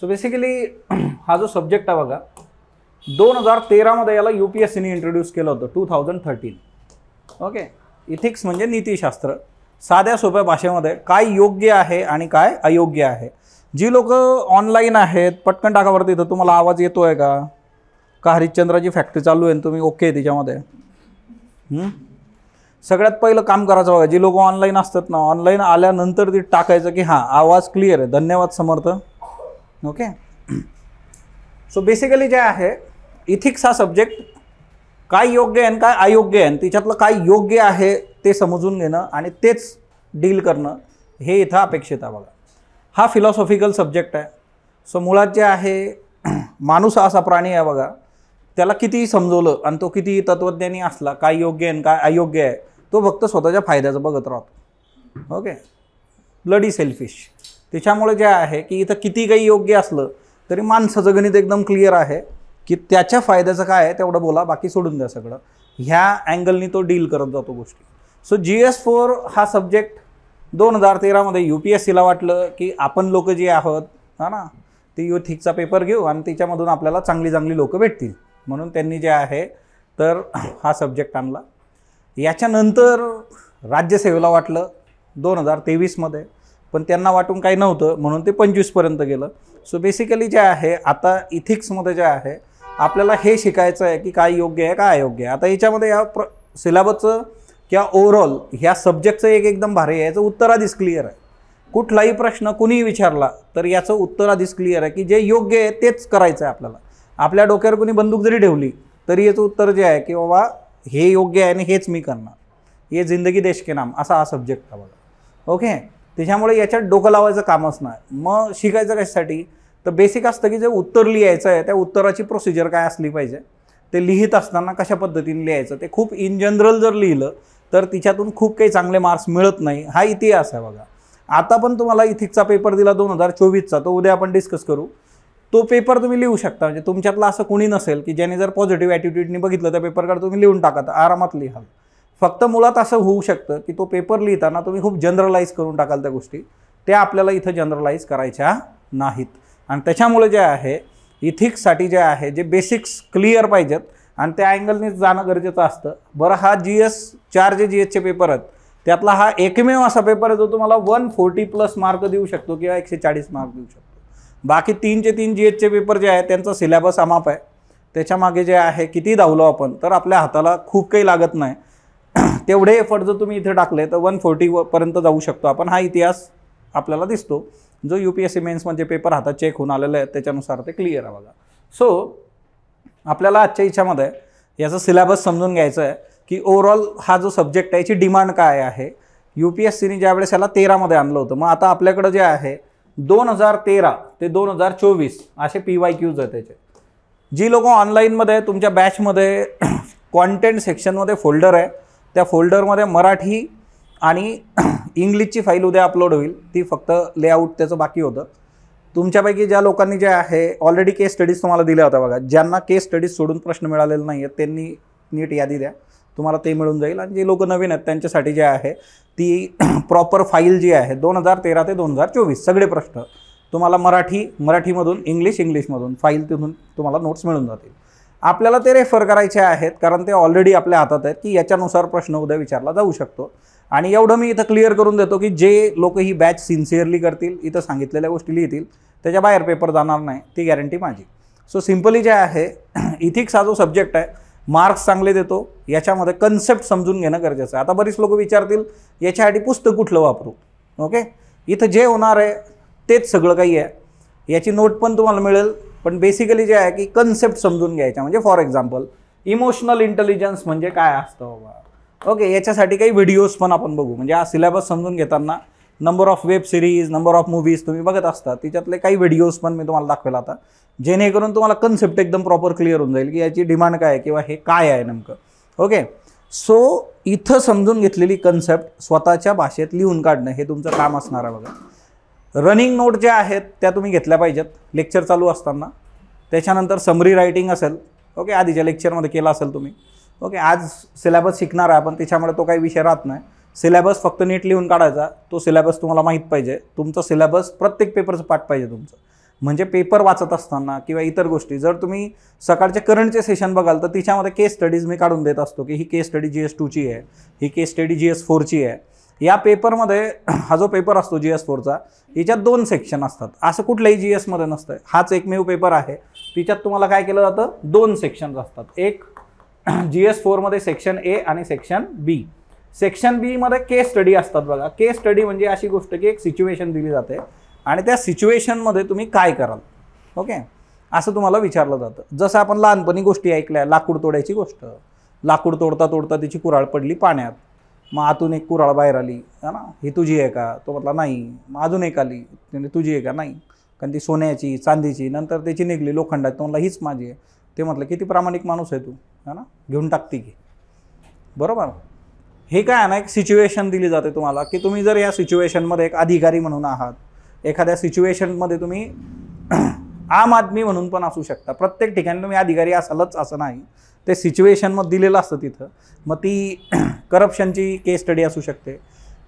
So basically हा जो subject आहे बघा 2013 मध्ये याला UPSCने इंट्रोड्यूस केलं होतं 2013. ओके, इथिक्स म्हणजे नीतिशास्त्र. साध्या सोप्या भाषेमध्ये काय योग्य आहे आणि काय अयोग्य आहे. जी लोक ऑनलाईन आहेत पटकन टाकावरती तर तुम्हाला आवाज येतोय का? हरिश्चंद्राची फॅक्टरी चालू आहे तुम्ही ओके त्याच्यामध्ये? सगळ्यात पहिलं काम करायचं बघा, जी लोक ऑनलाईन असतात ना, ऑनलाईन आल्यानंतर ती टाकायचं की हां आवाज क्लिअर आहे. धन्यवाद समर्थ. ओके, सो बेसिकली जे आहे इथिक्स हा सब्जेक्ट काय योग्य आहे आणि काय अयोग्य आहे, तिच्यातलं काय योग्य आहे ते समजून घेणं आणि तेच डील करणं हे इथं अपेक्षित आहे बघा. हा फिलॉसॉफिकल सब्जेक्ट आहे. सो मुळात जे आहे माणूस असा प्राणी आहे बघा, त्याला कितीही समजवलं आणि तो कितीही तत्त्वज्ञानी असला काय योग्य आहे आणि काय अयोग्य आहे तो फक्त स्वतःच्या फायद्याचं बघत राहतो. Okay, bloody selfish. त्याच्यामुळे जे आहे की इथं किती काही योग्य असलं तरी माणसाचं गणित एकदम क्लिअर आहे की त्याच्या फायद्याचं काय आहे तेवढं बोला, बाकी सोडून द्या सगळं. ह्या अँगलनी तो डील करत जातो गोष्टी. सो GS4 हा सब्जेक्ट 2013 मध्ये UPSCला वाटलं की आपण लोक जे आहोत हा ना ते इथिक्सचा पेपर घेऊ आणि त्याच्यामधून आपल्याला चांगली चांगली लोक भेटतील म्हणून त्यांनी जे आहे तर हा सब्जेक्ट आणला. याच्यानंतर राज्यसेवेला वाटलं 2023 मध्ये, पण त्यांना वाटून काही नव्हतं म्हणून ते 25 पर्यंत गेलं. सो बेसिकली जे आहे आता इथिक्समध्ये जे आहे आपल्याला हे शिकायचं आहे की काय योग्य आहे काय अयोग्य आहे. आता याच्यामध्ये या सिलेबसचं किंवा ओव्हरऑल ह्या सब्जेक्टचं एकदम भारी आहे. याचं उत्तर आधीच क्लिअर आहे. कुठलाही प्रश्न कुणीही विचारला तर याचं उत्तर आधीच क्लिअर आहे की जे योग्य आहे तेच करायचं आहे आपल्याला. आपल्या डोक्यावर कुणी बंदूक जरी ठेवली तरी याचं उत्तर जे आहे की बाबा हे योग्य आहे आणि हेच मी करणार. हे जिंदगी देश के नाम असा हा सब्जेक्ट आहे बघा. ओके, त्याच्यामुळे याच्यात डोकं लावायचं कामच नाही. मग शिकायचं कशासाठी तर बेसिक असतं की जे उत्तर लिहायचं आहे त्या उत्तराची प्रोसिजर काय असली पाहिजे, ते लिहित असताना कशा पद्धतीने लिहायचं. ते खूप इन जनरल जर लिहिलं तर तिच्यातून खूप काही चांगले मार्क्स मिळत नाही. हा इतिहास आहे बघा. आता पण तुम्हाला इथिक्सचा पेपर दिला 2024चा, तो उद्या आपण डिस्कस करू. तो पेपर तुम्ही लिहू शकता. म्हणजे तुमच्यातलं असं कोणी नसेल की ज्याने जर पॉझिटिव्ह ॲटिट्यूडनी बघितलं त्या पेपरकडे तुम्ही लिहून टाका, आरामात लिहाल. फक्त मुळात असं होऊ शकतं की तो पेपर लिहिताना तुम्ही खूप जनरलाइज करून टाकाल त्या गोष्टी. त्या आपल्याला इथं जनरलाइज करायच्या नाहीत. आणि त्याच्यामुळे जे आहे इथिक्ससाठी जे आहे जे बेसिक्स क्लिअर पाहिजेत आणि त्या अँगलने जाणं गरजेचं असतं. बरं, हा GS4 जे GSचे पेपर आहेत त्यातला हा एकमेव असा पेपर आहे जो तुम्हाला 140+ मार्क देऊ शकतो किंवा 140 मार्क देऊ शकतो. बाकी 3चे 3 GSचे पेपर जे आहे त्यांचा सिलेबस अमाप आहे. त्याच्यामागे जे आहे किती धावलो आपण तर आपल्या हाताला खूप काही लागत नाही. तेवढे एफर्ट जर तुम्ही इथे टाकले तर 140 पर्यंत जाऊ शकतो आपण. हा इतिहास आपल्याला दिसतो जो UPSC मेन्समध्ये पेपर हातात चेक होऊन आलेले आहेत त्याच्यानुसार ते क्लिअर आहे बघा. सो आपल्याला आजच्या याच्यामध्ये याचं सिलेबस समजून घ्यायचं आहे की ओव्हरऑल हा जो सब्जेक्ट आहे याची डिमांड काय आहे. UPSCने ज्यावेळेस याला 13 मध्ये आणलं होतं, मग आता आपल्याकडे जे आहे 2013 ते 2024 असे PYQs आहेत त्याचे. जी लोक ऑनलाईनमध्ये तुमच्या बॅचमध्ये कॉन्टेंट सेक्शनमध्ये फोल्डर आहे त्या फोल्डरमध्ये मराठी आणि इंग्लिशची फाईल उद्या अपलोड होईल. ती फक्त लेआउट त्याचं बाकी होतं. तुमच्यापैकी ज्या लोकांनी जे आहे ऑलरेडी केस स्टडीज तुम्हाला दिल्या होत्या बघा, ज्यांना केस स्टडीज सोडून प्रश्न मिळालेले नाही आहेत त्यांनी नीट यादी द्या, तुम्हाला ते मिळून जाईल. आणि जे लोक नवीन आहेत त्यांच्यासाठी जे आहे ती प्रॉपर फाईल जी आहे 2013 ते 2024 सगळे प्रश्न तुम्हाला मराठीमधून इंग्लिशमधून फाईल तिथून तुम्हाला नोट्स मिळून जातील. आपल्याला ते रेफर करायचे आहेत कारण ते ऑलरेडी आपल्या हातात आहेत की याच्यानुसार प्रश्न उद्या विचारला जाऊ शकतो. आणि एवढं मी इथं क्लिअर करून देतो की जे लोक ही बॅच सिन्सिअरली करतील, इथं सांगितलेल्या गोष्टी लिहितील, त्याच्या बाहेर पेपर जाणार नाही, ती गॅरंटी माझी. सो सिम्पली जे आहे इथिक्स हा जो सब्जेक्ट आहे मार्क्स चांगले देतो. याच्यामध्ये कन्सेप्ट समजून घेणं गरजेचं आहे. आता बरीच लोक विचारतील याच्यासाठी पुस्तक कुठलं वापरू. ओके, इथं जे होणार आहे तेच सगळं काही आहे. याची नोट पण तुम्हाला मिळेल. पण बेसिकली जे आहे की कन्सेप्ट समजून घ्यायच्या. म्हणजे फॉर एक्झाम्पल इमोशनल इंटेलिजन्स म्हणजे काय असतं बाबा. ओके, याच्यासाठी काही व्हिडिओज पण आपण बघू. म्हणजे हा सिलेबस समजून घेताना number of web series, number of movies तुम्ही बघत असता, तिच्यातले काही व्हिडिओज पण मी तुम्हाला दाखवेल आता, जेणेकरून तुम्हाला कन्सेप्ट एकदम प्रॉपर क्लिअर होऊन जाईल की याची डिमांड काय आहे किंवा हे काय आहे नेमकं. ओके, सो इथं समजून घेतलेली कन्सेप्ट स्वतःच्या भाषेत लिहून काढणं हे तुमचं काम असणार आहे बघा. रनिंग नोट ज्या आहेत त्या तुम्ही घेतल्या पाहिजेत लेक्चर चालू असताना. त्याच्यानंतर समरी रायटिंग असेल. ओके, आधीच्या लेक्चरमध्ये केला असेल तुम्ही. ओके, आज सिलेबस शिकणार आहे आपण, त्याच्यामुळे तो काही विषय राहत नाही. सिलेबस फक्त नीट लिहून काढायचा. तो सिलेबस तुम्हाला माहीत पाहिजे. तुमचा सिलेबस प्रत्येक पेपरचं पाठ पाहिजे तुमचं. म्हणजे पेपर वाचत असताना किंवा इतर गोष्टी, जर तुम्ही सकाळचे करंटचे सेशन बघाल तर तिच्यामध्ये केस स्टडीज मी काढून देत असतो की ही केस स्टडी GS2ची आहे, ही केस स्टडी GS4ची आहे. या पेपरमध्ये हा जो पेपर असतो GS4चा, याच्यात 2 सेक्शन असतात. असं कुठल्याही GSमध्ये नसतं. हाच एकमेव पेपर आहे तिच्यात तुम्हाला काय केलं जातं, 2 सेक्शन्स असतात. एक GS4मध्ये सेक्शन A आणि सेक्शन B. सेक्शन B मध्ये केस स्टडी असतात बघा. केस स्टडी म्हणजे अशी गोष्ट की एक सिच्युएशन दिली जाते आणि त्या सिच्युएशनमध्ये तुम्ही काय कराल, ओके, असं तुम्हाला विचारलं जातं. जसं आपण लहानपणी गोष्टी ऐकल्या, लाकूड तोडायची गोष्ट. लाकूड तोडता तोडता तिची कुऱ्हाड पडली पाण्यात, मग आतून एक कुऱ्हाड बाहेर आली, है ना, ही तुझी आहे का, तो म्हटला नाही. मग अजून एक आली, म्हणजे तुझी आहे का, नाही, कारण ती सोन्याची चांदीची. नंतर त्याची निघली लोखंडाची, तो म्हटला हीच माझी आहे. ते म्हटलं किती प्रामाणिक माणूस आहे तू, है ना, घेऊन टाकते की, बरोबर. हे काय आहे ना, एक सिच्युएशन दिली जाते तुम्हाला की तुम्ही जर या सिच्युएशनमध्ये एक अधिकारी म्हणून आहात, एखाद्या सिच्युएशनमध्ये तुम्ही आम आदमी म्हणून पण असू शकता. प्रत्येक ठिकाणी तुम्ही अधिकारी असालच असं नाही, ते सिच्युएशनमध्ये दिलेलं असतं तिथं. मग ती करप्शनची केस स्टडी असू शकते,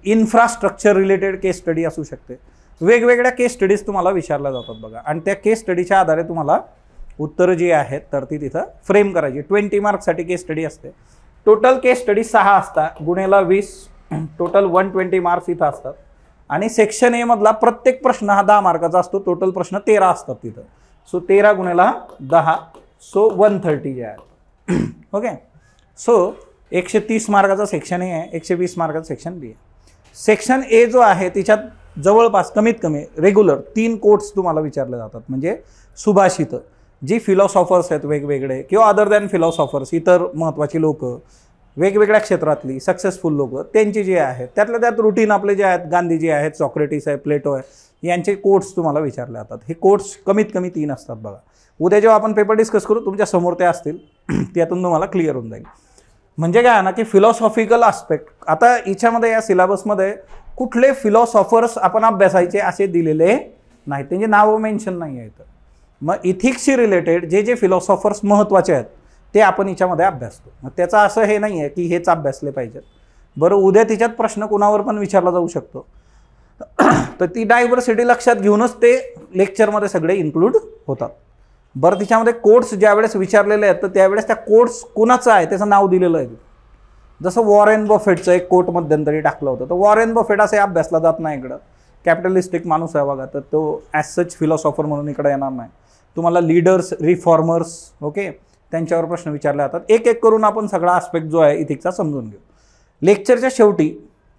इन्फ्रास्ट्रक्चर रिलेटेड केस स्टडी असू शकते. वेगवेगळ्या केस स्टडीज तुम्हाला विचारल्या जातात बघा, आणि त्या केस स्टडीच्या आधारे तुम्हाला उत्तरं जी आहेत तर ती तिथं फ्रेम करायची. 20 मार्क्ससाठी केस स्टडी असते. टोटल केस स्टडी 6 असतात, गुणेला 20, टोटल 120 मार्क्स इथं असतात. आणि सेक्शन ए मधला प्रत्येक प्रश्न हा 10 मार्काचा असतो. टोटल प्रश्न 13 असतात तिथं. सो 13 गुणेला 10, सो 130 जे आहेत, ओके. सो 130 मार्काचा सेक्शन ए आहे, 120 मार्काचा सेक्शन बी आहे. सेक्शन ए जो आहे तिच्यात जवळपास कमीत कमी रेग्युलर 3 कोट्स तुम्हाला विचारले जातात. म्हणजे सुभाषित, जी फिलॉसॉफर्स आहेत वेगवेगळे किंवा अदर दॅन फिलॉसॉफर्स, इतर महत्त्वाची लोक, वेगवेगळ्या क्षेत्रातली सक्सेसफुल लोक, त्यांची जे आहेत त्यातल्या त्यात रुटीन आपले जे आहेत, गांधीजी आहेत, सॉक्रेटिस आहे, प्लेटो आहे, यांचे कोट्स तुम्हाला विचारले जातात. हे कोट्स कमीत कमी 3 असतात बघा. उद्या जेव्हा आपण पेपर डिस्कस करू तुमच्या समोर ते असतील, त्यातून तुम्हाला क्लिअर होऊन जाईल. म्हणजे काय आहे ना की फिलॉसॉफिकल आस्पेक्ट. आता याच्यामध्ये या सिलेबसमध्ये कुठले फिलॉसॉफर्स आपण अभ्यासायचे असे दिलेले नाहीत, त्यांचे नावं मेन्शन नाही आहेत. मग इथिक्सशी रिलेटेड जे जे फिलॉसॉफर्स महत्त्वाचे आहेत ते आपण याच्यामध्ये अभ्यासतो. मग त्याचं असं हे नाही आहे की हेच अभ्यासले पाहिजेत. बरं, उद्या तिच्यात प्रश्न कुणावर पण विचारला जाऊ शकतो. तर ती डायव्हर्सिटी लक्षात घेऊनच ते लेक्चरमध्ये सगळे इन्क्लूड होतात. बरं, तिच्यामध्ये कोट्स ज्यावेळेस विचारलेले आहेत तर त्यावेळेस त्या कोट्स कुणाचं आहे त्याचं नाव दिलेलं आहे. जसं वॉरेन बफेटचं एक कोट मध्यंतरी टाकलं होतं, तर वॉरेन बफेट असे अभ्यासला जात नाही इकडं. कॅपिटलिस्टिक माणूस आहे बघा, तर तो ॲज सच फिलॉसॉफर म्हणून इकडे येणार नाही. तुम्हाला लीडर्स, रिफॉर्मर्स, ओके, त्यांच्यावर प्रश्न विचारले जातात. एक एक करून आपण सगळा आस्पेक्ट जो आहे इथिक्सचा समजून घेऊ. लेक्चरच्या शेवटी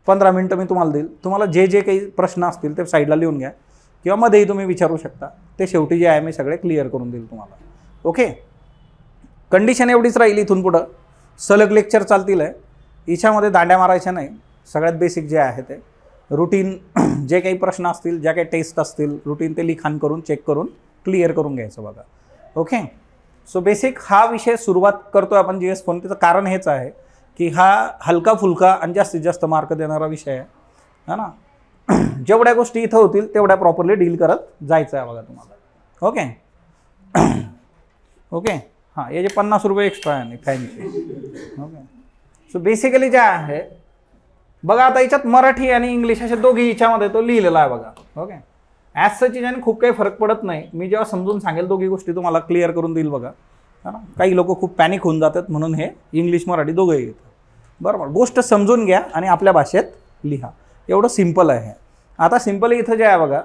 15 मिनटं मी तुम्हाला देईल. तुम्हाला जे जे काही प्रश्न असतील ते साईडला लिहून घ्या किंवा मध्येही तुम्ही विचारू शकता. ते शेवटी जे आहे मी सगळे क्लिअर करून देईल तुम्हाला, ओके. कंडिशन एवढीच राहील इथून पुढं. सलग लेक्चर चालतील आहे, हिच्यामध्ये दांड्या मारायच्या नाही. सगळ्यात बेसिक जे आहे ते रुटीन, जे काही प्रश्न असतील, ज्या काही टेस्ट असतील, रुटीन ते लिखाण करून चेक करून क्लिअर करून घ्यायचं बघा, ओके. सो बेसिक हा विषय सुरुवात करतो आपण GS4. त्याचं कारण हेच आहे की हा हलका फुलका आणि जास्तीत जास्त मार्क देणारा विषय आहे ना. जेवढ्या गोष्टी इथं होतील तेवढ्या प्रॉपरली डील करत जायचं आहे बघा तुम्हाला, ओके. ओके, हां, याचे 50 रुपये एक्स्ट्रा आहे, थँक्यू, ओके. सो बेसिकली जे आहे बघा, आता याच्यात मराठी आणि इंग्लिश असे दोघी याच्यामध्ये तो लिहिलेला आहे बघा, ओके. ॲज सच याच्याने खूप काही फरक पडत नाही. मी जेव्हा समजून सांगेल दोघी गोष्टी तुम्हाला क्लिअर करून देईल बघा, है ना. काही लोक खूप पॅनिक होऊन जातात म्हणून हे इंग्लिश मराठी दोघंही येतं, बरोबर. गोष्ट समजून घ्या आणि आपल्या भाषेत लिहा, एवढं सिम्पल आहे. आता सिम्पली इथं जे आहे बघा,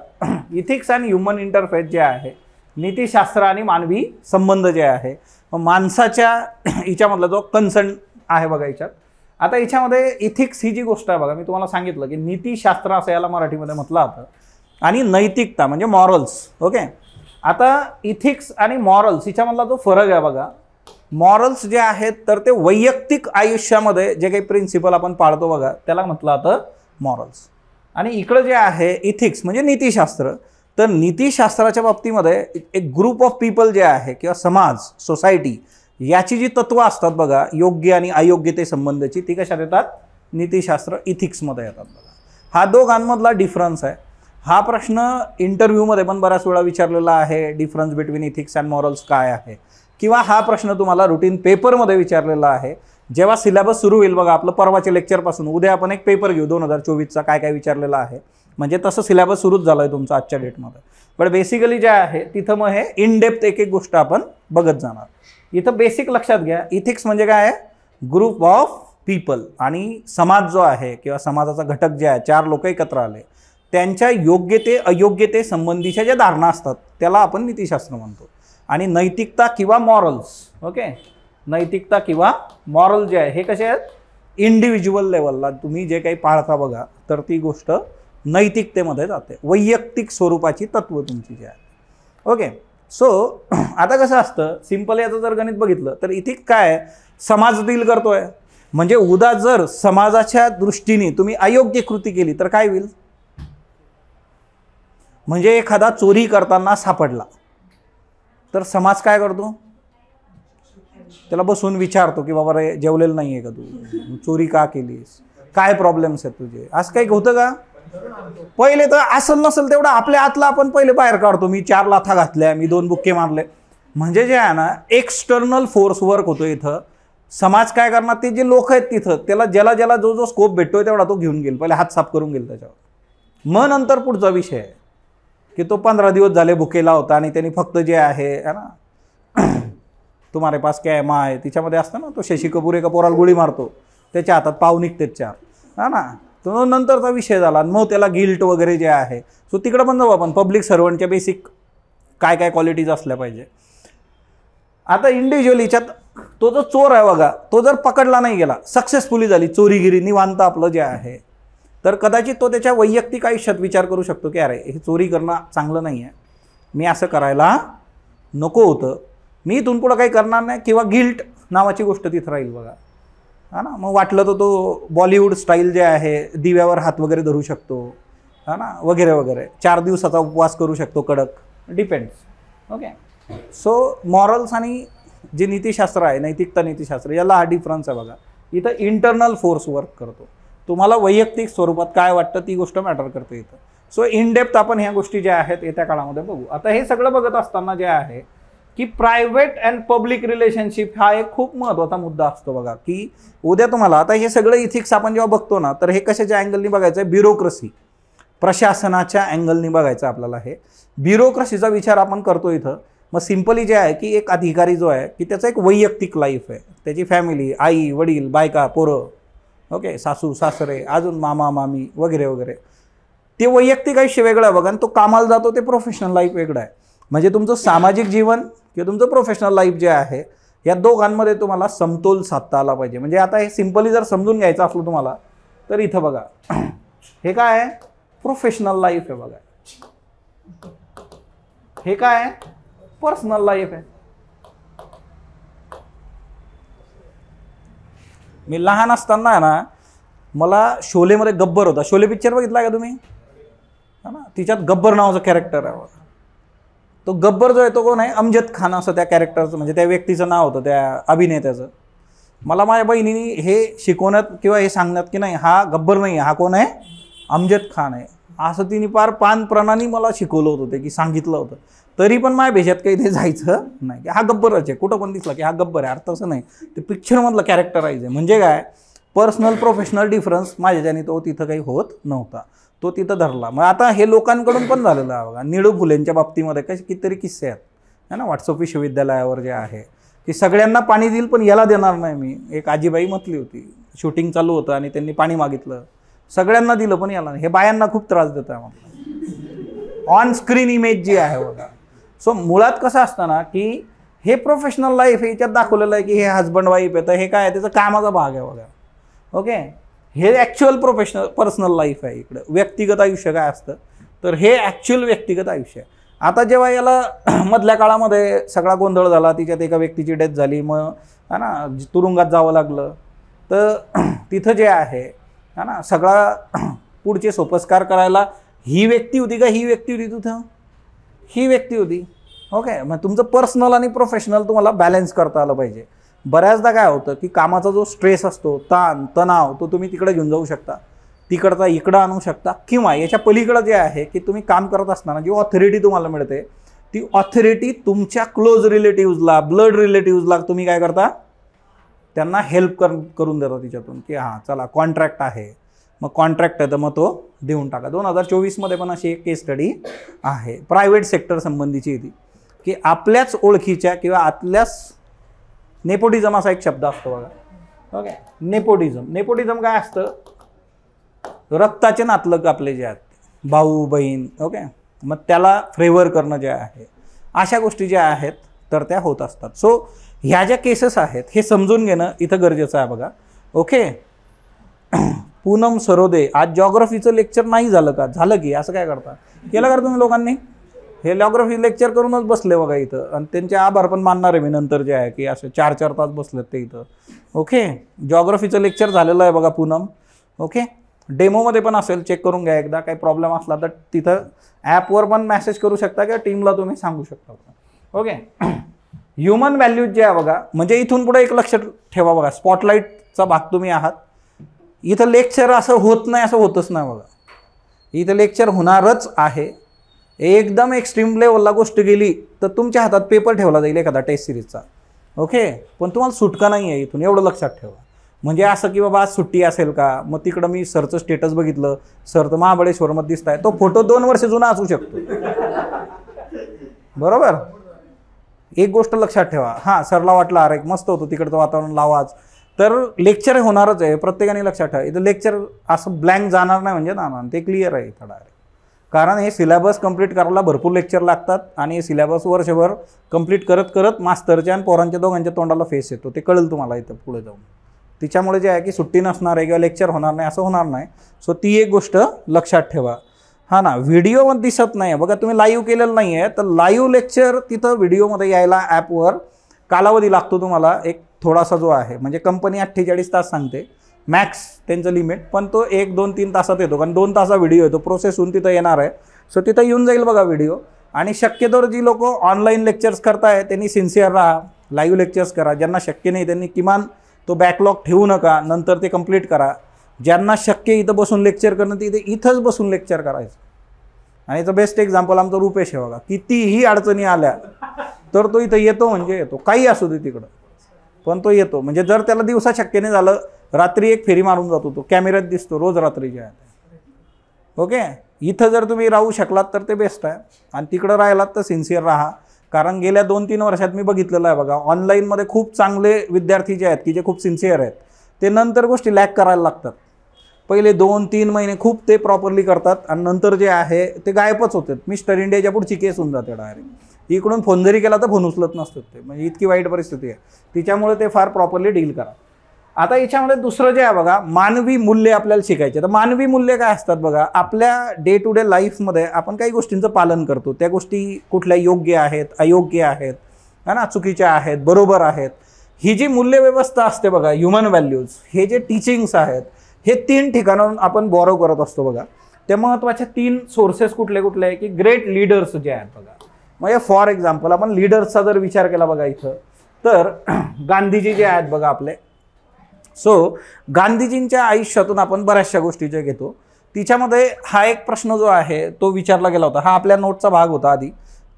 इथिक्स अँड ह्युमन इंटरफेस जे आहे, नीतिशास्त्र आणि मानवी संबंध जे आहे, माणसाच्या हिच्यामधला जो कन्सर्न आहे बघा याच्यात. आता याच्यामध्ये इथिक्स ही जी गोष्ट आहे बघा, मी तुम्हाला सांगितलं की नीतिशास्त्र असं याला मराठीमध्ये म्हटलं जातं, आणि नैतिकता म्हणजे मॉरल्स, ओके. आता इथिक्स आणि मॉरल्स हिच्यामधला जो फरक आहे बघा, मॉरल्स जे आहेत तर ते वैयक्तिक आयुष्यामध्ये जे काही प्रिन्सिपल आपण पाळतो बघा त्याला म्हटलं जातं मॉरल्स. आणि इकडं जे आहे इथिक्स म्हणजे नीतिशास्त्र. तर नीतिशास्त्राच्या बाबतीमध्ये एक ग्रुप ऑफ पीपल जे आहे किंवा समाज, सोसायटी, याची जी तत्त्व असतात बघा, योग्य आणि अयोग्यते संबंधाची, ती कशात येतात, नीतिशास्त्र इथिक्समध्ये येतात बघा. हा दोघांमधला डिफरन्स आहे. हा प्रश्न इंटरव्ह्यूमध्ये पण बऱ्याच वेळा विचारलेला आहे, difference between ethics and morals काय आहे, किंवा हा प्रश्न तुम्हाला रुटीन पेपरमध्ये विचारलेला आहे. जेव्हा सिलेबस सुरू होईल बघा आपलं परवाच्या लेक्चरपासून, उद्या आपण एक पेपर घेऊ 2024चा, काय काय विचारलेला आहे. म्हणजे तसं सिलेबस सुरूच झालं आहे तुमचं आजच्या डेटमध्ये. पण बेसिकली जे आहे तिथं मग हे इन डेप्थ एक एक गोष्ट आपण बघत जाणार. इथं बेसिक लक्षात घ्या, इथिक्स म्हणजे काय आहे, ग्रुप ऑफ पीपल. आणि समाज जो आहे किंवा समाजाचा घटक जे आहे, 4 लोक एकत्र आले, त्यांच्या योग्यते अयोग्यते संबंधीच्या ज्या धारणा असतात त्याला आपण नीतिशास्त्र म्हणतो. आणि नैतिकता किंवा मॉरल्स, ओके, नैतिकता किंवा मॉरल जे आहे हे कसे आहेत, इंडिव्हिज्युअल लेवलला तुम्ही जे काही पाळता बघा तर ती गोष्ट नैतिकतेमध्ये जाते, वैयक्तिक स्वरूपाची तत्व तुमची जी आहे. ओके, सो आता कसं असतं, सिंपल याचं जर गणित बघितलं तर इथिक काय, समाज डील करतोय. म्हणजे उद्या जर समाजाच्या दृष्टीने तुम्ही अयोग्य कृती केली तर काय होईल, म्हणजे एखादा चोरी करताना सापडला तर समाज काय करतो, त्याला बसून विचारतो की बाबा रे जेवलेलं नाही आहे का तू, चोरी का केलीस, काय प्रॉब्लेम्स आहेत तुझे, असं काही होतं का. पहिले तर असं नसेल तेवढं आपल्या आतला आपण पहिले बाहेर काढतो, मी 4 लाथा घातल्या, मी 2 बुक्के मारले. म्हणजे जे आहे ना एक्सटर्नल फोर्स वर्क होतो इथं. समाज काय करणार, ते जे लोक आहेत तिथं त्याला ज्याला ज्याला जो जो स्कोप भेटतोय तेवढा तो घेऊन गेल, पहिले हात साफ करून गेल त्याच्यावर. मग नंतर पुढचा विषय आहे की तो 15 दिवस झाले भुकेला होता आणि त्यांनी फक्त जे आहे ना तुम्हारे पास क्या है माँ आहे तिच्यामध्ये असतं ना, तो शशी कपूर एका पोराला गोळी मारतो, त्याच्या हातात पाव निघते 4, हा ना, तो नंतरचा विषय झाला. मग त्याला गिल्ट वगैरे जे आहे. सो तिकडं पण जाऊ आपण, पब्लिक सर्वंटच्या बेसिक काय काय क्वालिटीज असल्या पाहिजे. आता इंडिव्हिज्युअलीच्यात तो जो चोर आहे बघा, तो जर पकडला नाही गेला, सक्सेसफुली झाली चोरीगिरी, निवांत आपलं जे आहे, तर कदाचित तो त्याच्या वैयक्तिक आयुष्यात विचार करू शकतो की अरे हे चोरी करणं चांगलं नाही आहे, मी असं करायला नको होतं, मी इथून पुढं काही करणार नाही, किंवा गिल्ट नावाची गोष्ट तिथं राहील बघा, हा ना. मग वाटलं तर तो बॉलिवूड स्टाईल जे आहे, दिव्यावर हात वगैरे धरू शकतो, हा ना, वगैरे वगैरे, 4 दिवसाचा उपवास करू शकतो कडक, डिपेंड्स. ओके, सो मॉरल्स आणि जे नीतिशास्त्र आहे, नैतिकता नीतिशास्त्र, याला हा डिफरन्स आहे बघा. इथं इंटरनल फोर्स वर्क करतो, तुम्हाला वैयक्तिक स्वरूपात काय वाटतं ती गोष्ट मॅटर करते इथं. सो इन डेप्थ आपण ह्या गोष्टी ज्या आहेत येत्या काळामध्ये बघू. आता हे सगळं बघत असताना जे आहे की प्रायव्हेट अँड पब्लिक रिलेशनशिप हा एक खूप महत्त्वाचा मुद्दा असतो बघा. की उद्या तुम्हाला आता हे सगळं इथिक्स आपण जेव्हा बघतो ना, तर हे कशाच्या अँगलनी बघायचं आहे, ब्युरोक्रेसी, प्रशासनाच्या अँगलनी बघायचं आपल्याला. हे ब्युरोक्रेसीचा विचार आपण करतो इथं. मग सिंपली जे आहे की एक अधिकारी जो आहे की त्याचं एक वैयक्तिक लाईफ आहे, त्याची फॅमिली, आई वडील, बायका, पोरं, ओके, सासू सासरे, अजून मामा मामी वगैरे वगैरे, ते वैयक्तिक आयुष्य वेगळं आहे बघा, आणि तो कामाला जातो ते प्रोफेशनल लाईफ वेगळं आहे. म्हणजे तुमचं सामाजिक जीवन किंवा तुमचं प्रोफेशनल लाईफ जे आहे, या दोघांमध्ये तुम्हाला समतोल साधता आला पाहिजे. म्हणजे आता हे सिंपली जर समजून घ्यायचं असलं तुम्हाला, तर इथं बघा हे काय आहे, प्रोफेशनल लाईफ आहे बघा, हे काय आहे, पर्सनल लाईफ आहे. मी लहान असताना आहे ना, मला शोलेमध्ये गब्बर होता, शोले पिक्चर बघितला का तुम्ही, हा ना, तिच्यात गब्बर नावाचं कॅरेक्टर आहे. तो गब्बर जो आहे तो कोण आहे, अमजद खान असं त्या कॅरेक्टरचं, म्हणजे त्या व्यक्तीचं नाव होतं त्या अभिनेत्याचं. मला माझ्या बहिणीने हे शिकवण्यात किंवा हे सांगण्यात की नाही हा गब्बर नाही, हा कोण आहे, अमजद खान आहे, असं तिने पार पान प्रणाने मला शिकवलं होतं ते, की सांगितलं होतं. तरी पण माझ्या भेशात काही ते जायचं नाही की हा गब्बरच आहे, कुठं पण दिसला की हा गब्बर आहे, अर्थ असं नाही, ते पिक्चरमधलं कॅरेक्टराईज आहे. म्हणजे काय, पर्सनल प्रोफेशनल डिफरन्स माझ्याच्याने तो तिथं काही होत नव्हता, तो तिथं धरला. मग आता हे लोकांकडून पण झालेलं आहे बघा. निळू फुलेंच्या बाबतीमध्ये कसे कितीतरी किस्से आहेत, है ना, व्हॉट्सअप विश्वविद्यालयावर जे आहे की सगळ्यांना पाणी देईल पण याला देणार नाही मी. एक आजीबाई म्हटली होती, शूटिंग चालू होतं आणि त्यांनी पाणी मागितलं, सगळ्यांना दिलं पण याला नाही. हे बायांना खूप त्रास देत आहे म्हटलं, ऑन स्क्रीन इमेज जी आहे बघा. सो मुळात कसं असतं ना की हे प्रोफेशनल लाईफ याच्यात दाखवलेलं आहे की हे हजबंड वाईफ आहे, तर हे काय आहे, त्याचा कामाचा भाग आहे बघा. ओके, हे ॲक्च्युअल प्रोफेशनल पर्सनल लाईफ आहे. इकडं व्यक्तिगत आयुष्य काय असतं, तर हे ॲक्च्युअल व्यक्तिगत आयुष्य आहे. आता जेव्हा याला मधल्या काळामध्ये सगळा गोंधळ झाला, तिच्यात एका व्यक्तीची डेथ झाली, मग है ना तुरुंगात जावं लागलं, तर तिथं जे आहे है ना सगळा पुढचे सोपस्कार करायला ही व्यक्ती होती का, ही व्यक्ती होती तिथं, ही व्यक्ती होती. ओके, मग तुमचं पर्सनल आणि प्रोफेशनल तुम्हाला बॅलन्स करता आलं पाहिजे. बऱ्याचदा काय होतं की कामाचा जो स्ट्रेस असतो, ताण तणाव, तो तुम्ही तिकडे घेऊन जाऊ शकता, तिकडचा इकडं आणू शकता, किंवा याच्या पलीकडं जे आहे की तुम्ही काम करत असताना जी ऑथॉरिटी तुम्हाला मिळते, ती ऑथॉरिटी तुमच्या क्लोज रिलेटिव्हजला, ब्लड रिलेटिव्हजला तुम्ही काय करता, त्यांना हेल्प करून देता तिच्यातून, की हां चला कॉन्ट्रॅक्ट आहे, मग कॉन्ट्रॅक्ट आहे तर मग तो देऊन टाका. 2024मध्ये पण अशी एक केस स्टडी आहे प्रायव्हेट सेक्टर संबंधीची ती, की आपल्याच ओळखीच्या किंवा आपल्याच नेपोटिझम असा एक शब्द असतो बघा. ओके, नेपोटिझम काय असतं, रक्ताचे नातलग आपले जे आहेत, भाऊ बहीण, ओके, मग त्याला फेवर करणं जे आहे, अशा गोष्टी ज्या आहेत तर त्या होत असतात. सो ह्या ज्या केसेस आहेत हे समजून घेणं इथं गरजेचं आहे बघा. ओके, पूनम सरोदे, आज जॉग्रफीचं लेक्चर नाही झालं का? झालं की, असं काय करता, केलं का तुम्ही लोकांनी? हे जॉग्रफी लेक्चर करूनच बसले बघा इथं, आणि त्यांचे आभार पण मानणार आहे मी नंतर जे आहे की असे 4-4 तास बसलेत ते इथं. ओके, जॉग्रफीचं लेक्चर झालेलं आहे बघा पूनम. ओके, डेमोमध्ये पण असेल, चेक करून घ्या एकदा. काही प्रॉब्लेम असला तर तिथं ॲपवर पण मेसेज करू शकता किंवा टीमला तुम्ही सांगू शकता. ओके, ह्युमन व्हॅल्यूज जे आहे बघा, म्हणजे इथून पुढे एक लक्षात ठेवा बघा, स्पॉटलाईटचा भाग तुम्ही आहात. इथं लेक्चर असं होत नाही, असं होतच नाही बघा. इथं लेक्चर होणारच आहे. एकदम एक्स्ट्रीम लेवलला गोष्ट गेली तर तुमच्या हातात पेपर ठेवला जाईल एखादा टेस्ट सिरीजचा. ओके, पण तुम्हाला सुटका नाही आहे इथून, एवढं लक्षात ठेवा. म्हणजे असं की बाबा आज सुट्टी असेल का, मग तिकडं मी सरचं स्टेटस बघितलं, सर तर महाबळेश्वरमध्ये दिसत आहे, तो फोटो 2 वर्ष जुना असू शकतो. बरोबर, एक गोष्ट लक्षात ठेवा. हां, सरला वाटलं अरे मस्त होतं तिकडचं वातावरण, लावाच, तर लेक्चर होणारच आहे. प्रत्येकाने लक्षात ठेवा, इथं लेक्चर असं ब्लँक जाणार नाही म्हणजे ना, ते क्लिअर आहे इथं डायरेक्ट. कारण हे सिलेबस कंप्लीट करायला भरपूर लेक्चर लागतात आणि हे सिलेबस वर्षभर कंप्लीट करत करत मास्तरच्या आणि पोरांच्या दोघांच्या तोंडाला फेस येतो. ते कळेल तुम्हाला इथं पुढे जाऊन. तिच्यामुळे जे आहे की सुट्टी नसणार आहे किंवा लेक्चर होणार नाही असं होणार नाही. सो ती एक गोष्ट लक्षात ठेवा. हां ना, व्हिडिओमध्ये दिसत नाही आहे बघा, तुम्ही लाईव्ह केलेलं नाही आहे तर लाईव्ह लेक्चर तिथं व्हिडिओमध्ये यायला ॲपवर कालावधी लागतो तुम्हाला एक थोडासा जो आहे. म्हणजे कंपनी 48 तास सांगते मॅक्स त्यांचं लिमिट, पण तो 1, 2, 3 तासात येतो. कारण 2 तासा व्हिडिओ येतो, प्रोसेस होऊन तिथं येणार आहे. सो तिथं येऊन जाईल बघा व्हिडिओ. आणि शक्यतोवर जी लोक ऑनलाईन लेक्चर्स करताय त्यांनी सिन्सिअर राहा, लाईव्ह लेक्चर्स करा. ज्यांना शक्य नाही त्यांनी किमान तो बॅकलॉग ठेवू नका, नंतर ते कंप्लीट करा. ज्यांना शक्य इथं बसून लेक्चर करणं ते इथंच बसून लेक्चर करायचं. आणि याचं बेस्ट एक्झाम्पल आमचा रुपेश आहे बघा. कितीही अडचणी आल्या तर तो इथं येतो, म्हणजे येतो, काही असू दे तिकडं, पण तो येतो. म्हणजे जर त्याला दिवसा शक्य नाही झालं, रात्री एक फेरी मारून जातो, तो कॅमेऱ्यात दिसतो रोज रात्री जे आहे. ओके, इथं जर तुम्ही राहू शकलात तर ते बेस्ट आहे. आणि तिकडं राहिलात तर सिन्सिअर राहा. कारण गेल्या 2-3 वर्षात मी बघितलेलं आहे बघा, ऑनलाईनमध्ये खूप चांगले विद्यार्थी जे आहेत की जे खूप सिन्सिअर आहेत, ते नंतर गोष्टी लॅक करायला लागतात. पहिले 2-3 महिने खूप ते प्रॉपरली करतात आणि नंतर जे आहे ते गायबच होतात. मिस्टर इंडियाच्या पुढची केस होऊन जाते डायरेक्ट. इकडून फोन जरी केला तर फोन उचलत नसतात ते, म्हणजे इतकी वाईट परिस्थिती आहे. तिच्यामुळे ते फार प्रॉपरली डील करा. आता याच्यामध्ये दुसरं जे आहे बघा, मानवी मूल्य आपल्याला शिकायचे. तर मानवी मूल्य काय असतात बघा, आपल्या डे टू डे लाईफमध्ये आपण काही गोष्टींचं पालन करतो. त्या गोष्टी कुठल्या योग्य आहेत, अयोग्य आहेत, है ना, चुकीच्या आहेत, बरोबर आहेत. ही जी मूल्यव्यवस्था असते बघा, ह्युमन व्हॅल्यूज, हे जे टीचिंग्स आहेत, हे 3 ठिकाणाहून आपण बॉरो करत असतो बघा. त्या महत्त्वाच्या 3 सोर्सेस कुठले कुठले आहे की ग्रेट लीडर्स जे आहेत बघा. म्हणजे फॉर एक्झाम्पल आपण लीडर्सचा जर विचार केला बघा इथं, तर गांधीजी जे आहेत बघा आपले. सो गांधीजींच्या आयुष्यातून आपण बऱ्याचशा गोष्टी जे घेतो, तिच्यामध्ये हा एक प्रश्न जो आहे तो विचारला गेला होता. हा आपल्या नोटचा भाग होता आधी,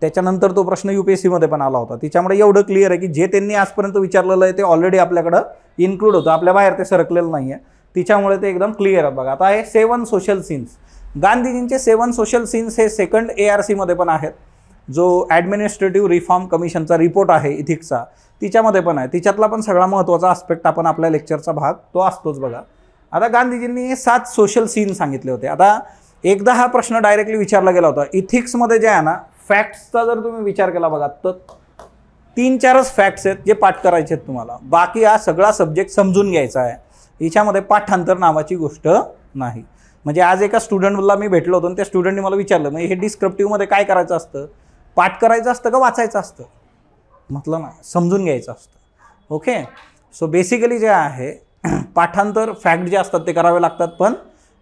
त्याच्यानंतर तो प्रश्न UPSCमध्ये पण आला होता. तिच्यामुळे एवढं क्लिअर आहे की जे त्यांनी आजपर्यंत विचारलेलं आहे ते ऑलरेडी आपल्याकडं इन्क्लूड होतं, आपल्या बाहेर ते सरकलेलं नाही आहे. तिच्यामुळे ते एकदम क्लिअर आहे बघा. आता हे 7 सोशल सीन्स, गांधीजींचे 7 सोशल सीन्स हे 2nd ARCमध्ये पण आहेत. जो ॲडमिनिस्ट्रेटिव्ह रिफॉर्म कमिशनचा रिपोर्ट आहे इथिक्सचा, तिच्यामध्ये पण आहे. तिच्यातला पण सगळा महत्त्वाचा आस्पेक्ट आपण आपल्या लेक्चरचा भाग तो असतोच बघा. आता गांधीजींनी 7 सोशल सीन सांगितले होते. आता एकदा हा प्रश्न डायरेक्टली विचारला गेला होता. इथिक्समध्ये जे आहे ना, फॅक्ट्सचा जर तुम्ही विचार केला बघा, तर 3-4च फॅक्ट्स आहेत जे पाठ करायचे आहेत तुम्हाला. बाकी हा सगळा सब्जेक्ट समजून घ्यायचा आहे. याच्यामध्ये पाठांतर नावाची गोष्ट नाही. म्हणजे आज एका स्टुडंटला मी भेटलो होतो आणि त्या स्टुडंटने मला विचारलं, म्हणजे हे डिस्क्रिप्टिव्हमध्ये काय करायचं असतं, पाठ करायचं असतं का वाचायचं असतं? म्हटलं ना, समजून घ्यायचं असतं. ओके, सो बेसिकली जे आहे पाठांतर फॅक्ट जे असतात ते करावे लागतात, पण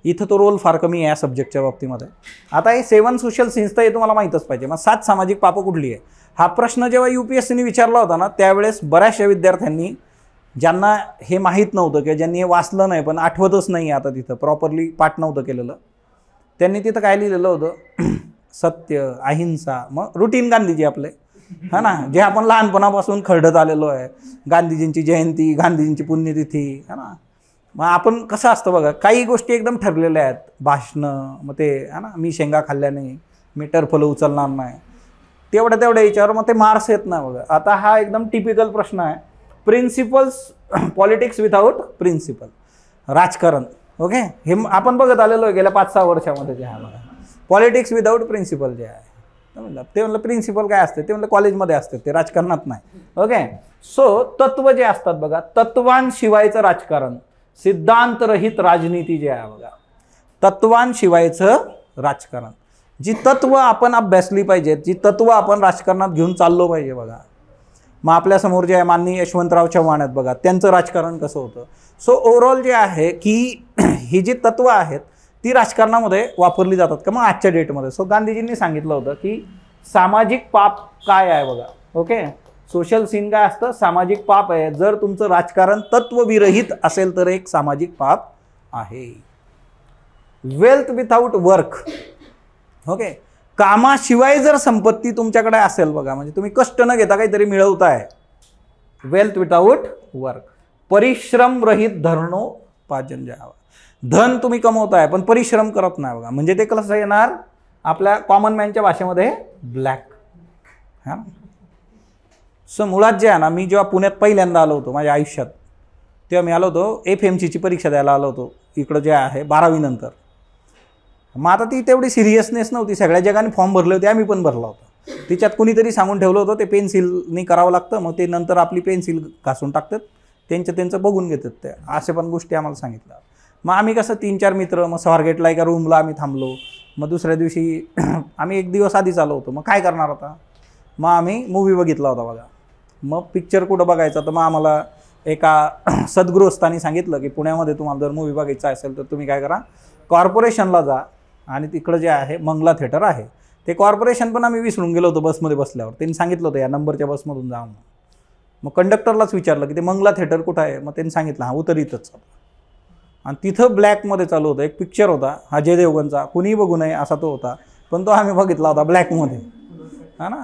इथं तो रोल फार कमी आहे या सब्जेक्टच्या बाबतीमध्ये. आता हे 7 सोशल सीन्स तर हे तुम्हाला माहीतच पाहिजे. मग 7 सामाजिक पापं कुठली आहे? हा प्रश्न जेव्हा UPSCने विचारला होता ना, त्यावेळेस बऱ्याचशा विद्यार्थ्यांनी, ज्यांना हे माहीत नव्हतं किंवा ज्यांनी हे वाचलं नाही पण आठवतच नाही आता तिथं प्रॉपरली पाठ नव्हतं केलेलं, त्यांनी तिथं काय लिहिलेलं होतं, सत्य, अहिंसा, मग रुटीन गांधीजी आपले, हा ना, जे आपण लहानपणापासून खरडत आलेलो आहे. गांधीजींची जयंती, गांधीजींची पुण्यतिथी, है ना, मग आपण कसं असतं बघा, काही गोष्टी एकदम ठरलेल्या आहेत, भाषणं, मग ते है ना, मी शेंगा खाल्ल्या नाही, मी टरफलं उचलणार नाही, तेवढ्या याच्यावर मग ते मार्क्स येत नाही बघा. आता हा एकदम टिपिकल प्रश्न आहे, प्रिन्सिपल्स, पॉलिटिक्स विथआउट प्रिन्सिपल, राजकारण. ओके, हे आपण बघत आलेलो आहे गेल्या 5-6 वर्षामध्ये जे आहे बघा, पॉलिटिक्स विथआउट प्रिन्सिपल जे आहे. ते म्हणलं प्रिन्सिपल काय असते, ते म्हणलं कॉलेजमध्ये असते, ते राजकारणात नाही. ओके, सो तत्व जे असतात बघा, तत्वांशिवायचं राजकारण, सिद्धांतरहित राजनीती जे आहे बघा, तत्वांशिवायचं राजकारण, जी तत्व आपण अभ्यासली पाहिजेत, जी तत्व आपण राजकारणात घेऊन चाललो पाहिजे बघा. मग आपल्यासमोर जे आहे माननीय यशवंतराव चव्हाण आहेत बघा, त्यांचं राजकारण कसं होतं. सो ओव्हरऑल जे आहे की ही जी तत्व आहेत ती राजकारणामध्ये वापरली जातात का मग आजच्या डेटमध्ये. सो गांधीजींनी सांगितलं होतं की सामाजिक पाप काय आहे बघा. ओके, सोशल सीन काय असतं, सामाजिक पाप आहे. जर तुमचं राजकारण तत्वविरहित असेल तर एक सामाजिक पाप आहे. Wealth without work. ओके, कामाशिवाय जर संपत्ती तुमच्याकडे असेल बघा, म्हणजे तुम्ही कष्ट न घेता काहीतरी मिळवताय, वेल्थ विथआउट वर्क. परिश्रम रहित धरणोपार्जन जे आहे, धन तुम्ही कमवताय पण परिश्रम करत नाही बघा, म्हणजे ते कसं येणार आपल्या कॉमन मॅनच्या भाषेमध्ये ब्लॅक. हां, सो मुळात जे आहे ना, मी जेव्हा पुण्यात पहिल्यांदा आलो होतो माझ्या आयुष्यात, तेव्हा मी आलो होतो FMCची परीक्षा द्यायला आलो होतो इकडं जे आहे 12वी नंतर. मग आता ती तेवढी सिरियसनेस नव्हती, सगळ्या जगाने फॉर्म भरले होते, आम्ही पण भरला होता. तिच्यात कुणीतरी सांगून ठेवलं होतं ते पेन्सिलनी करावं लागतं, मग ते नंतर आपली पेन्सिल घासून टाकतात, त्यांचं बघून घेतात ते, असे पण गोष्टी आम्हाला सांगितलं. मग आम्ही कसं 3-4 मित्र, मग स्वारगेटला एका रूमला आम्ही थांबलो. मग दुसऱ्या दिवशी आम्ही 1 दिवस आधीच आलो होतो. मग काय करणार होता, मग आम्ही मूवी बघितला होता बघा. मग पिक्चर कुठं बघायचा, तर मग आम्हाला एका सद्गृहस्थानी सांगितलं की पुण्यामध्ये तुम्हाला जर मूवी बघायचा असेल तर तुम्ही काय करा, कॉर्पोरेशनला जा, आणि तिकडं जे आहे मंगला थिएटर आहे. ते कॉर्पोरेशन पण आम्ही विसरून गेलो होतो बसमध्ये बसल्यावर. त्यांनी सांगितलं होतं या नंबरच्या बसमधून जा. मग कंडक्टरलाच विचारलं की ते मंगला थिएटर कुठं आहे, मग त्यांनी सांगितलं हां उतर इथंच. आणि तिथं ब्लॅकमध्ये चालू होतं एक पिक्चर होता अजय देवगणचा, कुणीही बघू नये असा तो होता, पण तो आम्ही बघितला होता ब्लॅकमध्ये. हा ना,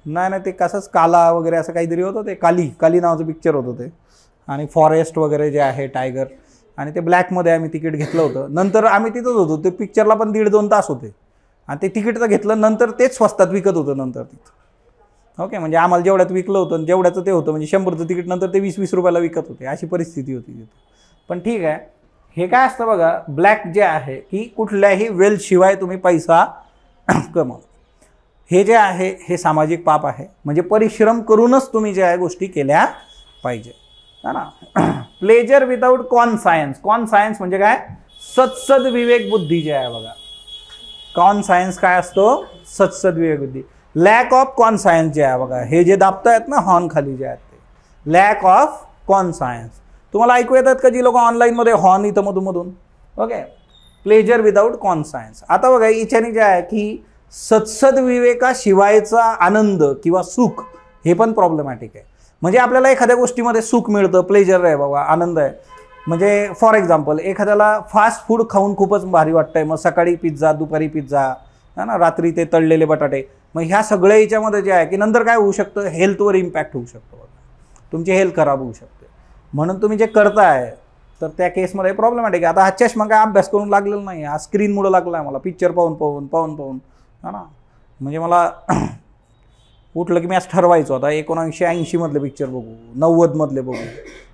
नाही ते कसंच काला वगैरे असं काहीतरी होतं, ते काली नावाचं पिक्चर होतं ते, आणि फॉरेस्ट वगैरे जे आहे टायगर, आणि ते ब्लॅकमध्ये आम्ही तिकीट घेतलं होतं. नंतर आम्ही तिथंच होतो, ते पिक्चरला पण 1.5-2 तास होते, आणि ते तिकीट तर घेतलं, नंतर तेच स्वस्तात विकत होतं नंतर तिथं. ओके, म्हणजे आम्हाला जेवढ्यात विकलं होतं जेवढ्याचं ते होतं, म्हणजे 100चं तिकीट नंतर ते 20-20 रुपयाला विकत होते, अशी परिस्थिती होती तिथं. पण ठीक आहे, हे काय असतं बघा, ब्लॅक जे आहे की कुठल्याही वेल्थशिवाय तुम्ही पैसा कमवा, हे जे आहे हे सामाजिक पाप आहे. म्हणजे परिश्रम करूनच तुम्ही जे आहे गोष्टी केल्या पाहिजे, है ना. Pleasure without कॉन्सायन्स. कॉन्सायन्स म्हणजे काय, सत्सद विवेक बुद्धी जे आहे बघा. कॉन्सायन्स काय असतो, सत्सद विवेक बुद्धी. लॅक ऑफ कॉन्सायन्स जे आहे बघा, हे जे दाबतायत ना हॉर्न खाली जे आहेत ते लॅक ऑफ कॉन्सायन्स. तुम्हाला ऐकू येतात का जी लोक ऑनलाईनमध्ये हॉर्न इथं मधून. Okay, pleasure without conscience. आता बघा याच्याने जे आहे की सत्सद विवेकाशिवायचा आनंद किंवा सुख हे पण प्रॉब्लेमॅटिक आहे. म्हणजे आपल्याला एखाद्या गोष्टीमध्ये सुख मिळतं, प्लेजर आहे बाबा, आनंद आहे. म्हणजे फॉर एक्झाम्पल एखाद्याला फास्ट फूड खाऊन खूपच भारी वाटतंय, मग सकाळी पिझ्झा, दुपारी पिझ्झा, है ना, रात्री ते तळलेले बटाटे. मग ह्या सगळ्या याच्यामध्ये जे आहे की नंतर काय होऊ शकतं, हेल्थवर इम्पॅक्ट होऊ शकतो, तुमची हेल्थ खराब होऊ शकते. म्हणून तुम्ही जे करताय तर त्या केसमध्ये प्रॉब्लेमॅटिक आहे. आता हा चष्मा काय अभ्यास करून लागलेला नाही, हा स्क्रीनमुळं लागला आहे मला, पिक्चर पाहून हा ना. म्हणजे मला उठलं की मी असं ठरवायचो आता 1980 मधले पिक्चर बघू, 90 मधले बघू,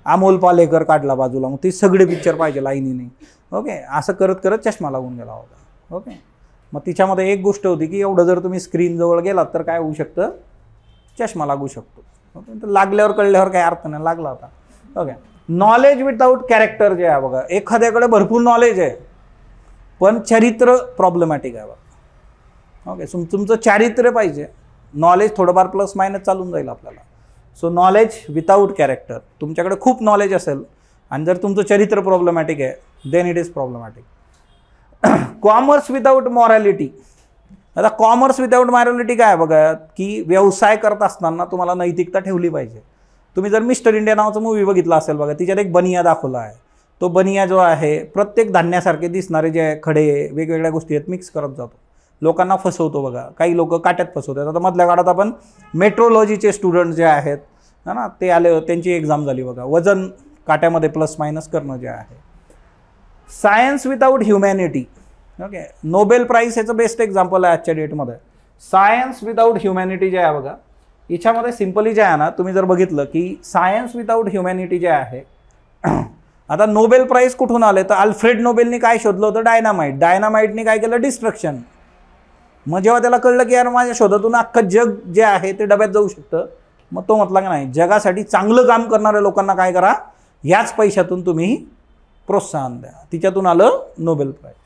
अमोल पालेकर काढला बाजूला, मग ते सगळे पिक्चर पाहिजे लाईनीने. ओके, असं करत करत चष्मा लागून गेला होता. ओके, मग तिच्यामध्ये एक गोष्ट होती की एवढं जर तुम्ही स्क्रीनजवळ गेलात तर काय होऊ शकतं, चष्मा लागू शकतो. ओके, तर लागल्यावर कळल्यावर काय अर्थ नाही, लागला होता. ओके, नॉलेज विदाउट कॅरेक्टर जे आहे बघा, एखाद्याकडे भरपूर नॉलेज आहे पण चरित्र प्रॉब्लेमॅटिक आहे बघा. ओके, तुमचं चारित्र्य पाहिजे, नॉलेज थोडंफार प्लस मायनस चालून जाईल आपल्याला. So knowledge without character. तुमच्याकडे खूप नॉलेज असेल आणि जर तुमचं चरित्र प्रॉब्लेमॅटिक आहे then it is problematic. Commerce without morality. आता कॉमर्स विदाउट मॉरॅलिटी काय आहे बघा, की व्यवसाय करत असताना तुम्हाला नैतिकता ठेवली पाहिजे. तुम्ही जर मिस्टर इंडिया नावाचा मूवी बघितला असेल बघा, तिच्यात एक बनिया दाखवला आहे. तो बनिया जो आहे प्रत्येक धान्यासारखे दिसणारे जे खडे वेगवेगळ्या गोष्टी आहेत मिक्स करत जातो, लोकांना फसवतो बघा. काही लोक काट्यात फसवतात. आता मधल्या काळात आपण मेट्रोलॉजीचे स्टुडंट जे आहेत ना, ते आले, त्यांची एक्झाम झाली बघा, वजन काट्यामध्ये प्लस मायनस करणं जे आहे. Science without humanity. Okay, Nobel prize ह्याचं बेस्ट एक्झाम्पल आहे आजच्या डेटमध्ये. सायन्स विदाउट ह्युमॅनिटी जे आहे बघा, याच्यामध्ये सिम्पली जे आहे ना, तुम्ही जर बघितलं की सायन्स विदाउट ह्युमॅनिटी जे आहे, आता नोबेल प्राईज कुठून आले तर अल्फ्रेड नोबेलनी काय शोधलं होतं? डायनामाइट. डायनामाइटनी काय केलं? डिस्ट्रक्शन. मग जेव्हा त्याला कळलं की यार माझ्या शोधातून अख्खं जग जे आहे ते डब्यात जाऊ शकतं, मग तो म्हटला की नाही, जगासाठी चांगलं काम करणाऱ्या लोकांना काय करा, याच पैशातून तुम्ही प्रोत्साहन द्या. तिच्यातून आलं Nobel prize.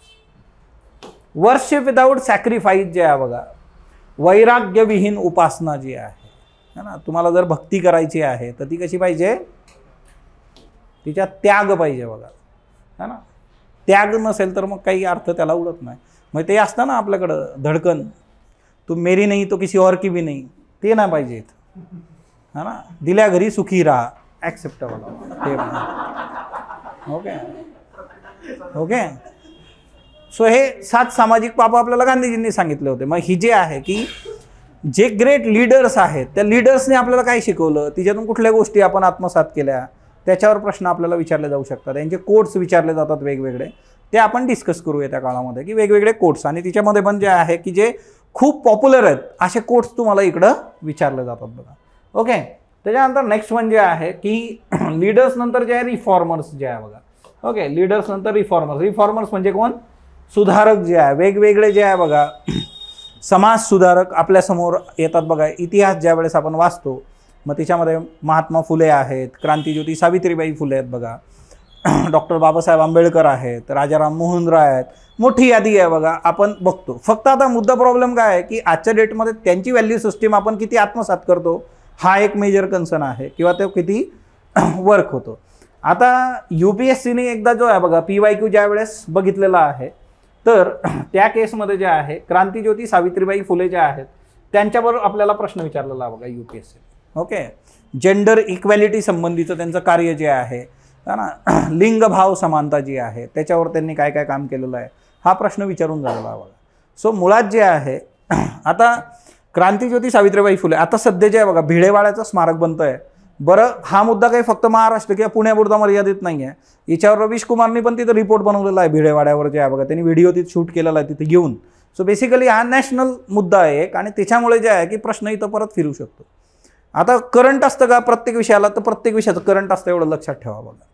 Worship without sacrifice जे आहे बघा, वैराग्यविहीन उपासना जी आहे ना, तुम्हाला जर भक्ती करायची आहे तर ती कशी पाहिजे? तिच्यात त्याग पाहिजे बघा, है ना. त्याग नसेल तर मग काही अर्थ त्याला उडत नाही. मग ते असतं ना आपल्याकडं धडकन, तू मेरी नाही तो किसी और की भी नाही, ते नाही पाहिजे है ना. दिल्या घरी सुखी राहा, ॲक्सेप्टेबल. Okay okay. सो हे 7 सामाजिक पाप आपल्याला गांधीजींनी सांगितले होते. मग ही जे आहे की जे ग्रेट लीडर्स आहेत त्या लीडर्सने आपल्याला काय शिकवलं, तिच्यातून कुठल्या गोष्टी आपण आत्मसात केल्या, त्याच्यावर प्रश्न आपल्याला विचारले जाऊ शकतात. त्यांचे कोट्स विचारले जातात वेगवेगळे, ते आपण डिस्कस करूया त्या काळामध्ये की वेगवेगळे कोट्स. आणि तिच्यामध्ये पण जे आहे की जे खूप पॉप्युलर आहेत असे कोट्स तुम्हाला इकडं विचारले जातात बघा. ओके. त्याच्यानंतर नेक्स्ट वन जे आहे की लीडर्स नंतर जे आहे रिफॉर्मर्स जे आहे बघा. ओके, लीडर्स नंतर रिफॉर्मर्स. रिफॉर्मर्स म्हणजे कोण? सुधारक जे आहे, वेगवेगळे जे आहे बघा, समाज सुधारक आपल्यासमोर येतात बघा. इतिहास ज्या वेळेस आपण वाचतो मग त्याच्यामध्ये महात्मा फुले आहेत, क्रांतीज्योती सावित्रीबाई फुले आहेत बघा, डॉक्टर बाबासाहेब आंबेडकर आहेत, राजाराम मोहन राय आहेत, मोठी यादी आहे बघा, आपण बघतो. फक्त आता मुद्दा प्रॉब्लेम काय आहे की आजच्या डेटमध्ये त्यांची व्हॅल्यू सिस्टीम आपण किती आत्मसात करतो हा एक मेजर कन्सर्न आहे, किंवा तो किती वर्क होतो. आता UPSCने एकदा जो आहे बघा PYQ ज्या वेळेस बघितलेला आहे, तर त्या केसमध्ये जे आहे क्रांतीज्योती सावित्रीबाई फुले ज्या आहेत त्यांच्याबरोबर आपल्याला प्रश्न विचारलेला बघा UPSC. ओके, जेंडर इक्वॅलिटी संबंधीचं त्यांचं कार्य जे आहे ना, लिंग भाव समानता जी आहे त्याच्यावर त्यांनी काय काय काम केलेलं आहे हा प्रश्न विचारून झालेला बघा. सो मुळात जे आहे आता क्रांतीज्योती सावित्रीबाई फुले, आता सध्या जे आहे बघा भिडेवाड्याचं स्मारक बनतं आहे. बरं, हा मुद्दा काही फक्त महाराष्ट्र किंवा पुण्यापुरता मर्यादित नाही आहे. याच्यावर रवीश कुमारनी पण तिथं रिपोर्ट बनवलेला आहे भिडेवाड्यावर जे आहे बघा, त्यांनी व्हिडिओ तिथे शूट केलेला आहे तिथे घेऊन. सो बेसिकली हा नॅशनल मुद्दा आहे एक, आणि त्याच्यामुळे जे आहे की प्रश्न इथं परत फिरू शकतो. आता करंट असतं का प्रत्येक विषयाला? तर प्रत्येक विषयाचं करंट असतं एवढं लक्षात ठेवा बघा.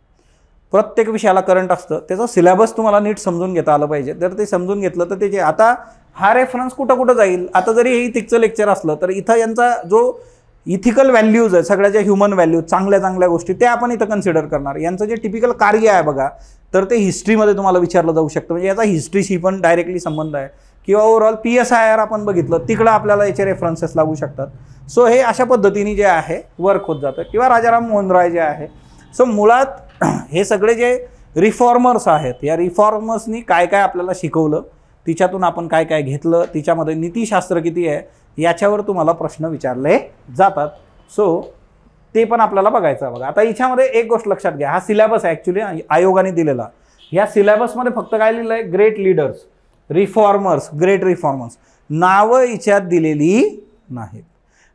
प्रत्येक विषयाला करंट असतं, त्याचं सिलेबस तुम्हाला नीट समजून घेता आलं पाहिजे. जर ते समजून घेतलं तर त्याचे आता हा रेफरन्स कुठं कुठं जाईल. आता जरी हे इथिकचं लेक्चर असलं तर इथं यांचा जो इथिकल व्हॅल्यूज आहे, सगळ्या ज्या ह्युमन व्हॅल्यूज, चांगल्या चांगल्या गोष्टी, त्या आपण इथं कन्सिडर करणार. यांचं जे टिपिकल कार्य आहे बघा, तर ते हिस्ट्रीमध्ये तुम्हाला विचारलं जाऊ शकतं. म्हणजे याचा हिस्ट्रीशी पण डायरेक्टली संबंध आहे, किंवा ओव्हरऑल PSIR आपण बघितलं तिकडं आपल्याला याचे रेफरन्सेस लागू शकतात. सो हे अशा पद्धतीने जे आहे वर्क होत जातं, किंवा राजाराम मोहन राय जे आहे. सो मुळात हे सगळे जे रिफॉर्मर्स आहेत, या रिफॉर्मर्सनी काय काय आपल्याला शिकवलं, तिच्यातून आपण काय काय घेतलं, तिच्यामध्ये नीतिशास्त्र किती आहे याच्यावर तुम्हाला प्रश्न विचारले जातात. सो ते पण आपल्याला बघायचं बघा. आता याच्यामध्ये एक गोष्ट लक्षात घ्या, हा सिलेबस आहे ॲक्च्युली आयोगाने दिलेला. ह्या सिलेबसमध्ये फक्त काय लिहिलं आहे? Great leaders, reformers, great reformers नावं याच्यात दिलेली नाहीत.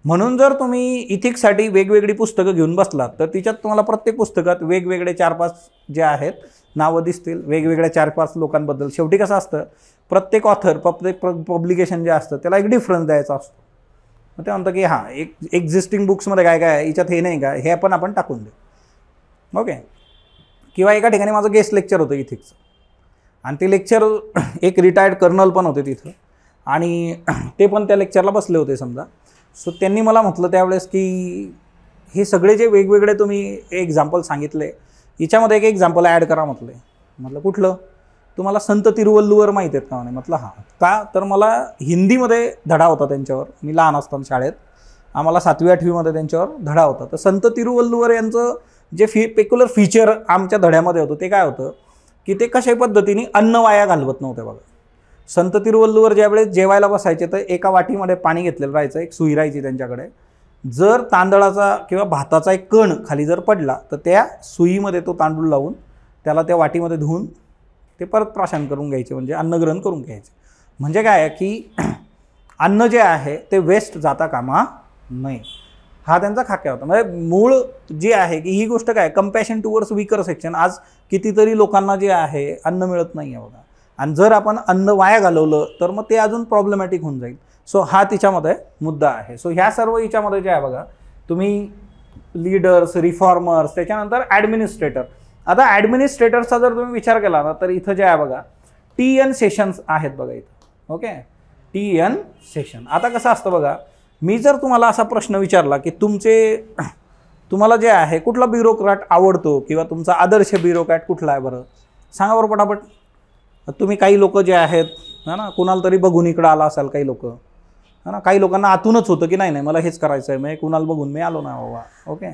म्हणून जर तुम्ही इथिक्ससाठी वेगवेगळी पुस्तकं घेऊन बसलात तर तिच्यात तुम्हाला प्रत्येक पुस्तकात वेगवेगळे 4-5 जे आहेत नावं दिसतील, वेगवेगळ्या 4-5 लोकांबद्दल. शेवटी कसं असतं, प्रत्येक ऑथर, प्रत्येक पब्लिकेशन जे असतं त्याला एक डिफरन्स द्यायचा असतो. मग ते म्हणतं की हां, एक एक्झिस्टिंग बुक्समध्ये काय काय आहे, याच्यात हे नाही का, हे पण आपण टाकून देऊ. ओके. किंवा एका ठिकाणी माझं गेस्ट लेक्चर होतं इथिक्सचं, आणि ते लेक्चर एक रिटायर्ड कर्नल पण होते तिथं, आणि ते पण त्या लेक्चरला बसले होते समजा. सो त्यांनी मला म्हटलं त्यावेळेस की हे सगळे जे वेगवेगळे तुम्ही एक्झाम्पल सांगितले याच्यामध्ये एक एक्झाम्पल ॲड करा म्हटलं. म्हटलं कुठलं? तुम्हाला संत तिरुवल्लुवर माहीत आहेत का? म्हणे. म्हटलं हां. का? तर मला हिंदीमध्ये धडा होता त्यांच्यावर, मी लहान असताना शाळेत आम्हाला 7वी-8वीमध्ये त्यांच्यावर धडा होता. तर संत तिरुवल्लुवर यांचं जे पेक्युलर फीचर आमच्या धड्यामध्ये होतं ते काय होतं की ते कशा पद्धतीने अन्न वाया घालवत नव्हते बघा. संत तिरुवल्लुवर ज्यावेळेस जेवायला बसायचे तर एका वाटीमध्ये पाणी घेतलेलं राहायचं, एक सुई राहायची त्यांच्याकडे. जर तांदळाचा किंवा भाताचा एक कण खाली जर पडला तर त्या सुईमध्ये तो तांदूळ लावून त्याला त्या वाटीमध्ये धुवून ते परत प्राशन करून घ्यायचे, म्हणजे अन्नग्रहण करून घ्यायचे. म्हणजे काय आहे की अन्न जे आहे ते वेस्ट जाता कामा नये. हा त्यांचा खाक्या होता. म्हणजे मूळ जे आहे की ही गोष्ट काय, कम्पॅशन टुवर्ड्स वीकर सेक्शन. आज कितीतरी लोकांना जे आहे अन्न मिळत नाही आहे बघा, आणि जर आपण अन्न वाया घालवलं तर मग ते अजून प्रॉब्लेमॅटिक होऊन जाईल. सो हा तिच्यामध्ये मुद्दा आहे. सो ह्या सर्व हिच्यामध्ये जे आहे बघा, तुम्ही लीडर्स, रिफॉर्मर्स, त्याच्यानंतर ॲडमिनिस्ट्रेटर. आता ॲडमिनिस्ट्रेटरचा जर तुम्ही विचार केला ना तर इथं जे आहे बघा TN सेशन्स आहेत बघा इथं. Okay, TN session. आता कसं असतं बघा, मी जर तुम्हाला असा प्रश्न विचारला की तुम्हाला जे आहे कुठला ब्युरोक्रॅट आवडतो किंवा तुमचा आदर्श ब्युरोक्रॅट कुठला आहे बरं, सांगा बरं पटापट. तुम्ही काही लोक जे आहेत है ना, कुणाला तरी बघून इकडं आला असाल काही लोक, है ना. काही लोकांना आतूनच होतं की नाही मला हेच करायचं आहे, मी कुणाला बघून मी आलो ना बाबा. ओके,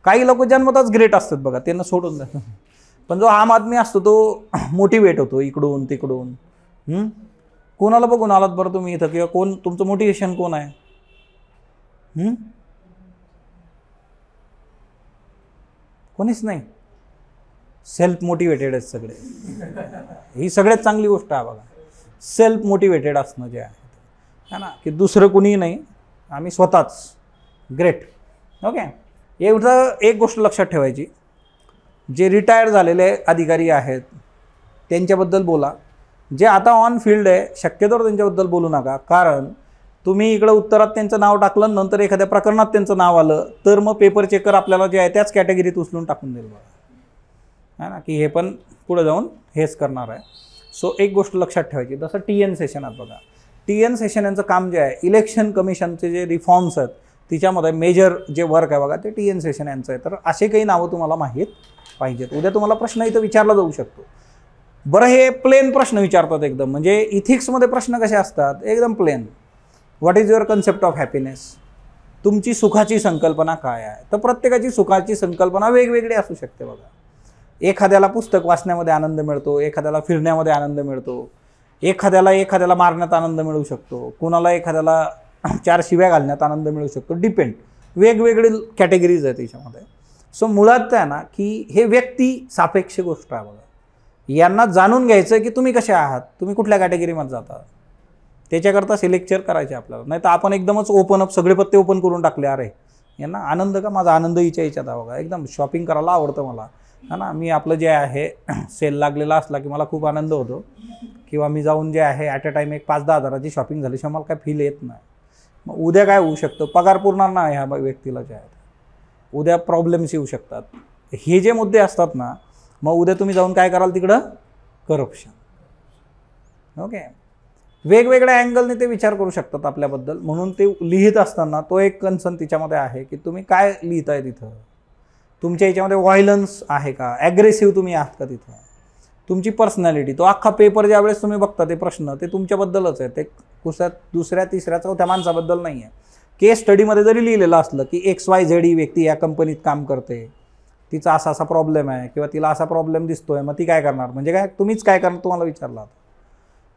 काही लोक जन्मताच ग्रेट असतात बघा, त्यांना सोडून द्या. पण जो आम आदमी असतो तो मोटिवेट होतो इकडून तिकडून. कोणाला बघून आलात बरं तुम्ही इथं, किंवा कोण तुमचं मोटिवेशन कोण आहे? कोणीच नाही. सेल्फ मोटिवेटेड आहेत सगळे. ही सगळ्यात चांगली गोष्ट आहे बघा, सेल्फ मोटिवेटेड असणं जे आहे ना, की दुसरं कुणीही नाही, आम्ही स्वतःच ग्रेट. ओके, एवढं एक गोष्ट लक्षात ठेवायची, जे रिटायर झालेले अधिकारी आहेत त्यांच्याबद्दल बोला. जे आता ऑन फील्ड आहे शक्यतोवर त्यांच्याबद्दल बोलू नका, कारण तुम्ही इकडं उत्तरात त्यांचं नाव टाकलं, नंतर एखाद्या प्रकरणात त्यांचं नाव आलं तर मग पेपर चेकर आपल्याला जे आहे त्याच कॅटेगरीत उचलून टाकून देईल बघा, है ना, की हे पण पुढे जाऊन हेच करणार आहे. सो एक गोष्ट लक्षात ठेवायची, जसं TN सेशन आहेत बघा. TN सेशन यांचं काम जे आहे, इलेक्शन कमिशनचे जे रिफॉर्म्स आहेत तिच्यामध्ये मेजर जे वर्क आहे बघा ते TN सेशन यांचं आहे. तर असे काही नावं तुम्हाला माहीत पाहिजेत. उद्या तुम्हाला प्रश्न इथं विचारला जाऊ शकतो. बरं, हे प्लेन प्रश्न विचारतात एकदम, म्हणजे इथिक्समध्ये प्रश्न कसे असतात एकदम plain. What is your concept of happiness? तुमची सुखाची संकल्पना काय आहे? तर प्रत्येकाची सुखाची संकल्पना वेगवेगळी असू शकते बघा. एखाद्याला पुस्तक वाचण्यामध्ये आनंद मिळतो, एखाद्याला फिरण्यामध्ये आनंद मिळतो, एखाद्याला मारण्यात आनंद मिळू शकतो, कुणाला एखाद्याला 4 शिव्या घालण्यात आनंद मिळू शकतो. डिपेंड, वेगवेगळे कॅटेगरीज आहेत त्याच्यामध्ये. सो मुळात आहे ना की हे व्यक्ती सापेक्ष गोष्ट आहे बघा. यांना जाणून घ्यायचं की तुम्ही कसे आहात, तुम्ही कुठल्या कॅटेगरीमध्ये जाता, त्याच्याकरता सिलेक्चर करायचे आपल्याला. नाही तर आपण एकदमच ओपन अप सगळे पत्ते ओपन करून टाकले, अरे यांना आनंद का, माझा आनंद हिच्या बघा, एकदम शॉपिंग करायला आवडतं मला, है ना. मी आपलं जे आहे सेल लागलेला असला की मला खूप आनंद होतो, किंवा मी जाऊन जे आहे ॲट अ टाईम एक 5-10 हजाराची शॉपिंग झाल्याशिवाय मला काय फील येत नाही. मग उद्या काय होऊ शकतं, पगार पुरणार नाही ह्या व्यक्तीला जे आहे, उद्या प्रॉब्लेम्स येऊ शकतात. हे जे मुद्दे असतात ना, मग उद्या तुम्ही जाऊन काय कराल तिकडं, करप्शन. ओके, वेगवेगळ्या अँगलने ते विचार करू शकतात आपल्याबद्दल. म्हणून ते लिहित असताना तो एक कन्सर्न तिच्यामध्ये आहे की तुम्ही काय लिहिताय तिथं, तुमच्या याच्यामध्ये व्हायलन्स आहे का, ॲग्रेसिव्ह तुम्ही आहात का तिथं, तुमची पर्सनॅलिटी. तो अख्खा पेपर ज्यावेळेस तुम्ही बघता ते प्रश्न ते तुमच्याबद्दलच आहे, ते दुसऱ्या तिसऱ्या चौथ्या माणसाबद्दल नाही आहे. केस स्टडीमध्ये जरी लिहिलेलं असलं की XYZ ही व्यक्ती या कंपनीत काम करते, तिचा असा प्रॉब्लेम आहे किंवा तिला असा प्रॉब्लेम दिसतोय, मग ती काय करणार, म्हणजे काय तुम्हीच काय करणार, तुम्हाला विचारलं.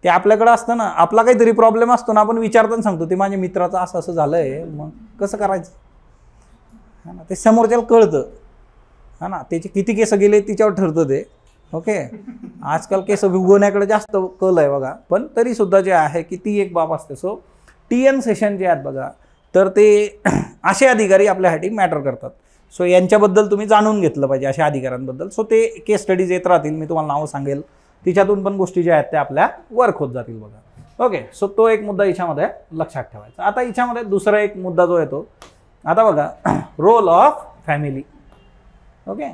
ते आपल्याकडं असतं ना, आपला काहीतरी प्रॉब्लेम असतो ना, आपण विचारताना सांगतो ते माझ्या मित्राचं असं झालं आहे, मग कसं करायचं, है ना. ते समोरच्याला कळतं, है ना. त्याचे किती केस गेले तिच्यावर ठरतं ते. ओके, आजकाल केस उगवण्याकडे जास्त कल आहे बघा, पण तरीसुद्धा जे आहे की ती एक बाब असते. सो TN सेशन जे आहेत बघा, तर ते असे अधिकारी आपल्यासाठी मॅटर करतात. सो यांच्याबद्दल तुम्ही जाणून घेतलं पाहिजे, अशा अधिकाऱ्यांबद्दल. सो ते केस स्टडीज येत राहतील, मी तुम्हाला नावं सांगेल, तिच्यातून पण गोष्टी ज्या आहेत त्या आपल्या वर्क होत जातील बघा. ओके, सो तो एक मुद्दा हिच्यामध्ये लक्षात ठेवायचा. आता हिच्यामध्ये दुसरा एक मुद्दा जो येतो, आता बघा, रोल ऑफ फॅमिली. ओके,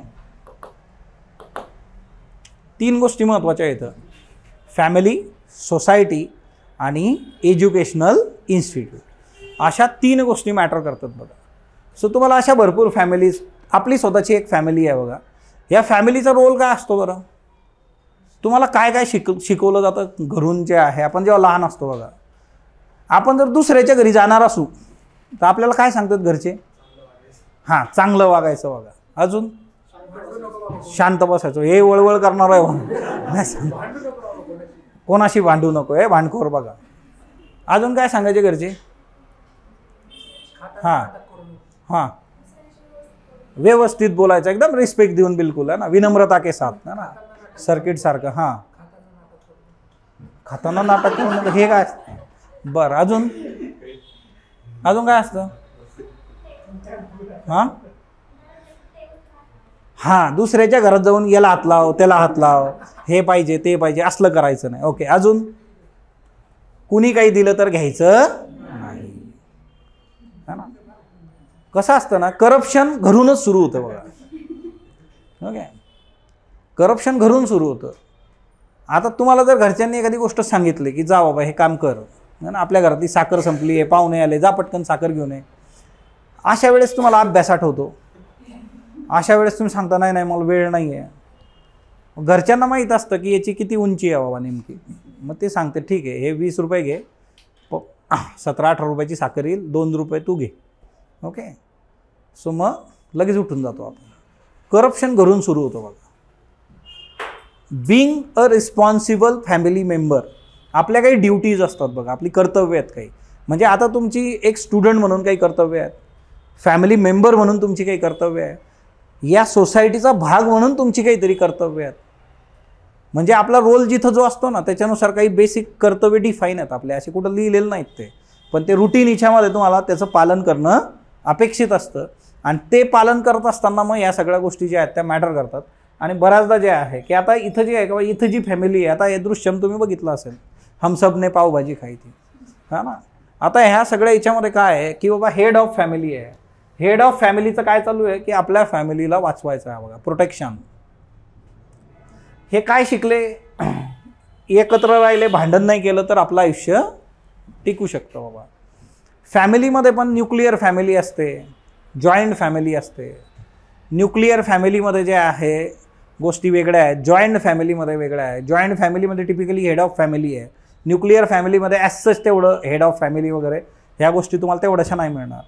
3 गोष्टी महत्त्वाच्या येतं, फॅमिली, सोसायटी आणि एज्युकेशनल इन्स्टिट्यूट. अशा 3 गोष्टी मॅटर करतात बघा. सो तुम्हाला अशा भरपूर फॅमिलीज, आपली स्वतःची एक फॅमिली आहे बघा, या फॅमिलीचा रोल काय असतो बरं, तुम्हाला काय काय शिकवलं जातं घरून जे आहे. आपण जेव्हा लहान असतो बघा, आपण जर दुसऱ्याच्या घरी जाणार असू तर आपल्याला काय सांगतात घरचे, हां चांगलं वागायचं बघा, अजून शांत बसायचं, हे वळवळ करणार आहे, कोणाशी भांडू नको, हे भांडखोर बघा. अजून काय सांगायचे घरचे, हां हां व्यवस्थित बोलायचं, एकदम रिस्पेक्ट देऊन, बिलकुल आहे ना, विनम्रता के साथ, है ना, सर्किट सारखं. हां, खाताना नाटक करून, हे काय असतं बरं. अजून काय असतं, हां हां, दुसऱ्याच्या घरात जाऊन याला हात लाव, त्याला हात लाव, हे पाहिजे ते पाहिजे असलं करायचं नाही. ओके, अजून कुणी काही दिलं तर घ्यायचं नाही. हा ना, कसं असतं ना, करप्शन घरूनच सुरू होतं बघा. ओके, करप्शन घरून सुरू होतं. आता तुम्हाला जर घरच्यांनी एखादी गोष्ट सांगितली की जा बाबा हे काम कर, ना आपल्या घरातली साखर संपली आहे, पाहुणे आले, जा पटकन साखर घेऊन ये, अशा वेळेस तुम्हाला अभ्यास आठवतो. अशा वेळेस तुम्ही सांगता नाही नाही मला वेळ नाही आहे. घरच्यांना माहीत असतं की याची किती उंची आहे बाबा नेमकी. मग ते सांगते ठीक आहे हे 20 रुपये घे, 17-18 रुपयाची साखर येईल, 2 रुपये तू घे. ओके, सो मग लगेच उठून जातो आपण. करप्शन घरून सुरू होतं बघा. Being a responsible family member, आपल्या काही ड्युटीज असतात बघा, आपली कर्तव्य आहेत काही. म्हणजे आता तुमची एक स्टुडंट म्हणून काही कर्तव्य आहेत, फॅमिली मेंबर म्हणून तुमची काही कर्तव्य आहे, या सोसायटीचा भाग म्हणून तुमची काहीतरी कर्तव्य आहेत. म्हणजे आपला रोल जिथं जो असतो ना त्याच्यानुसार काही बेसिक कर्तव्य डिफाईन आहेत आपले, असे कुठं लिहिलेलं नाहीत ते, पण ते रुटीन हिच्यामध्ये तुम्हाला त्याचं पालन करणं अपेक्षित असतं. आणि ते पालन करत असताना मग या सगळ्या गोष्टी ज्या आहेत त्या मॅटर करतात. आणि बऱ्याचदा जे आहे की आता इथं जे आहे किंवा इथं जी फॅमिली आहे, आता हे दृश्यम तुम्ही बघितलं असेल, हम सबने पावभाजी खाई थी, हा ना. आता ह्या सगळ्या याच्यामध्ये काय आहे की बाबा हेड ऑफ फॅमिली आहे. हेड ऑफ फॅमिलीचं काय चालू आहे की आपल्या फॅमिलीला वाचवायचं आहे बघा, प्रोटेक्शन. हे काय शिकले, एकत्र राहिले, भांडण नाही केलं तर आपलं आयुष्य टिकू शकतं बाबा. फॅमिलीमध्ये पण न्यूक्लिअर फॅमिली असते, जॉईंट फॅमिली असते. न्यूक्लिअर फॅमिलीमध्ये जे आहे गोष्टी वेगळ्या आहेत, जॉईंट फॅमिलीमध्ये वेगळ्या आहे. जॉईंट फॅमिलीमध्ये टिपिकली हेड ऑफ फॅमिली आहे. न्यूक्लिअर फॅमिलीमध्ये ॲज सच तेवढं हेड ऑफ फॅमिली वगैरे ह्या गोष्टी तुम्हाला तेवढ्याशा नाही मिळणार.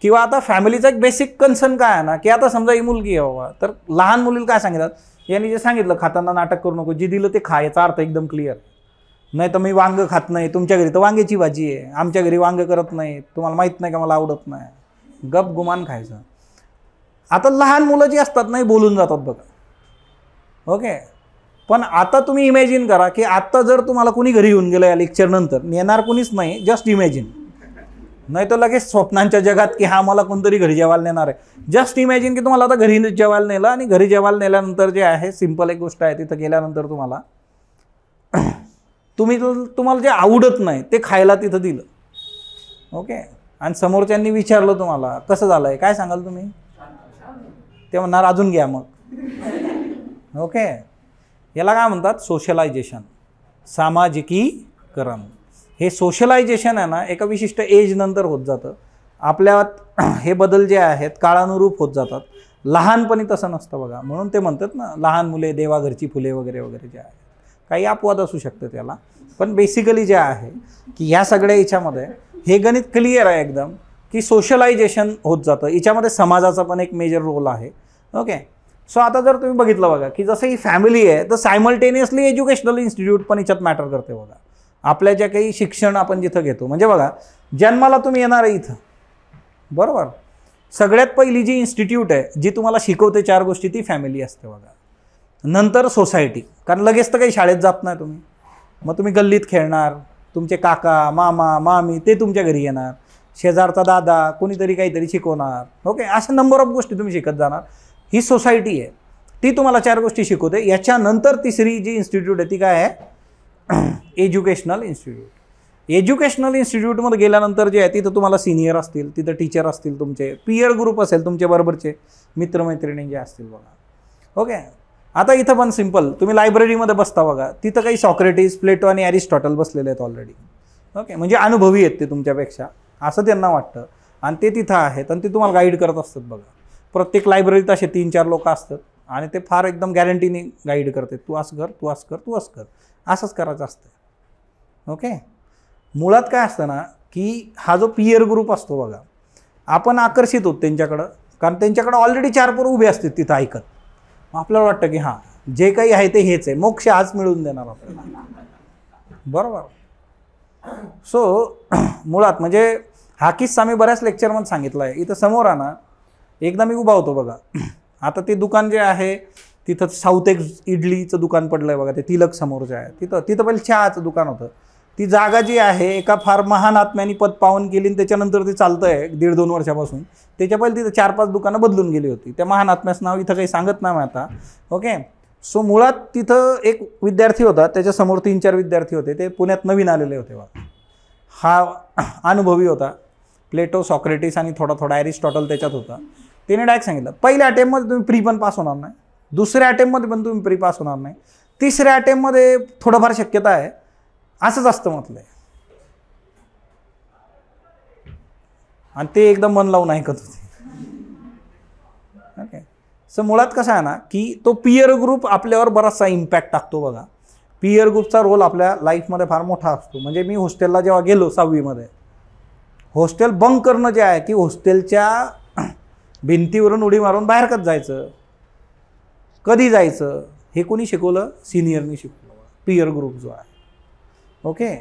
किंवा आता फॅमिलीचा एक बेसिक कन्सर्न काय आहे ना की आता समजा ही मुलगी आहे बाबा, तर लहान मुलीला काय सांगितलं, यांनी जे सांगितलं खाताना नाटक करू नको, जे दिलं ते खा, याचा अर्थ एकदम क्लिअर. नाही तर मी वांग खात नाही, तुमच्या घरी तर वांग्याची भाजी आहे, आमच्या घरी वांग करत नाही, तुम्हाला माहीत नाही का मला आवडत नाही, गप गुमान खायचं. आता लहान मुलं जी असतात नाही बोलून जातात बघा. ओके, पण आता तुम्ही इमॅजिन करा की आत्ता जर तुम्हाला कुणी घरी येऊन गेलं या लेक्चरनंतर, येणार कुणीच नाही, जस्ट इमॅजिन, नाही तर लगेच स्वप्नांच्या जगात की हा मला कोणतरी घरी जेवायला नेणार आहे. जस्ट इमॅजिन की तुम्हाला आता घरी जेवायला नेलं आणि घरी जेवायला नेल्यानंतर जे आहे सिम्पल एक गोष्ट आहे, तिथं गेल्यानंतर तुम्हाला तुम्हाला जे आवडत नाही ते खायला तिथं दिलं. ओके, आणि समोरच्यांनी विचारलं तुम्हाला कसं झालं आहे, काय सांगाल तुम्ही, ते म्हणणार अजून घ्या मग. ओके, याला काय म्हणतात, सोशलायझेशन, सामाजिकीकरण. हे सोशलायझेशन आहे ना एका विशिष्ट एज नंतर होत जातं. आपल्यात हे बदल जे आहेत काळानुरूप होत जातात. लहानपणी तसं नसतं बघा, म्हणून ते म्हणतात ना लहान मुले देवाघरची फुले वगैरे वगैरे जे आहे. काही अपवाद असू शकतं त्याला, पण बेसिकली जे आहे की ह्या सगळ्या याच्यामध्ये हे गणित क्लिअर आहे एकदम की सोशलायझेशन होत जातं. याच्यामध्ये समाजाचा पण एक मेजर रोल आहे. ओके, सो आता जर तुम्ही बघितलं बघा की जसं ही फॅमिली आहे तर सायमल्टेनियसली एज्युकेशनल इन्स्टिट्यूट पण याच्यात मॅटर करते बघा. आपल्या ज्या काही शिक्षण आपण जिथं घेतो, म्हणजे बघा जन्माला तुम्ही येणार आहे इथं, बरोबर, सगळ्यात पहिली जी इन्स्टिट्यूट आहे जी तुम्हाला शिकवते 4 गोष्टी ती फॅमिली असते बघा. नंतर सोसायटी, कारण लगेच तर काही शाळेत जात नाही तुम्ही, मग तुम्ही गल्लीत खेळणार, तुमचे काका मामा मामी ते तुमच्या घरी येणार, शेजारचा दादा कोणीतरी काहीतरी शिकवणार. ओके, अशा नंबर ऑफ गोष्टी तुम्ही शिकत जाणार. ही सोसायटी आहे, ती तुम्हाला 4 गोष्टी शिकवते. याच्यानंतर तिसरी जी इन्स्टिट्यूट आहे ती काय आहे, एज्युकेशनल इन्स्टिट्यूट. एज्युकेशनल इन्स्टिट्यूटमध्ये गेल्यानंतर जे आहे तिथं तुम्हाला सिनियर असतील, तिथं टीचर असतील, तुमचे पियर ग्रुप असेल, तुमचे बरोबरचे मित्रमैत्रिणी जे असतील बघा. ओके, आता इथं पण सिम्पल, तुम्ही लायब्ररीमध्ये बसता बघा, तिथं काही सॉक्रेटिस, प्लेटो आणि ॲरिस्टॉटल बसलेले आहेत ऑलरेडी. ओके, म्हणजे अनुभवी आहेत ते तुमच्यापेक्षा असं त्यांना वाटतं, आणि ते तिथं आहेत आणि ते तुम्हाला गाईड करत असतात बघा. प्रत्येक लायब्ररीत असे 3-4 लोक असतात आणि ते फार एकदम गॅरंटीने गाईड करतात, तू असं कर, तू असं कर, तू असं कर, असंच करायचं असतं. ओके, मुळात काय असतं ना की हा जो पियर ग्रुप असतो बघा, आपण आकर्षित होतो त्यांच्याकडं, कारण त्यांच्याकडं ऑलरेडी 4 पोरं उभे असतात तिथं ऐकत. आपल्याला वाटतं की हां जे काही आहे ते हेच आहे, मोक्ष हाच मिळवून देणार आपल्याला, बरोबर. सो मुळात म्हणजे हा किस्सा मी बऱ्याच लेक्चरमध्ये सांगितला आहे. इथं समोर आहे ना एकदा मी उभा होतो बघा, आता ते दुकान जे आहे तिथं साऊथ एक इडलीचं दुकान पडलं आहे बघा, ते तिलक समोर जे आहे तिथं पहिले चहाचं दुकान होतं. ती जागा जी आहे एका फार महान आत्म्याने पद पावन केली आणि त्याच्यानंतर ते चालतं आहे 1.5-2 वर्षापासून. त्याच्या पहिले तिथं 4-5 दुकानं बदलून गेली होती. त्या महान आत्म्याचं नाव इथं काही सांगत नाही आता. ओके. सो मुळात तिथं एक विद्यार्थी होता, त्याच्यासमोर 3-4 विद्यार्थी होते, ते पुण्यात नवीन आलेले होते बघा. हा अनुभवी होता. प्लेटो, सॉक्रेटिस आणि थोडा ॲरिस्टॉटल त्याच्यात होता. त्याने डायरेक्ट सांगितलं, पहिल्या अटेम्पमध्ये तुम्ही प्री पण पास होणार नाही, दुसऱ्या अटेम्पमध्ये पण तुम्ही प्री पास होणार नाही, तिसऱ्या अटेम्पमध्ये थोडंफार शक्यता आहे, असंच असतं म्हटलंय. आणि ते एकदम मन लावून ऐकत होते. ओके. सो मुळात कसं आहे ना की तो पियर ग्रुप आपल्यावर बराचसा इम्पॅक्ट टाकतो बघा. पियर ग्रुपचा रोल आपल्या लाईफमध्ये फार मोठा असतो. म्हणजे मी हॉस्टेलला जेव्हा गेलो 6वीमध्ये, हॉस्टेल बंक करणं जे आहे की हॉस्टेलच्या भिंतीवरून उडी मारून बाहेर कधी जायचं, कधी जायचं, हे कोणी शिकवलं? सिनियरनी शिकवलं. पियर ग्रुप जो आहे. ओके.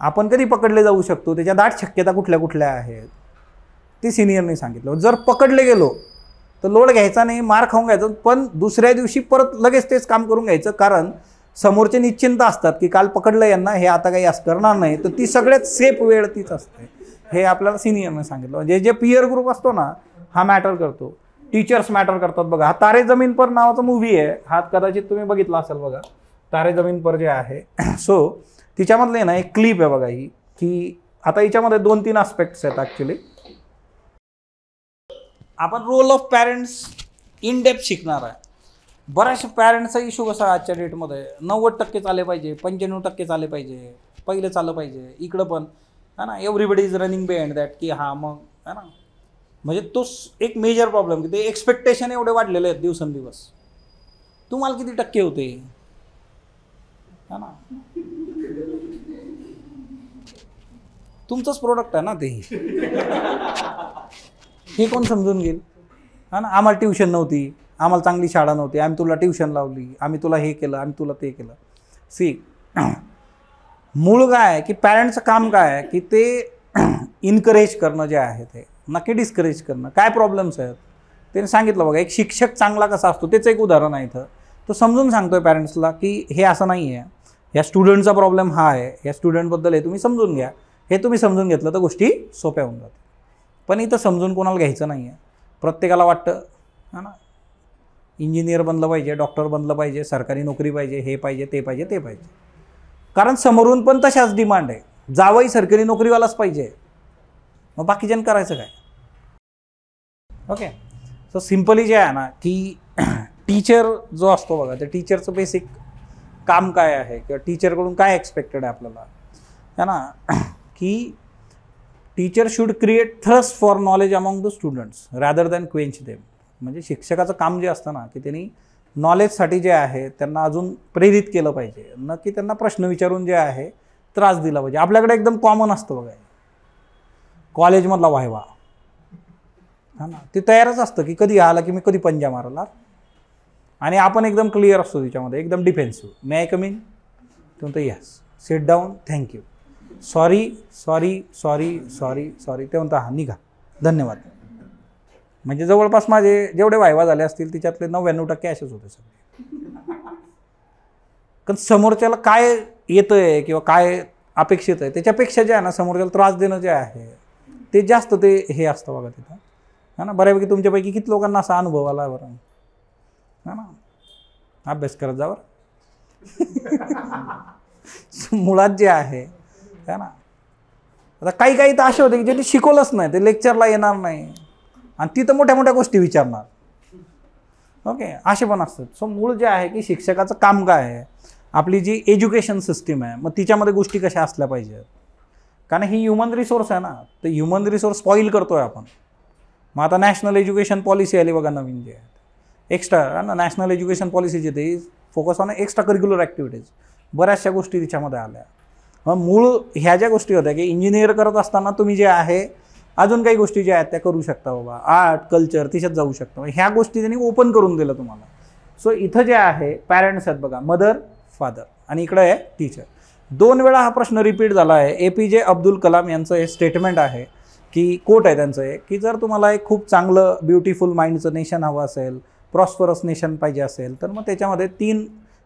आपण कधी पकडले जाऊ शकतो, त्याच्या दाट शक्यता कुठल्या कुठल्या आहेत ते सिनियरने सांगितलं. जर पकडले गेलो तर लोड घ्यायचा नाही, मार खाऊन घ्यायचं, पण दुसऱ्या दिवशी परत लगेच तेच काम करून घ्यायचं. कारण समोरचे निश्चिंत असतात की काल पकडलं यांना, हे आता काही असं करणार नाही, तर ती सगळ्यात सेफ वेळ तीच असते. हे आपल्याला सिनियरने सांगितलं. म्हणजे जे पियर ग्रुप असतो ना, हा मॅटर करतो. टीचर्स मॅटर करतात बघा. हा तारे जमीन पर नावाचा मूवी आहे, हा कदाचित तुम्ही बघितला असेल बघा, तारे जमीन पर जे आहे. सो तिच्यामधले ना एक क्लिप आहे बघा ही, की आता हिच्यामध्ये 2-3 आस्पेक्ट्स आहेत ॲक्च्युली. आपण role of parents in depth शिकणार आहे. बऱ्याचशा पॅरेंट्सचा इश्यू कसा आहे आजच्या डेटमध्ये, 90% आले पाहिजे, 95% आले पाहिजे, पहिले चाललं पाहिजे, इकडं पण है ना, everybody is running behind that, की हां मग है ना. म्हणजे तो एक मेजर प्रॉब्लेम, की ते एक्सपेक्टेशन एवढे वाढलेले आहेत दिवसेंदिवस. तुम्हाला किती टक्के होते है ना, तुमचंच प्रोडक्ट आहे ना ते. हे कोण समजून घेईल हा ना. आम्हाला ट्युशन नव्हती, आम्हाला चांगली शाळा नव्हती, आम्ही तुला ट्युशन लावली, आम्ही तुला हे केलं, आम्ही तुला ते केलं. सी मूळ काय आहे की पॅरेंट्सचं काम काय आहे की ते इन्करेज करणं जे आहे ते, नक्की डिस्करेज करणं. काय प्रॉब्लेम्स आहेत त्याने सांगितलं बघा. एक शिक्षक चांगला कसा असतो त्याचं एक उदाहरण आहे इथं. तो समजून सांगतोय पॅरेंट्सला की हे असं नाही आहे, ह्या स्टुडंटचा प्रॉब्लेम हा आहे, ह्या स्टुडंटबद्दल हे तुम्ही समजून घ्या. हे तुम्ही समजून घेतलं तर गोष्टी सोप्या होऊन जातात. पण इथं समजून कोणाला घ्यायचं नाही आहे. प्रत्येकाला वाटतं है ना इंजिनियर बनलं पाहिजे, डॉक्टर बनलं पाहिजे, सरकारी नोकरी पाहिजे, हे पाहिजे, ते पाहिजे, ते पाहिजे. कारण समोरून पण तशाच डिमांड आहे, जावई सरकारी नोकरीवालाच पाहिजे, मग बाकीजण करायचं काय. ओके. सो सिम्पली जे आहे ना की टीचर जो असतो बघा, त्या टीचरचं बेसिक काम काय आहे किंवा टीचरकडून काय एक्सपेक्टेड आहे आपल्याला है ना, की teacher should create thirst for knowledge among the students rather than quench them. म्हणजे शिक्षकाचं काम जे असतं ना की त्यांनी नॉलेजसाठी जे आहे त्यांना अजून प्रेरित केलं पाहिजे, न की त्यांना प्रश्न विचारून जे आहे त्रास दिला पाहिजे. आपल्याकडे एकदम कॉमन असतं बघा कॉलेजमधला वायवा हा ना, ते तयारच असतं की कधी आला की मी कधी पंजा मारला, आणि आपण एकदम क्लिअर असतो त्याच्यामध्ये, एकदम defensive. May I come in? ते म्हणतं yes. Sit down, thank you, sorry sorry sorry sorry sorry. ते म्हणतं हां निघा, धन्यवाद. म्हणजे जवळपास माझे जेवढे वायवा झाले असतील त्याच्यातले 99% असेच होते सगळे. कारण समोरच्याला काय येतं आहे किंवा काय अपेक्षित आहे त्याच्यापेक्षा जे आहे ना समोरच्याला त्रास देणं जे आहे ते जास्त ते हे असतं बघा तिथं है ना. बऱ्यापैकी तुमच्यापैकी किती लोकांना असा अनुभव आला बरं है ना. अभ्यास करत जावर. मुळात जे आहे है ना, आता काही काही तर असे होते की जे ते शिकवलंच नाही, ते लेक्चरला येणार नाही आणि तिथं मोठ्या मोठ्या गोष्टी विचारणार. ओके. असे पण असतात. सो मूळ जे आहे की शिक्षकाचं काम काय आहे, आपली जी एज्युकेशन सिस्टीम आहे मग तिच्यामध्ये गोष्टी कशा असल्या पाहिजेत. कारण ही ह्युमन रिसोर्स आहे ना, तर ह्युमन रिसोर्स स्पॉईल करतोय आपण. मग आता नॅशनल एज्युकेशन पॉलिसी आली बघा नवीन, जे आहे एक्स्ट्रा ना नॅशनल एज्युकेशन पॉलिसी जे ते focus on extra curricular activities, बऱ्याचशा गोष्टी तिच्यामध्ये आल्या. मग मूळ ह्या ज्या गोष्टी होत्या की इंजिनियर करत असताना तुम्ही जे आहे अजून काही गोष्टी ज्या आहेत त्या करू शकता बाबा, आर्ट कल्चर तिच्यात जाऊ शकता, ह्या गोष्टी त्यांनी ओपन करून दिलं तुम्हाला. सो इथं जे आहे पॅरेंट्स आहेत बघा, मदर फादर, आणि इकडं आहे टीचर. 2 वेळा हा प्रश्न रिपीट झाला आहे. APJ अब्दुल कलाम यांचं हे स्टेटमेंट आहे की कोट आहे त्यांचं हे, की जर तुम्हाला एक खूप चांगलं ब्युटिफुल माइंडचं नेशन हवं असेल, प्रॉस्परस नेशन पाहिजे असेल, तर मग त्याच्यामध्ये 3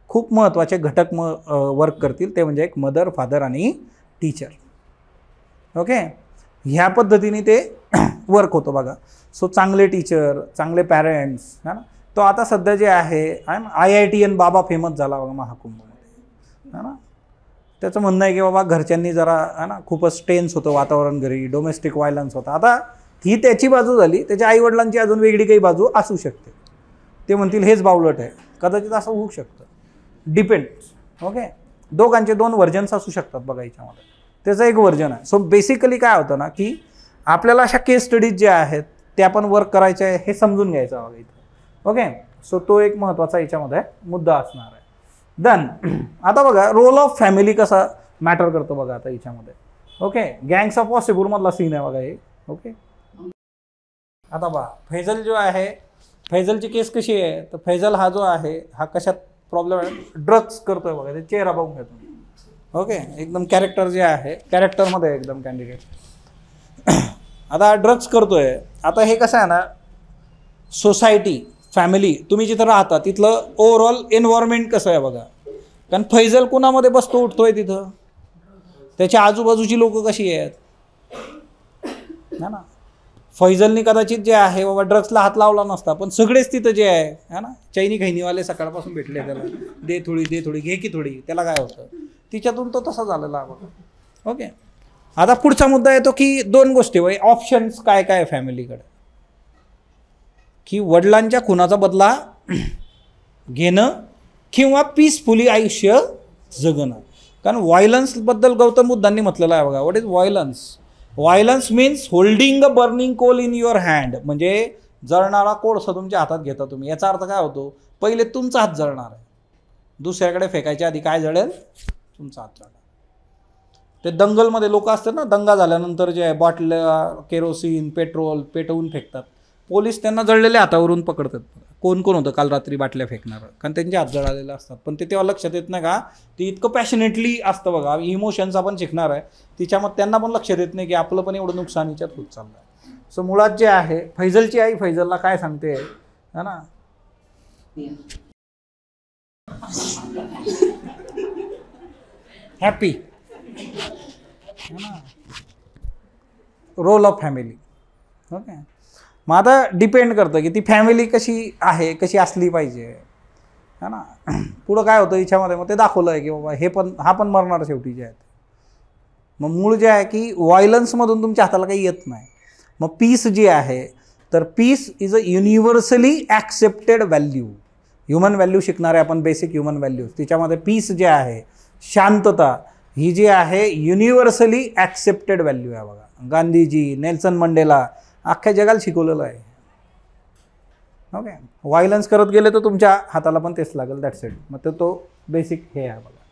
खूप महत्त्वाचे घटक वर्क करतील, ते म्हणजे एक मदर, फादर आणि टीचर. ओके, ह्या पद्धतीने ते वर्क होतं बघा. सो चांगले टीचर, चांगले पॅरेंट्स, है ना. तो आता सध्या जे आहे IITN बाबा फेमस झाला बघा महाकुंभमध्ये, है ना. त्याचं म्हणणं आहे की बाबा घरच्यांनी जरा, है ना, खूपच टेन्स होतं वातावरण घरी, डोमेस्टिक व्हायलन्स होता. आता ही त्याची बाजू झाली, त्याच्या आईवडिलांची अजून वेगळी काही बाजू असू शकते. ते म्हणतील हेच बावलट आहे, कदाचित असं होऊ शकतं, डिपेंड्स. ओके, दोघांचे 2 व्हर्जन्स असू शकतात बघा याच्यामध्ये. त्याचं एक व्हर्जन आहे. सो बेसिकली काय होतं ना की आपल्याला अशा केस स्टडीज ज्या आहेत त्या पण वर्क करायच्या आहे हे समजून घ्यायचं बघा इथं. ओके, सो तो एक महत्त्वाचा याच्यामध्ये मुद्दा असणार आहे. देन आता बघा रोल ऑफ फॅमिली कसा मॅटर करतो बघा आता याच्यामध्ये. ओके, गँग्स ऑफ वासेपूर मधला सीन आहे बघा हे. ओके, आता बघा फैजल जो आहे, फैजलची केस कशी आहे, तर फैजल हा जो आहे हा कशात प्रॉब्लेम आहे, ड्रग्स करतोय बघा. ते चेहरा बघून घेतो. ओके, एकदम कॅरेक्टर जे आहे कॅरेक्टरमध्ये एकदम कॅन्डिडेट. आता ड्रग्स करतोय. आता हे कसं आहे ना, सोसायटी, फॅमिली, तुम्ही जिथं राहता तिथलं ओव्हरऑल एन्व्हायरमेंट कसं आहे बघा. कारण फैजल कुणामध्ये बसतो उठतोय तिथं, त्याच्या आजूबाजूची लोक कशी आहेत, है ना. फैजलनी कदाचित जे आहे बाबा ड्रग्सला हात लावला नसता, पण सगळेच तिथं जे आहे ना, चैनी खैनीवाले सकाळपासून भेटले त्याला, दे थोडी घे की थोडी, त्याला काय होतं, तिच्यातून तो तसा झालेला बघा. ओके, आता पुढचा मुद्दा येतो की 2 गोष्टी वय ऑप्शन्स काय काय फॅमिलीकडे, की वडिलांच्या खुनाचा बदला घेणं किंवा पीसफुली आयुष्य जगणं. कारण व्हायलन्सबद्दल गौतम बुद्धांनी म्हटलेलं आहे बघा. What is violence? Violence means holding a burning coal in your hand. म्हणजे जळणारा कोळसा तुमच्या हातात घेता तुम्ही. याचा अर्थ काय होतो, पहिले तुमचा हात जळणार आहे, दुसऱ्याकडे फेकायच्या आधी काय जळेल, तुमचा हात जळणार. ते दंगलमध्ये लोक असतात ना, दंगा झाल्यानंतर जे आहे बॉटल्या केरोसिन पेट्रोल पेटवून फेकतात, पोलीस त्यांना जळलेल्या हातावरून पकडतात. कोण कोण होतं काल रात्री बाटल्या फेकणार, कारण त्यांचे हात जळालेले असतात. पण ते तेव्हा लक्षात येत नाही का, ते इतकं पॅशनेटली असतं बघा. इमोशन्स आपण शिकणार आहे तिच्यामध्ये, त्यांना पण लक्षात येत नाही की आपलं पण एवढं नुकसानीच्यात होत चाललं आहे. सो मुळात जे आहे फैजलची आई फैजलला काय सांगते है ना, happy, role of family. Okay, मग आता डिपेंड करतं की ती फॅमिली कशी आहे, कशी असली पाहिजे, है ना. पुढं काय होतं याच्यामध्ये, मग ते दाखवलं आहे की बाबा हे पण, हा पण मरणार शेवटी जे आहेत. मग मूळ जे आहे की व्हायलन्समधून तुमच्या हाताला काही येत नाही. मग पीस जी आहे, तर peace is a universally accepted value. Human value शिकणारे आपण, बेसिक ह्युमन व्हॅल्यूज. त्याच्यामध्ये पीस जे आहे, शांतता, ही जी आहे युनिव्हर्सली ॲक्सेप्टेड व्हॅल्यू आहे बघा. गांधीजी, नेल्सन मंडेला, अख्ख्या जगाला शिकवलेलं आहे. ओके, व्हायलन्स करत गेले तर तुमच्या हाताला पण तेच लागेल, दॅट्स इट. मग तो बेसिक हे आहे बघा.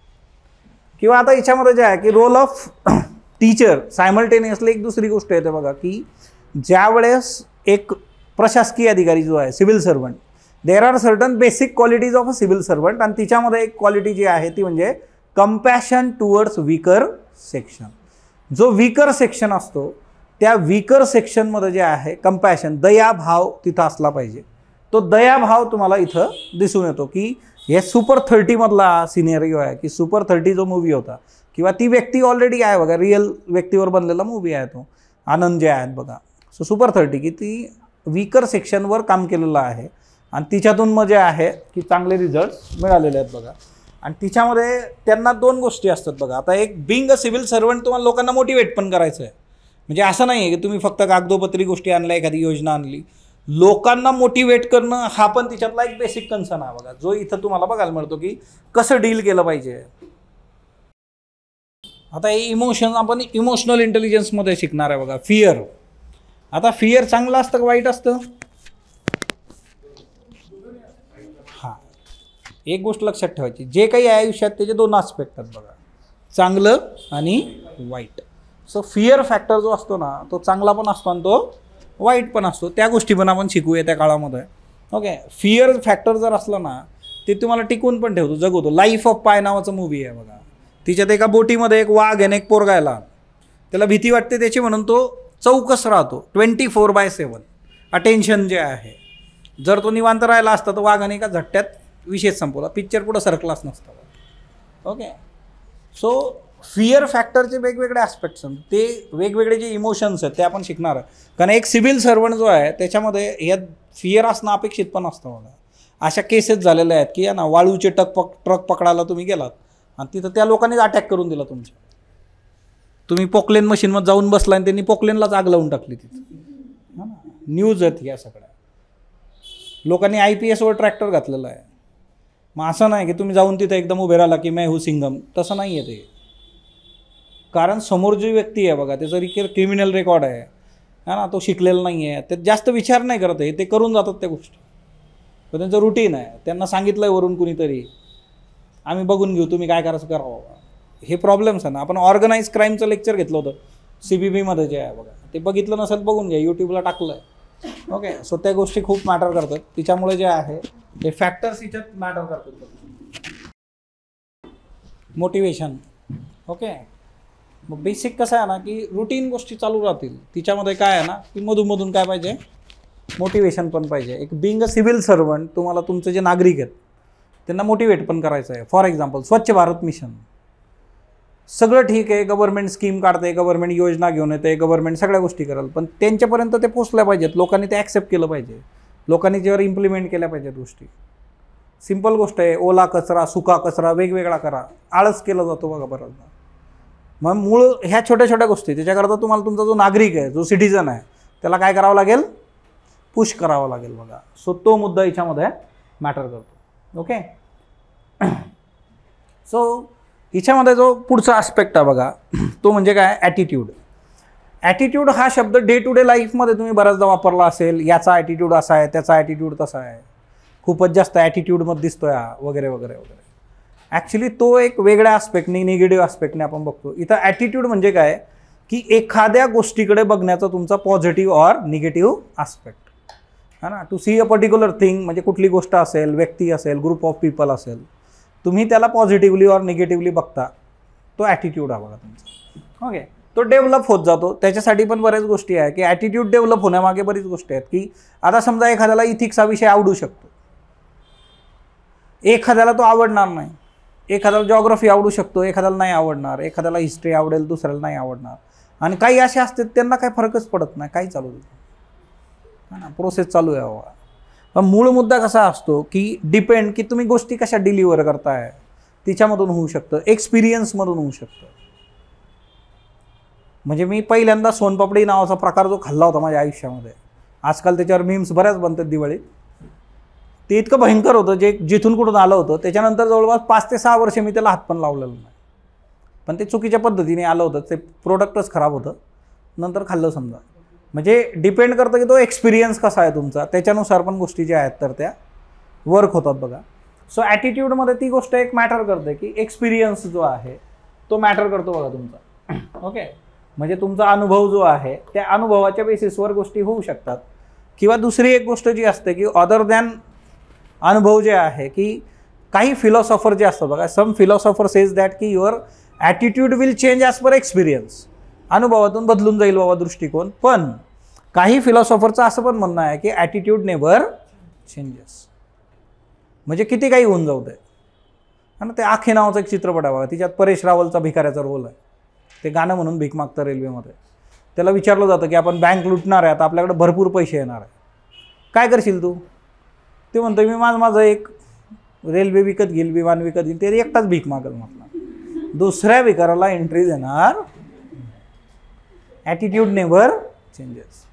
किंवा आता याच्यामध्ये जे आहे की रोल ऑफ टीचर, सायमल्टेनियसली एक दुसरी गोष्ट येते बघा, की ज्यावेळेस एक प्रशासकीय अधिकारी जो आहे, civil servant, there are certain basic qualities of a civil servant. आणि तिच्यामध्ये एक क्वालिटी जी आहे ती म्हणजे कंपॅशन टुवर्ड्स वीकर सेक्शन. जो वीकर सेक्शन असतो त्या वीकर सेक्शनमध्ये जे आहे कंपॅशन, दयाभाव तिथं असला पाहिजे. तो दयाभाव तुम्हाला इथं दिसून येतो की हे सुपर 30 मधला सिनेरिओ आहे, की सुपर 30 जो मूवी होता, किंवा ती व्यक्ती ऑलरेडी आहे बघा, रिअल व्यक्तीवर बनलेला मूवी आहे तो, आनंद जे आहेत बघा. सो सुपर 30 की ती वीकर सेक्शनवर काम केलेलं आहे आणि तिच्यातून मग जे आहे की चांगले रिझल्ट मिळालेले आहेत बघा. आणि तिच्यामध्ये त्यांना 2 गोष्टी असतात बघा. आता एक बिंग अ सिव्हिल सर्वंट तुम्हाला लोकांना मोटिवेट पण करायचं आहे. म्हणजे असं नाही आहे की तुम्ही फक्त कागदोपत्री गोष्टी आणल्या, एखादी योजना आणली. लोकांना मोटिवेट करणं हा पण तिच्यातला एक बेसिक कन्सर्न आहे बघा, जो इथं तुम्हाला बघायला मिळतो की कसं डील केलं पाहिजे. आता हे इमोशन आपण इमोशनल इंटेलिजन्समध्ये शिकणार आहे बघा. फिअर. आता फिअर चांगलं असतं का वाईट असतं? हां, एक गोष्ट लक्षात ठेवायची, जे काही आहे आयुष्यात त्याचे 2 आस्पेक्ट आहेत बघा, चांगलं आणि वाईट. सो फिअर फॅक्टर जो असतो ना, तो चांगला पण असतो आणि तो वाईट पण असतो. त्या गोष्टी पण आपण शिकूया त्या काळामध्ये. ओके, फिअर फॅक्टर जर असलं ना, ते तुम्हाला टिकून पण ठेवतो, जगवतो. लाईफ ऑफ पाय नावाचं मूवी आहे बघा. तिच्यात एका बोटीमध्ये एक वाघ आहे, एक पोरगायला, त्याला भीती वाटते त्याची, म्हणून तो चौकस राहतो 24/7. अटेन्शन जे आहे, जर तो निवांत राहिला असता तर वाघाने एका झटक्यात विशेष संपवला, पिक्चर पुढं सरकलाच नसता. ओके. सो फिअर फॅक्टरचे वेगवेगळे ॲस्पेक्ट्स आहेत, ते वेगवेगळे जे इमोशन्स आहेत ते आपण शिकणार आहे. कारण एक सिव्हिल सर्वंट जो आहे त्याच्यामध्ये ह्या फिअर असणं अपेक्षित पण असतं. बघा अशा केसेस झालेल्या आहेत की ना वाळूचे ट्रक पकडायला तुम्ही गेलात आणि तिथं त्या लोकांनीच अटॅक करून दिला तुमच्या. तुम्ही पोकलेन मशीनमध्ये जाऊन बसला आणि त्यांनी पोकलेनलाच आग लावून टाकली तिथं. हां ना, न्यूज आहेत ह्या सगळ्या. लोकांनी IPSवर ट्रॅक्टर घातलेला आहे. मग असं नाही की तुम्ही जाऊन तिथं एकदम उभे राहिला की मैं हू सिंगम, तसं नाही आहे ते. कारण समोर जी व्यक्ती आहे बघा त्याचं क्रिमिनल रेकॉर्ड आहे ना, तो शिकलेला नाही आहे, ते जास्त विचार नाही करत आहे, ते करून जातात त्या गोष्टी. पण त्यांचं रुटीन आहे, त्यांना सांगितलं आहे वरून कुणीतरी आम्ही बघून घेऊ तुम्ही काय करायचं करा बाबा. हे प्रॉब्लेम्स आहे ना. आपण ऑर्गनाइज क्राईमचं लेक्चर घेतलं होतं CBBमध्ये जे आहे बघा, ते बघितलं नसेल बघून घ्या, यूट्यूबला टाकलं आहे. ओके. सो त्या गोष्टी खूप मॅटर करतात. तिच्यामुळे जे आहे हे फॅक्टर्स हिच्यात मॅटर करतात. मोटिवेशन. ओके. मग बेसिक कसं आहे ना की रुटीन गोष्टी चालू राहतील, तिच्यामध्ये काय आहे ना की मधून काय पाहिजे, मोटिवेशन पण पाहिजे. एक बिंग अ सिव्हिल सर्वंट तुम्हाला तुमचे जे नागरिक आहेत त्यांना मोटिवेट पण करायचं आहे. फॉर एक्झाम्पल स्वच्छ भारत मिशन, सगळं ठीक आहे, गव्हर्नमेंट स्कीम काढते, गव्हर्नमेंट योजना घेऊन येते, गव्हर्नमेंट सगळ्या गोष्टी करेल, पण त्यांच्यापर्यंत ते पोचल्या पाहिजेत, लोकांनी ते ॲक्सेप्ट केलं पाहिजे, लोकांनी त्यावर इम्प्लिमेंट केल्या पाहिजेत गोष्टी. सिम्पल गोष्ट आहे, ओला कचरा सुका कचरा वेगवेगळा करा, आळस केला जातो बघा बऱ्याचदा. मग मूळ ह्या छोट्या छोट्या गोष्टी, त्याच्याकरता तुम्हाला तुमचा जो नागरिक आहे, जो सिटिझन आहे, त्याला काय करावं लागेल, पुश करावं लागेल बघा. सो तो मुद्दा याच्यामध्ये मॅटर करतो. ओके. सो हिच्यामध्ये जो पुढचा आस्पेक्ट आहे बघा तो म्हणजे काय, ॲटिट्यूड. ॲटिट्यूड हा शब्द डे टू डे लाईफमध्ये तुम्ही बऱ्याचदा वापरला असेल. याचा ॲटिट्यूड असा आहे, त्याचा ॲटिट्यूड तसा आहे, खूपच जास्त ॲटिट्यूडमध्ये दिसतोय वगैरे वगैरे वगैरे. ॲक्च्युली तो एक वेगळ्या आस्पेक्टने, निगेटिव्ह आस्पेक्टने आपण बघतो. इथं ॲटिट्यूड म्हणजे काय की एखाद्या गोष्टीकडे बघण्याचा तुमचा पॉझिटिव्ह ऑर निगेटिव्ह आस्पेक्ट है ना. To see a particular thing म्हणजे कुठली गोष्ट असेल, व्यक्ती असेल, ग्रुप ऑफ पीपल असेल, तुम्ही त्याला पॉझिटिव्हली ऑर निगेटिव्हली बघता, तो ॲटिट्यूड हा बघा तुमचा. ओके. तो डेव्हलप होत जातो. त्याच्यासाठी पण बऱ्याच गोष्टी आहे की ॲटिट्यूड डेव्हलप होण्यामागे बरीच गोष्टी आहेत. की आता समजा एखाद्याला इथिक्सचा विषय आवडू शकतो, एखाद्याला तो आवडणार नाही. एखाद्याला जॉग्राफी आवडू शकतो, एखाद्याला नाही आवडणार. एखाद्याला हिस्ट्री आवडेल, दुसऱ्याला नाही आवडणार. आणि काही असे असतात त्यांना काही फरकच पडत नाही, काही चालू देतो ना, प्रोसेस चालू आहे बाबा. पण मूळ मुद्दा कसा असतो की डिपेंड की तुम्ही गोष्टी कशा डिलिव्हर करताय, तिच्यामधून होऊ शकतं, एक्सपिरियन्समधून होऊ शकतं. म्हणजे मी पहिल्यांदा सोनपापडी नावाचा प्रकार जो खाल्ला होता माझ्या आयुष्यामध्ये, आजकाल त्याच्यावर मीम्स बऱ्याच बनतात दिवाळीत, ते इतकं भयंकर होतं जे जिथून कुठून आलं होतं. त्याच्यानंतर जवळपास 5 ते 6 वर्ष मी त्याला हात पण लावलेलं नाही. पण ते चुकीच्या पद्धतीने आलं होतं, ते प्रोडक्टच खराब होतं. नंतर खाल्लं समजा. म्हणजे डिपेंड करतं की तो एक्सपिरियन्स कसा आहे तुमचा, त्याच्यानुसार पण गोष्टी ज्या आहेत तर त्या वर्क होतात बघा. सो ॲटिट्यूडमध्ये ती गोष्ट एक मॅटर करते की एक्सपिरियन्स जो आहे तो मॅटर करतो बघा तुमचा. ओके. म्हणजे तुमचा अनुभव जो आहे त्या अनुभवाच्या बेसिसवर गोष्टी होऊ शकतात. किंवा दुसरी एक गोष्ट जी असते की अदर दॅन अनुभव जे आहे की काही फिलॉसॉफर जे असतात बघा, सम फिलॉसॉफर सेज दॅट की your attitude will change as per experience. अनुभवातून बदलून जाईल बाबा दृष्टिकोन. पण काही फिलॉसॉफरचं असं पण म्हणणं आहे की ॲटिट्यूड नेव्हर चेंजेस. म्हणजे किती काही होऊन जाऊ दे. आणि ते आखे नावाचं एक चित्रपट आहे बघा, तिच्यात परेश रावलचा भिकाऱ्याचा रोल आहे. ते गाणं म्हणून भीक मागतं रेल्वेमध्ये. त्याला विचारलं जातं की आपण बँक लुटणार आहे, आता आपल्याकडे भरपूर पैसे येणार आहे, काय करशील तू. ते म्हणतो मी माझं एक रेल्वे विकत घेईल, विमान विकत घेईल, ते एकटाच भीक मागेल. म्हटलं दुसऱ्या भिकाराला एंट्री देणार. Attitude never changes.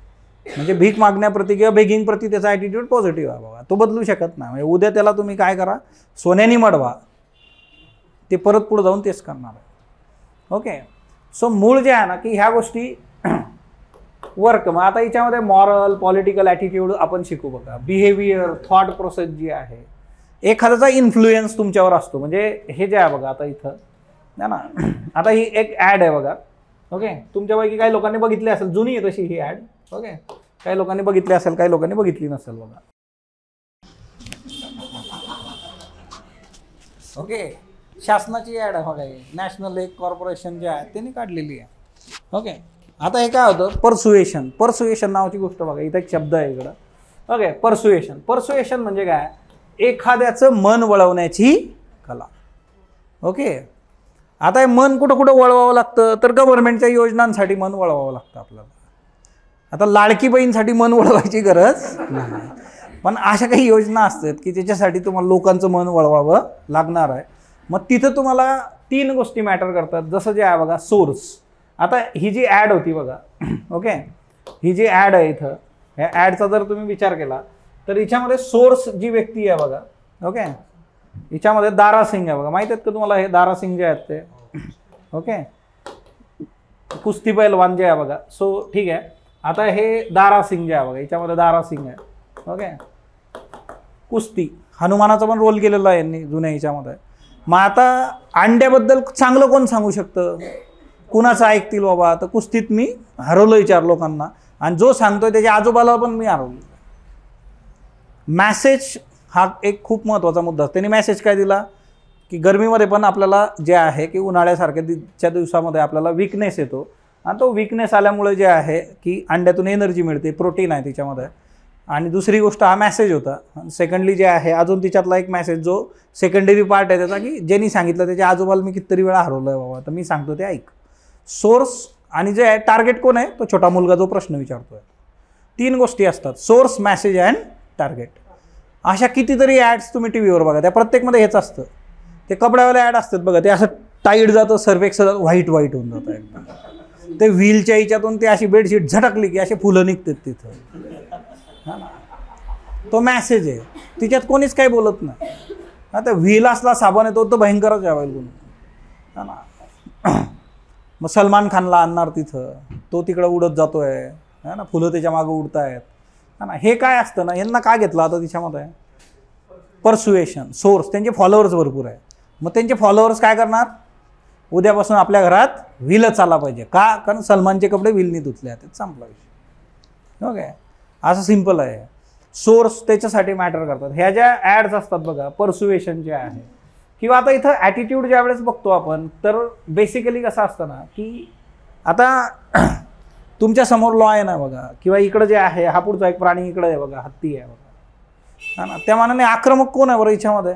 म्हणजे भीक मागण्याप्रती किंवा बेगिंग प्रती त्याचा ॲटिट्यूड पॉझिटिव्ह आहे बाबा, तो बदलू शकत नाही. म्हणजे उद्या त्याला तुम्ही काय करा, सोन्याने मडवा, ते परत पुढे जाऊन तेच करणार आहे. ओके. सो मूळ जे आहे ना की ह्या गोष्टी वर्क. मग आता याच्यामध्ये मॉरल, पॉलिटिकल ॲटिट्यूड आपण शिकू बघा. बिहेवियर, थॉट प्रोसेस जी आहे, एखाद्याचा इन्फ्लुएन्स तुमच्यावर असतो. म्हणजे हे जे आहे बघा आता इथं ना, आता ही एक ॲड आहे बघा. ओके. तुमच्यापैकी काही लोकांनी बघितली असेल, जुनी आहे तशी ही ॲड. ओके. काही लोकांनी बघितली असेल, काही लोकांनी बघितली नसेल बघा. ओके. शासनाची ॲड आहे बघा, नॅशनल एक कॉर्पोरेशन जे आहे त्यांनी काढलेली आहे. ओके. आता हे काय होतं, परसुएशन नावाची गोष्ट बघा. इथं एक शब्द आहे इकडं. ओके. परसुएशन म्हणजे काय, एखाद्याचं मन वळवण्याची कला. ओके. आता हे मन कुठं कुठं वळवावं लागतं, तर गव्हर्नमेंटच्या योजनांसाठी मन वळवावं लागतं आपल्याला. आता लाडकी बहीणसाठी मन वळवायची गरज नाही, पण अशा काही योजना असतात की त्याच्यासाठी तुम्हाला लोकांचं मन वळवावं लागणार आहे. मग तिथं तुम्हाला 3 गोष्टी मॅटर करतात. जसं जे आहे बघा सोर्स. आता ही जी ॲड होती बघा, ओके, ही जी ॲड आहे इथं, ह्या ॲडचा जर तुम्ही विचार केला तर हिच्यामध्ये सोर्स जी व्यक्ती आहे बघा, ओके, हिच्यामध्ये दारा सिंग आहे बघा. माहीत आहेत का तुम्हाला हे दारा सिंग जे आहेत ते? ओके, कुस्ती पैलवान जे आहे बघा. सो ठीक आहे. आता हे दारा सिंग जे आहे बघा, हिच्यामध्ये दारा सिंग आहे. ओके, कुस्ती, हनुमानाचा पण रोल केलेला आहे यांनी जुन्या हिच्यामध्ये. मग आता अंड्याबद्दल चांगलं कोण सांगू शकतं, कुणाचं ऐकतील बाबा? तर कुस्तीत मी हरवलं 4 लोकांना, आणि जो सांगतोय त्याच्या आजोबाला पण मी हरवलं. मॅसेज हा एक खूप महत्त्वाचा मुद्दा. त्यांनी मॅसेज काय दिला की गरमीमध्ये पण आपल्याला जे आहे की उन्हाळ्यासारख्या दिवसामध्ये आपल्याला विकनेस येतो, आणि तो विकनेस आल्यामुळे जे आहे की अंड्यातून एनर्जी मिळते, प्रोटीन आहे तिच्यामध्ये. आणि दुसरी गोष्ट हा मॅसेज होता. सेकंडली जे आहे अजून तिच्यातला एक मॅसेज जो सेकंडरी पार्ट आहे त्याचा, की ज्यांनी सांगितलं त्याच्या आजोबाला मी कितीतरी वेळा हरवलं आहे बाबा, तर मी सांगतो ते ऐक. सोर्स आणि जे आहे टार्गेट कोण आहे, तो छोटा मुलगा जो प्रश्न विचारतोय. 3 गोष्टी असतात, सोर्स, मॅसेज अँड टार्गेट. अशा कितीतरी ॲड्स तुम्ही टी व्हीवर बघा, त्या प्रत्येकमध्ये हेच असतं. ते कपड्यावाले ॲड असतात बघा, ते असं टाईट जातं, सर्वेक्स व्हाईट होऊन जातं एकदम. ते व्हीलच्या हिच्यातून ते अशी बेडशीट झटकली की असे फुलं निघतात तिथं. हा ना, तो मॅसेज आहे. तिच्यात कोणीच काही बोलत नाही. आता व्हील असला साबण येतो तर भयंकरच यावेल कोणी. हा ना, मग सलमान खानला आणणार तिथं, तो तिकडं उडत जातोय, है ना, फुलं त्याच्या मागं उडतायत. हा ना, हे काय असतं ना, यांना का घेतलं आता तिच्यामध्ये? परसुएशन. सोर्स, त्यांचे फॉलोअर्स भरपूर आहे. मग त्यांचे फॉलोअर्स काय करणार, उद्यापासून आपल्या घरात व्हीलच आला पाहिजे. का? कारण सलमानचे कपडे व्हीलनी धुतले आहेत, संपला विषय. ओके, असं सिम्पल आहे. सोर्स त्याच्यासाठी मॅटर करतात. ह्या ज्या ॲड्स असतात बघा, परसुएशन जे आहे, किंवा आता इथं ॲटिट्यूड ज्या वेळेस बघतो आपण, तर बेसिकली कसं असतं ना की आता तुमच्या समोर लॉ आहे ना बघा, किंवा इकडं जे आहे हा पुढचा एक प्राणी इकडं आहे बघा, हत्ती आहे बघा. हा ना, त्या मानाने आक्रमक कोण आहे बरं हिच्यामध्ये?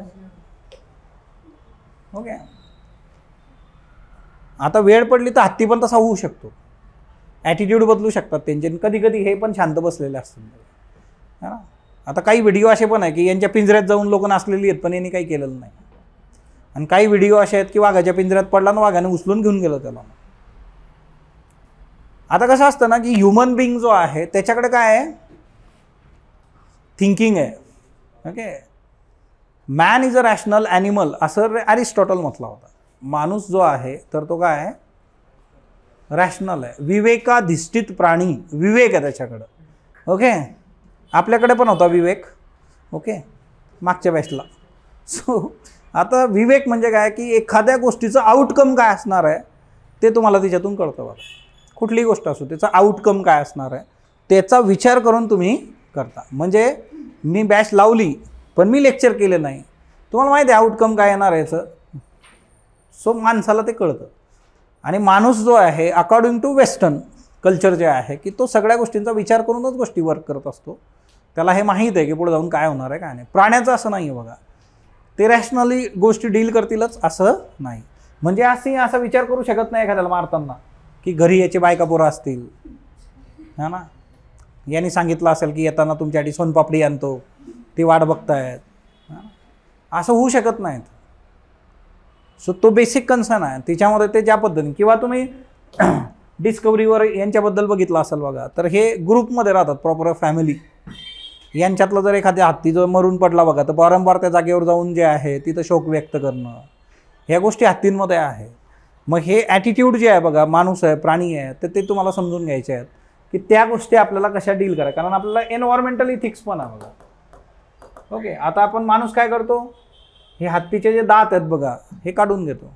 ओके, आता वेळ पडली तर हत्ती पण तसा होऊ शकतो. ॲटिट्यूड बदलू शकतात त्यांचे. कधी कधी हे पण शांत बसलेले असतात. है ना, आता काही व्हिडिओ असे पण आहे की यांच्या पिंजऱ्यात जाऊन लोक नाचलेली आहेत, पण यांनी काही केलेलं नाही. आणि काही व्हिडिओ असे आहेत की वाघाच्या पिंजऱ्यात पडला आणि वाघाने उचलून घेऊन गेलं त्याला. आता कसं असतं ना की ह्युमन बिंग जो आहे त्याच्याकडे काय आहे, थिंकिंग आहे. Okay, man is a rational animal असं अरिस्टॉटल म्हटला होता. माणूस जो आहे तर तो काय आहे, रॅशनल आहे, विवेकाधिष्ठित प्राणी. विवेक आहे त्याच्याकडं. ओके, आपल्याकडे पण होता विवेक. ओके, मागच्या बॅचला. सो आता विवेक म्हणजे काय की एखाद्या गोष्टीचं आउटकम काय असणार आहे ते तुम्हाला त्याच्यातून कळतं बघा. कुठलीही गोष्ट असो त्याचा आउटकम काय असणार आहे त्याचा विचार करून तुम्ही करता. म्हणजे मी बॅच लावली पण मी लेक्चर केले नाही, तुम्हाला माहिती आहे आउटकम काय येणार आहे याचं. सो माणसाला ते कळतं. आणि माणूस जो आहे अकॉर्डिंग टू वेस्टर्न कल्चर जे आहे की तो सगळ्या गोष्टींचा विचार करूनच गोष्टी वर्क करत असतो. त्याला हे माहीत आहे की पुढे जाऊन काय होणार आहे काय नाही. प्राण्याचं असं नाही आहे बघा, ते रॅशनली गोष्टी डील करतीलच असं नाही. म्हणजे असा विचार करू शकत नाही एखाद्याला मारताना की घरी याची बायका पोरं असतील, है ना, यांनी सांगितलं असेल की येताना तुमच्यासाठी सोनपापडी आणतो, ती वाट बघतायत, असं होऊ शकत नाहीत. सो तो बेसिक कन्सर्न आहे तिच्यामध्ये. ते ज्या पद्धतीने, किंवा तुम्ही डिस्कवरीवर यांच्याबद्दल बघितलं असेल बघा, तर हे ग्रुपमध्ये राहतात प्रॉपर फॅमिली. यांच्यातलं जर एखाद्या हत्ती जो मरून पडला बघा, तर वारंवार त्या जागेवर जाऊन जे आहे तिथं शोक व्यक्त करणं, ह्या गोष्टी हत्तींमध्ये आहे. मग हे ॲटिट्यूड जे आहे बघा, माणूस आहे, प्राणी आहे, तर ते तुम्हाला समजून घ्यायचे आहेत की त्या गोष्टी आपल्याला कशा डील करायच्या. कारण आपल्याला एन्व्हायरमेंटल इथिक्स पण आहे बघा. ओके, आता आपण माणूस काय करतो, हे हत्तीचे जे दात आहेत बघा हे काढून घेतो,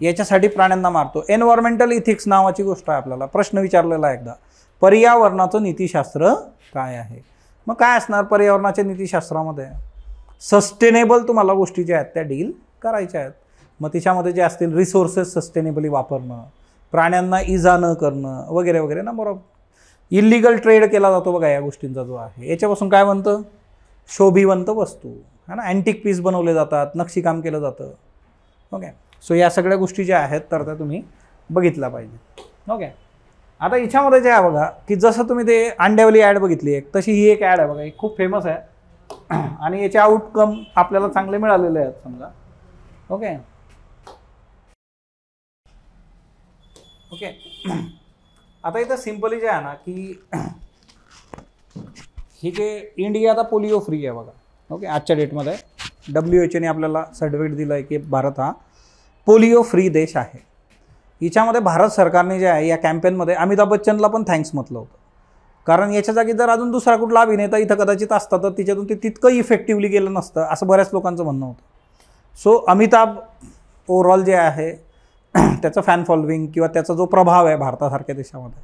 याच्यासाठी प्राण्यांना मारतो. एन्व्हायरमेंटल इथिक्स नावाची गोष्ट आहे. आपल्याला प्रश्न विचारलेला एकदा, पर्यावरणाचं नीतिशास्त्र काय आहे. मग काय असणार पर्यावरणाच्या नीतिशास्त्रामध्ये, सस्टेनेबल तुम्हाला गोष्टी ज्या आहेत त्या डील करायच्या आहेत. मग तिच्यामध्ये जे असतील रिसोर्सेस सस्टेनेबली वापरणं, प्राण्यांना इजा न करणं वगैरे वगैरे. नंबर ऑफ इल्लीगल ट्रेड केला जातो बघा या गोष्टींचा जो आहे, याच्यापासून काय बनतं, शोभिवंत वस्तू. है ना, अँटिक पीस बनवले जातात, नक्षीकाम केलं जातं. ओके, सो या सगळ्या गोष्टी ज्या आहेत तर त्या तुम्ही बघितल्या पाहिजे. ओके, आता याच्यामध्ये जे आहे बघा की जसं तुम्ही ते अंड्यावाली ॲड बघितली एक, तशी ही एक ॲड आहे बघा, ही खूप फेमस आहे आणि याचे आउटकम आपल्याला चांगले मिळालेले आहेत समजा. ओके ओके आता इथं सिम्पली जे आहे ना की ही जे इंडिया आता पोलिओ फ्री आहे बघा. ओके, आजच्या डेटमध्ये WHO ने आपल्याला सर्टिफिकेट दिलं आहे की भारत हा पोलिओ फ्री देश आहे. हिच्यामध्ये भारत सरकारने जे आहे या कॅम्पेनमध्ये अमिताभ बच्चनला पण थँक्स म्हटलं होतं, कारण याच्या जागी जर अजून दुसरा कुठला अभिनेता इथं कदाचित असता तर तिच्यातून ते तितकं इफेक्टिव्हली गेलं नसतं असं बऱ्याच लोकांचं म्हणणं होतं. सो अमिताभ ओव्हरऑल जे आहे त्याचं फॅन फॉलोविंग किंवा त्याचा जो प्रभाव आहे भारतासारख्या देशामध्ये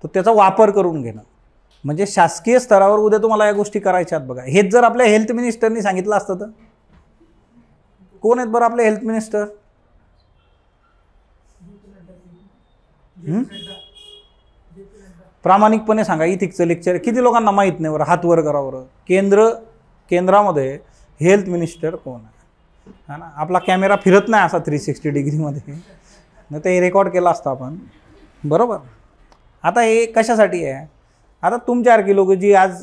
तो त्याचा वापर करून घेणं, म्हणजे शासकीय स्तरावर उद्या तुम्हाला या गोष्टी करायच्या आहेत बघा. हेच जर आपल्या हेल्थ मिनिस्टरनी सांगितलं असतं तर, कोण आहेत बरं आपले हेल्थ मिनिस्टर? प्रामाणिकपणे सांगा, इथिक्सचं लेक्चर किती लोकांना माहीत नाही बरं? हात वर करा बरं. केंद्रामध्ये हेल्थ मिनिस्टर कोण आहे ना? आपला कॅमेरा फिरत नाही असा 360 डिग्रीमध्ये, नाही ते रेकॉर्ड केला असता आपण, बरोबर. आता हे कशासाठी आहे? आता तुमच्यासारखी लोक जी आज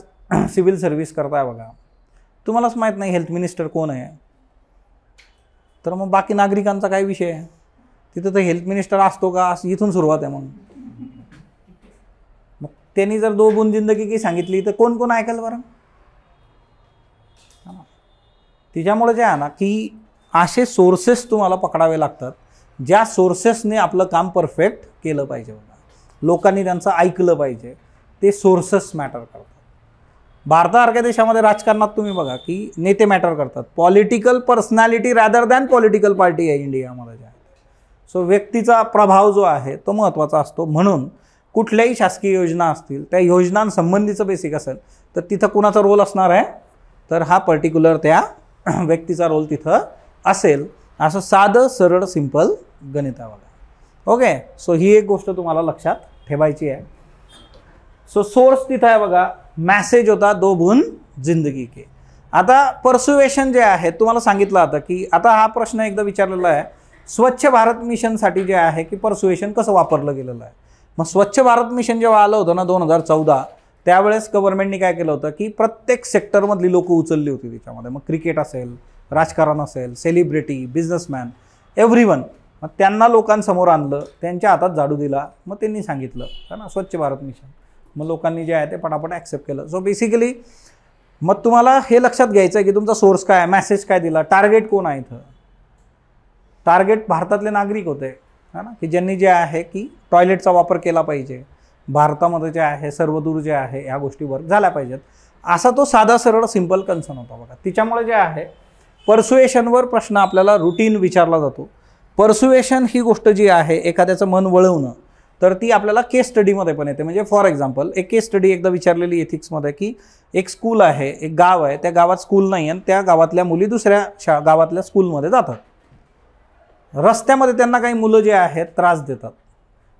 सिव्हिल सर्व्हिस करताय बघा, तुम्हालाच माहीत नाही हेल्थ मिनिस्टर कोण आहे, तर मग बाकी नागरिकांचा काय विषय आहे? तिथं तर हेल्थ मिनिस्टर असतो का असं इथून सुरुवात आहे. मग त्यांनी जर 2 बूंद जिंदगी की सांगितली तर कोण कोण ऐकाल बरं? तिच्यामुळे जे आहे ना की असे सोर्सेस तुम्हाला पकडावे लागतात ज्या सोर्सेसने आपलं काम परफेक्ट केलं पाहिजे बघा. लोकांनी त्यांचं ऐकलं पाहिजे, ते सोर्सेस मॅटर करतात. भारतासारख्या देशामध्ये राजकारणात तुम्ही बघा की नेते मॅटर करतात. Political personality rather than political party आहे इंडियामध्ये जे आहे. सो व्यक्तीचा प्रभाव जो आहे तो महत्त्वाचा असतो. म्हणून कुठल्याही शासकीय योजना असतील त्या योजनांसंबंधीचं बेसिक असेल तर तिथं कुणाचा रोल असणार आहे, तर हा पर्टिक्युलर त्या व्यक्तीचा रोल तिथं असेल. असं साधं सरळ सिंपल गणित आहे बघा. ओके, सो ही एक गोष्ट तुम्हाला लक्षात ठेवायची आहे. सो सोर्स तिथं आहे बघा, मॅसेज होता 2 बूंद जिंदगी के. आता परसुएशन जे आहे तुम्हाला सांगितलं आता की आता हा प्रश्न एकदा विचारलेला आहे, स्वच्छ भारत मिशनसाठी जे आहे की परसुएशन कसं वापरलं गेलेलं आहे. मग स्वच्छ भारत मिशन जेव्हा आलं होतं ना 2014, त्यावेळेस गव्हर्नमेंटने काय केलं होतं की प्रत्येक सेक्टरमधली लोकं उचलली होती त्याच्यामध्ये. मग क्रिकेट असेल, राजकारण असेल, सेलिब्रिटी, बिझनेसमॅन, एव्हरीवन, मग त्यांना लोकांसमोर आणलं, त्यांच्या हातात झाडू दिला, मग त्यांनी सांगितलं है ना स्वच्छ भारत मिशन. मग लोकांनी जे आहे ते पटापट ॲक्सेप्ट केलं. सो बेसिकली मग तुम्हाला हे लक्षात घ्यायचं आहे की तुमचा सोर्स काय आहे, मॅसेज काय दिला, टार्गेट कोण आहे इथं. टार्गेट भारतातले नागरिक होते है ना, की ज्यांनी जे आहे की टॉयलेटचा वापर केला पाहिजे, भारतामध्ये जे आहे सर्वदूर जे आहे ह्या गोष्टी वर्क झाल्या पाहिजेत, असा तो साधा सरळ सिंपल कन्सर्न होता बघा. तिच्यामुळे जे आहे परसुएशनवर प्रश्न आपल्याला रुटीन विचारला जातो. परसुएशन ही गोष्ट जी आहे एखाद्याचं मन वळवणं, तर ती आपल्याला केस स्टडीमध्ये पण येते. म्हणजे फॉर एक्झाम्पल एक केस स्टडी एकदा विचारलेली एथिक्समध्ये की एक स्कूल आहे, एक गाव आहे, त्या गावात स्कूल नाही आणि त्या गावातल्या मुली दुसऱ्या गावातल्या स्कूलमध्ये जातात. रस्त्यामध्ये त्यांना काही मुलं जे आहेत त्रास देतात.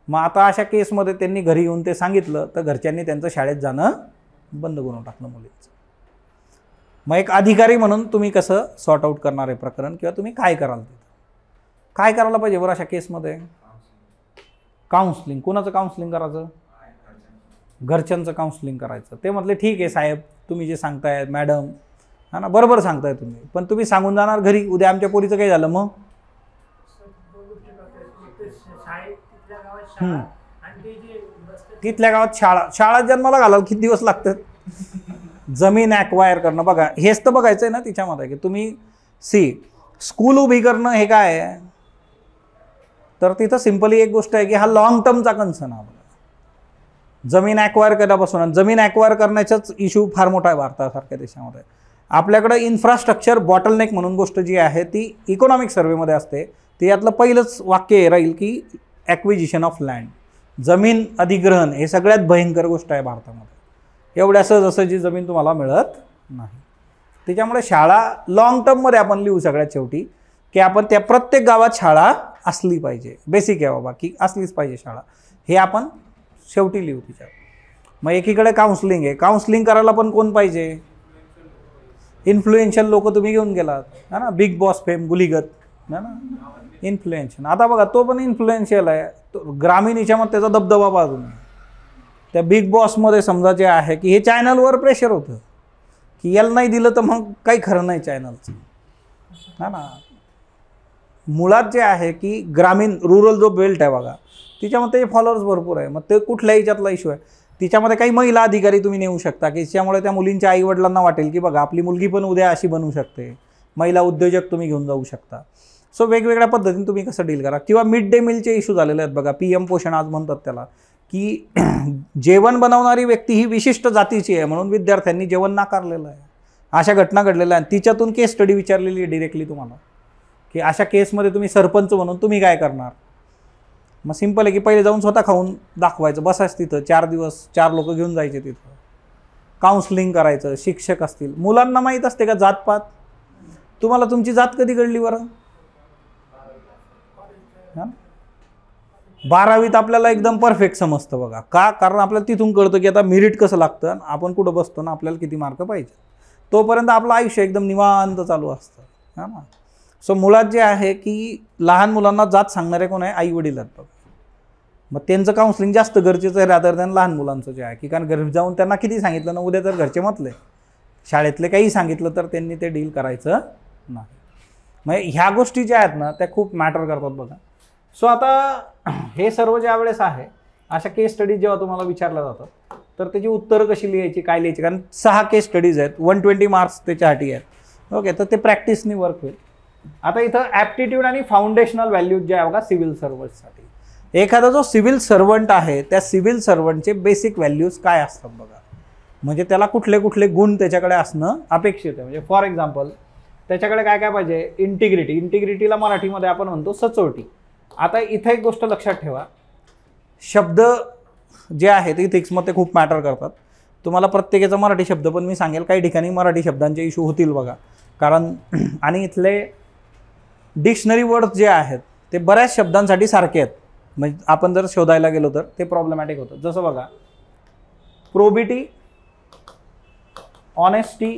मग आता अशा केसमध्ये त्यांनी घरी येऊन ते सांगितलं तर घरच्यांनी त्यांचं शाळेत जाणं बंद करून टाकलं मुलींचं. मग एक अधिकारी म्हणून तुम्ही कसं सॉर्ट आऊट करणार आहे प्रकरण, किंवा तुम्ही काय कराल तिथं, काय करायला पाहिजे बरं अशा केसमध्ये? काउन्सलिंग. कोणाचं काउन्सलिंग करायचं? घरच्यांचं काउन्सलिंग करायचं. ते म्हटले ठीक आहे साहेब, तुम्ही जे सांगताय मॅडम हा ना बरोबर सांगताय तुम्ही, पण तुम्ही सांगून जाणार घरी, उद्या आमच्या पोरीचं काय झालं मग? तिथल्या गावात शाळा जन्माला घालायला किती दिवस लागतात? जमीन ॲक्वायर करणं बघा, हेच तर बघायचं आहे ना तिच्यामध्ये की तुम्ही स्कूल उभी करणं हे काय आहे, तर तिथं सिंपली एक गोष्ट आहे की हा लॉंग टर्मचा कन्सर्न आहे. जमीन ॲक्वायर केल्यापासून, जमीन ॲक्वायर करण्याचाच इश्यू फार मोठा आहे भारतासारख्या देशामध्ये. आपल्याकडे इन्फ्रास्ट्रक्चर बॉटलनेक म्हणून गोष्ट जी आहे ती इकॉनॉमिक सर्व्हेमध्ये असते. ते यातलं पहिलंच वाक्य हे राहील की ॲक्विजिशन ऑफ लँड, जमीन अधिग्रहण हे सगळ्यात भयंकर गोष्ट आहे भारतामध्ये. एवढ्या सहजासहजी जमीन तुम्हाला मिळत नाही. त्याच्यामुळे शाळा लॉंग टर्ममध्ये आपण लिहू सगळ्यात शेवटी की आपण त्या प्रत्येक गावात शाळा असली पाहिजे. बेसिक आहे बाबा की असलीच पाहिजे शाळा, हे आपण शेवटी लिहू तिच्यावर. मग एकीकडे काउन्सलिंग आहे, काउन्सलिंग करायला पण कोण पाहिजे? इन्फ्लुएन्शियल लोक तुम्ही घेऊन गेलात, है ना, बिग बॉस फेम गुलीगत, है ना, इन्फ्लुएन्शियल. आता बघा तो पण इन्फ्लुएन्शियल आहे, तो ग्रामीण याच्यामध्ये त्याचा दबदबा बाजून. त्या बिग बॉसमध्ये समजा जे आहे की हे चॅनलवर प्रेशर होतं की याला नाही दिलं तर मग काही खरं नाही चॅनलचं, है ना. मुळात जे आहे की ग्रामीण रुरल जो बेल्ट आहे बघा तिच्यामध्ये फॉलोअर्स भरपूर आहे. मग ते कुठल्याही याच्यातला इश्यू आहे. तिच्यामध्ये काही महिला अधिकारी तुम्ही नेऊ शकता की त्यामुळे त्या मुलींच्या आईवडिलांना वाटेल की बघा आपली मुलगी पण उद्या अशी बनवू शकते. महिला उद्योजक तुम्ही घेऊन जाऊ शकता. सो वेगवेगळ्या पद्धतीने तुम्ही कसं डील करा. किंवा मिड डे मीलचे इश्यू झालेले आहेत बघा, PM पोषण आज म्हणतात त्याला, की जेवण बनवणारी व्यक्ती ही विशिष्ट जातीची आहे म्हणून विद्यार्थ्यांनी जेवण नाकारलेलं आहे. अशा घटना घडलेल्या आहेत. तिच्यातून केस स्टडी विचारलेली आहे डिरेक्टली तुम्हाला की अशा केसमध्ये तुम्ही सरपंच म्हणून तुम्ही काय करणार. मग सिंपल आहे की पहिले जाऊन स्वतः खाऊन दाखवायचं, बसायचं तिथं 4 दिवस, 4 लोक घेऊन जायचे तिथं, काउन्सलिंग करायचं. शिक्षक असतील, मुलांना माहीत असते का जातपात. तुम्हाला तुमची जात कधी घडली बरं? 12वीत आपल्याला एकदम परफेक्ट समजतं बघा. का? कारण आपल्याला तिथून कळतं की आता मेरिट कसं लागतं, आपण कुठं बसतो ना, आपल्याला किती मार्क पाहिजे. तोपर्यंत आपलं आयुष्य एकदम निवांत चालू असतं, है ना. सो मुळात जे आहे की लहान मुलांना जात सांगणारे कोण आहे? आई वडील आहेत बघा. मग त्यांचं काउन्सिलिंग जास्त गरजेचं आहे रादर दॅन लहान मुलांचं जे आहे की, कारण घरी जाऊन त्यांना किती सांगितलं ना, उद्या जर घरचे म्हटले, शाळेतले काही सांगितलं तर त्यांनी ते डील करायचं नाही. मग ह्या गोष्टी ज्या आहेत ना त्या खूप मॅटर करतात बघा. सो आता हे सर्व ज्या वेळेस आहे अशा केस स्टडीज जेव्हा तुम्हाला विचारल्या जातात तर त्याची उत्तरं कशी लिहायची, काय लिहायची, कारण 6 केस स्टडीज आहेत, 120 मार्क्स त्याच्यासाठी आहेत. ओके, तर ते प्रॅक्टिसनी वर्क होईल. आता इथं ॲप्टिट्यूड आणि फाउंडेशनल व्हॅल्यूज जे आहे बघा सिव्हिल सर्व्हंटसाठी. एखादा जो सिव्हिल सर्व्हंट आहे त्या सिव्हिल सर्व्हंटचे बेसिक व्हॅल्यूज काय असतात बघा, म्हणजे त्याला कुठले कुठले गुण त्याच्याकडे असणं अपेक्षित आहे. म्हणजे फॉर एक्झाम्पल त्याच्याकडे काय काय पाहिजे? इंटिग्रिटी. इंटिग्रिटीला मराठीमध्ये आपण म्हणतो सचोटी. आता इथं एक गोष्ट लक्षात ठेवा, शब्द जे आहेत इथिक्समध्ये खूप मॅटर करतात. तुम्हाला प्रत्येकाचा मराठी शब्द पण मी सांगेल, काही ठिकाणी मराठी शब्दांचे इश्यू होतील बघा, कारण आणि इथले डिक्शनरी वर्ड्स जे आहेत ते बऱ्याच शब्दांसाठी सारखे आहेत. म्हणजे आपण जर शोधायला गेलो तर ते प्रॉब्लेमॅटिक होतं. जसं बघा प्रोबिटी, ऑनेस्टी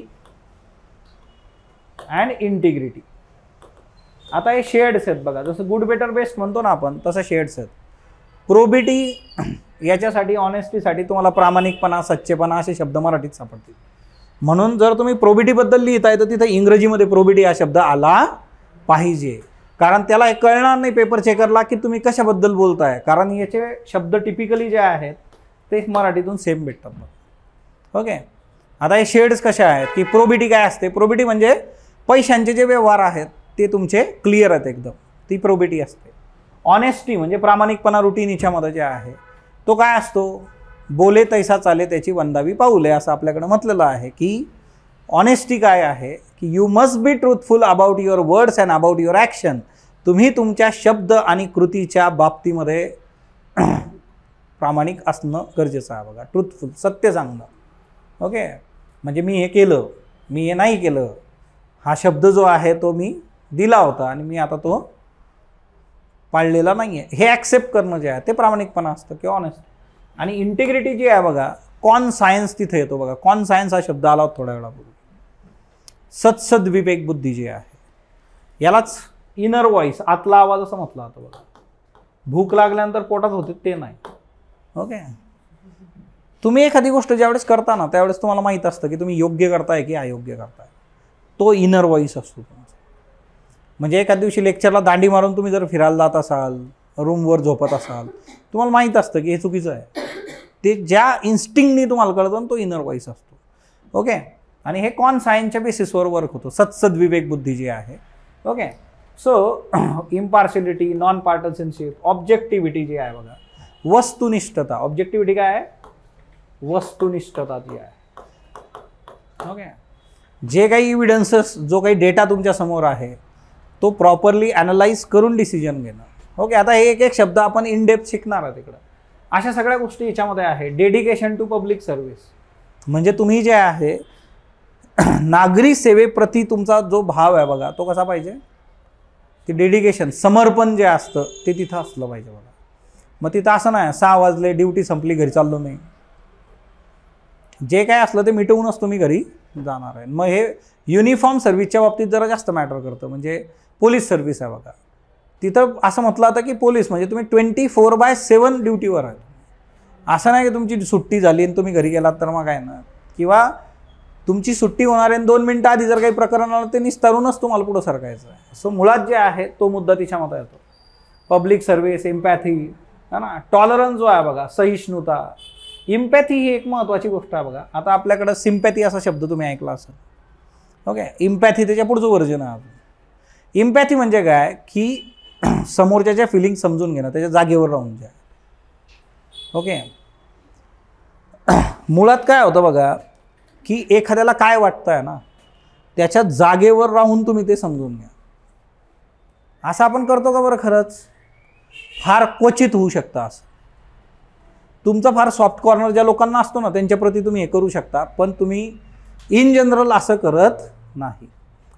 अँड इंटिग्रिटी. आता हे शेड्स आहेत बघा, जसं गुड बेटर बेस्ट म्हणतो ना आपण, तसं शेड्स आहेत. प्रोबिटी याच्यासाठी, ऑनेस्टीसाठी तुम्हाला प्रामाणिकपणा, सच्चेपणा असे शब्द मराठीत सापडतील. म्हणून जर तुम्ही प्रोबिटीबद्दल लिहिताय तर तिथं इंग्रजीमध्ये प्रोबिटी हा शब्द आला पाहिजे, कारण त्याला कळणार नाही पेपर चेकरला की तुम्ही कशाबद्दल बोलताय, कारण याचे शब्द टिपिकली जे आहेत ते मराठीतून सेम भेटतात. ओके, आता हे शेड्स कशा आहेत की प्रोबिटी काय असते? प्रोबिटी म्हणजे पैशांचे जे व्यवहार आहेत ते तुमचे क्लिअर आहेत एकदम, ती प्रोबिटी असते. ऑनेस्टी म्हणजे प्रामाणिकपणा, रुटीन हिच्यामध्ये जे आहे तो काय असतो? बोले तैसा चाले त्याची वंदावी पाऊले, असं आपल्याकडे म्हटलेलं आहे की ऑनेस्टी काय आहे की you must be truthful about your words and about your action. तुम्ही तुमच्या शब्द आणि कृतीच्या बाबतीमध्ये प्रामाणिक असणं गरजेचं आहे बघा. ट्रूथफुल, सत्य सांगणं. ओके, म्हणजे मी हे केलं, मी हे नाही केलं, हा शब्द जो आहे तो मी दिला होता आणि मी आता तो पाळलेला नाही आहे, हे ॲक्सेप्ट करणं जे आहे ते प्रामाणिकपणा असतं किंवा ऑनेस्ट. आणि इंटिग्रिटी जी आहे बघा, कॉन सायन्स तिथे येतो बघा. कॉन सायन्स हा शब्द आला थोड्या वेळापूर्वी. सत्सद विवेक बुद्धी जी आहे यालाच इनर व्हॉइस, आतला आवाज असं म्हटलं जातं बघा. भूक लागल्यानंतर पोटात होते ते नाही. ओके, तुम्ही एखादी गोष्ट ज्यावेळेस करता ना त्यावेळेस तुम्हाला माहीत असतं की तुम्ही योग्य करताय की अयोग्य करताय, तो इनर व्हॉइस असतो तुमचा. म्हणजे एखाद्या दिवशी लेक्चरला दांडी मारून तुम्ही जर फिरायला जात असाल, रूमवर झोपत असाल, तुम्हाला माहीत असतं की हे चुकीचं आहे. ते ज्या इन्स्टिंक्टनी तुम्हाला कळतं तो इनर व्हॉइस असतो. ओके, आणि हे कॉन सायन्सच्या बेसिसवर वर्क होतो, सत्सद विवेक बुद्धी जी आहे. Okay, so impartiality, non partisanship, objectivity जी आहे बघा, वस्तुनिष्ठता. ऑब्जेक्टिव्हिटी काय आहे? वस्तुनिष्ठता जी आहे. ओके, जे काही इव्हिडन्सेस, जो काही डेटा तुमच्या समोर आहे तो प्रॉपरली ॲनालाइज करून डिसिजन घेणं. ओके, आता हे एक एक शब्द आपण इन डेप्थ शिकणार आहोत इकडं. अशा सगळ्या गोष्टी याच्यामध्ये आहे. डेडिकेशन टू पब्लिक सर्व्हिस, म्हणजे तुम्ही जे आहे नागरी सेवेप्रती तुमचा जो भाव आहे बघा तो कसा पाहिजे? ते डेडिकेशन, समर्पण जे असतं ते तिथं असलं पाहिजे बघा. मग तिथं असं नाही 6 वाजले ड्युटी संपली घरी चाललो नाही, जे काय असलं ते मिटवूनच तुम्ही घरी जाणार आहे. मग हे युनिफॉर्म सर्व्हिसच्या बाबतीत जरा जास्त मॅटर करतं. म्हणजे पोलीस सर्व्हिस आहे बघा, तिथं असं म्हटलं होतं की पोलीस म्हणजे तुम्ही 24/7 ड्युटीवर आहे. असं नाही की तुमची सुट्टी झाली आणि तुम्ही घरी गेलात तर मग काय ना, किंवा तुमची सुट्टी होणार आहे 2 मिनिटं आधी जर काही प्रकरण आलं ते निस्तारूनच तुम्हाला पुढं सरकायचं आहे. सो मुळात जे आहे तो मुद्दा तिच्यामध्ये येतो. पब्लिक सर्व्हिस, एम्पॅथी है ना, टॉलरन्स जो आहे बघा, सहिष्णुता. इम्पॅथी ही एक महत्त्वाची गोष्ट आहे बघा. आता आपल्याकडं सिम्पॅथी असा शब्द तुम्ही ऐकला असेल. ओके, इम्पॅथी त्याच्या पुढचं वर्जन आहे. इम्पॅथी म्हणजे काय की समोरच्याच्या फिलिंग समजून घेणं, त्याच्या जागेवर राहून जे. ओके, मुळात काय होतं बघा की एखाद्याला काय वाटतं आहे ना, त्याच्या जागेवर राहून तुम्ही ते समजून घ्या. असं आपण करतो का बरं? खरंच फार क्वचित होऊ शकतं असं. तुमचा फार सॉफ्ट कॉर्नर ज्या लोकांना असतो ना त्यांच्याप्रती तुम्ही हे करू शकता, पण तुम्ही इन जनरल असं करत नाही.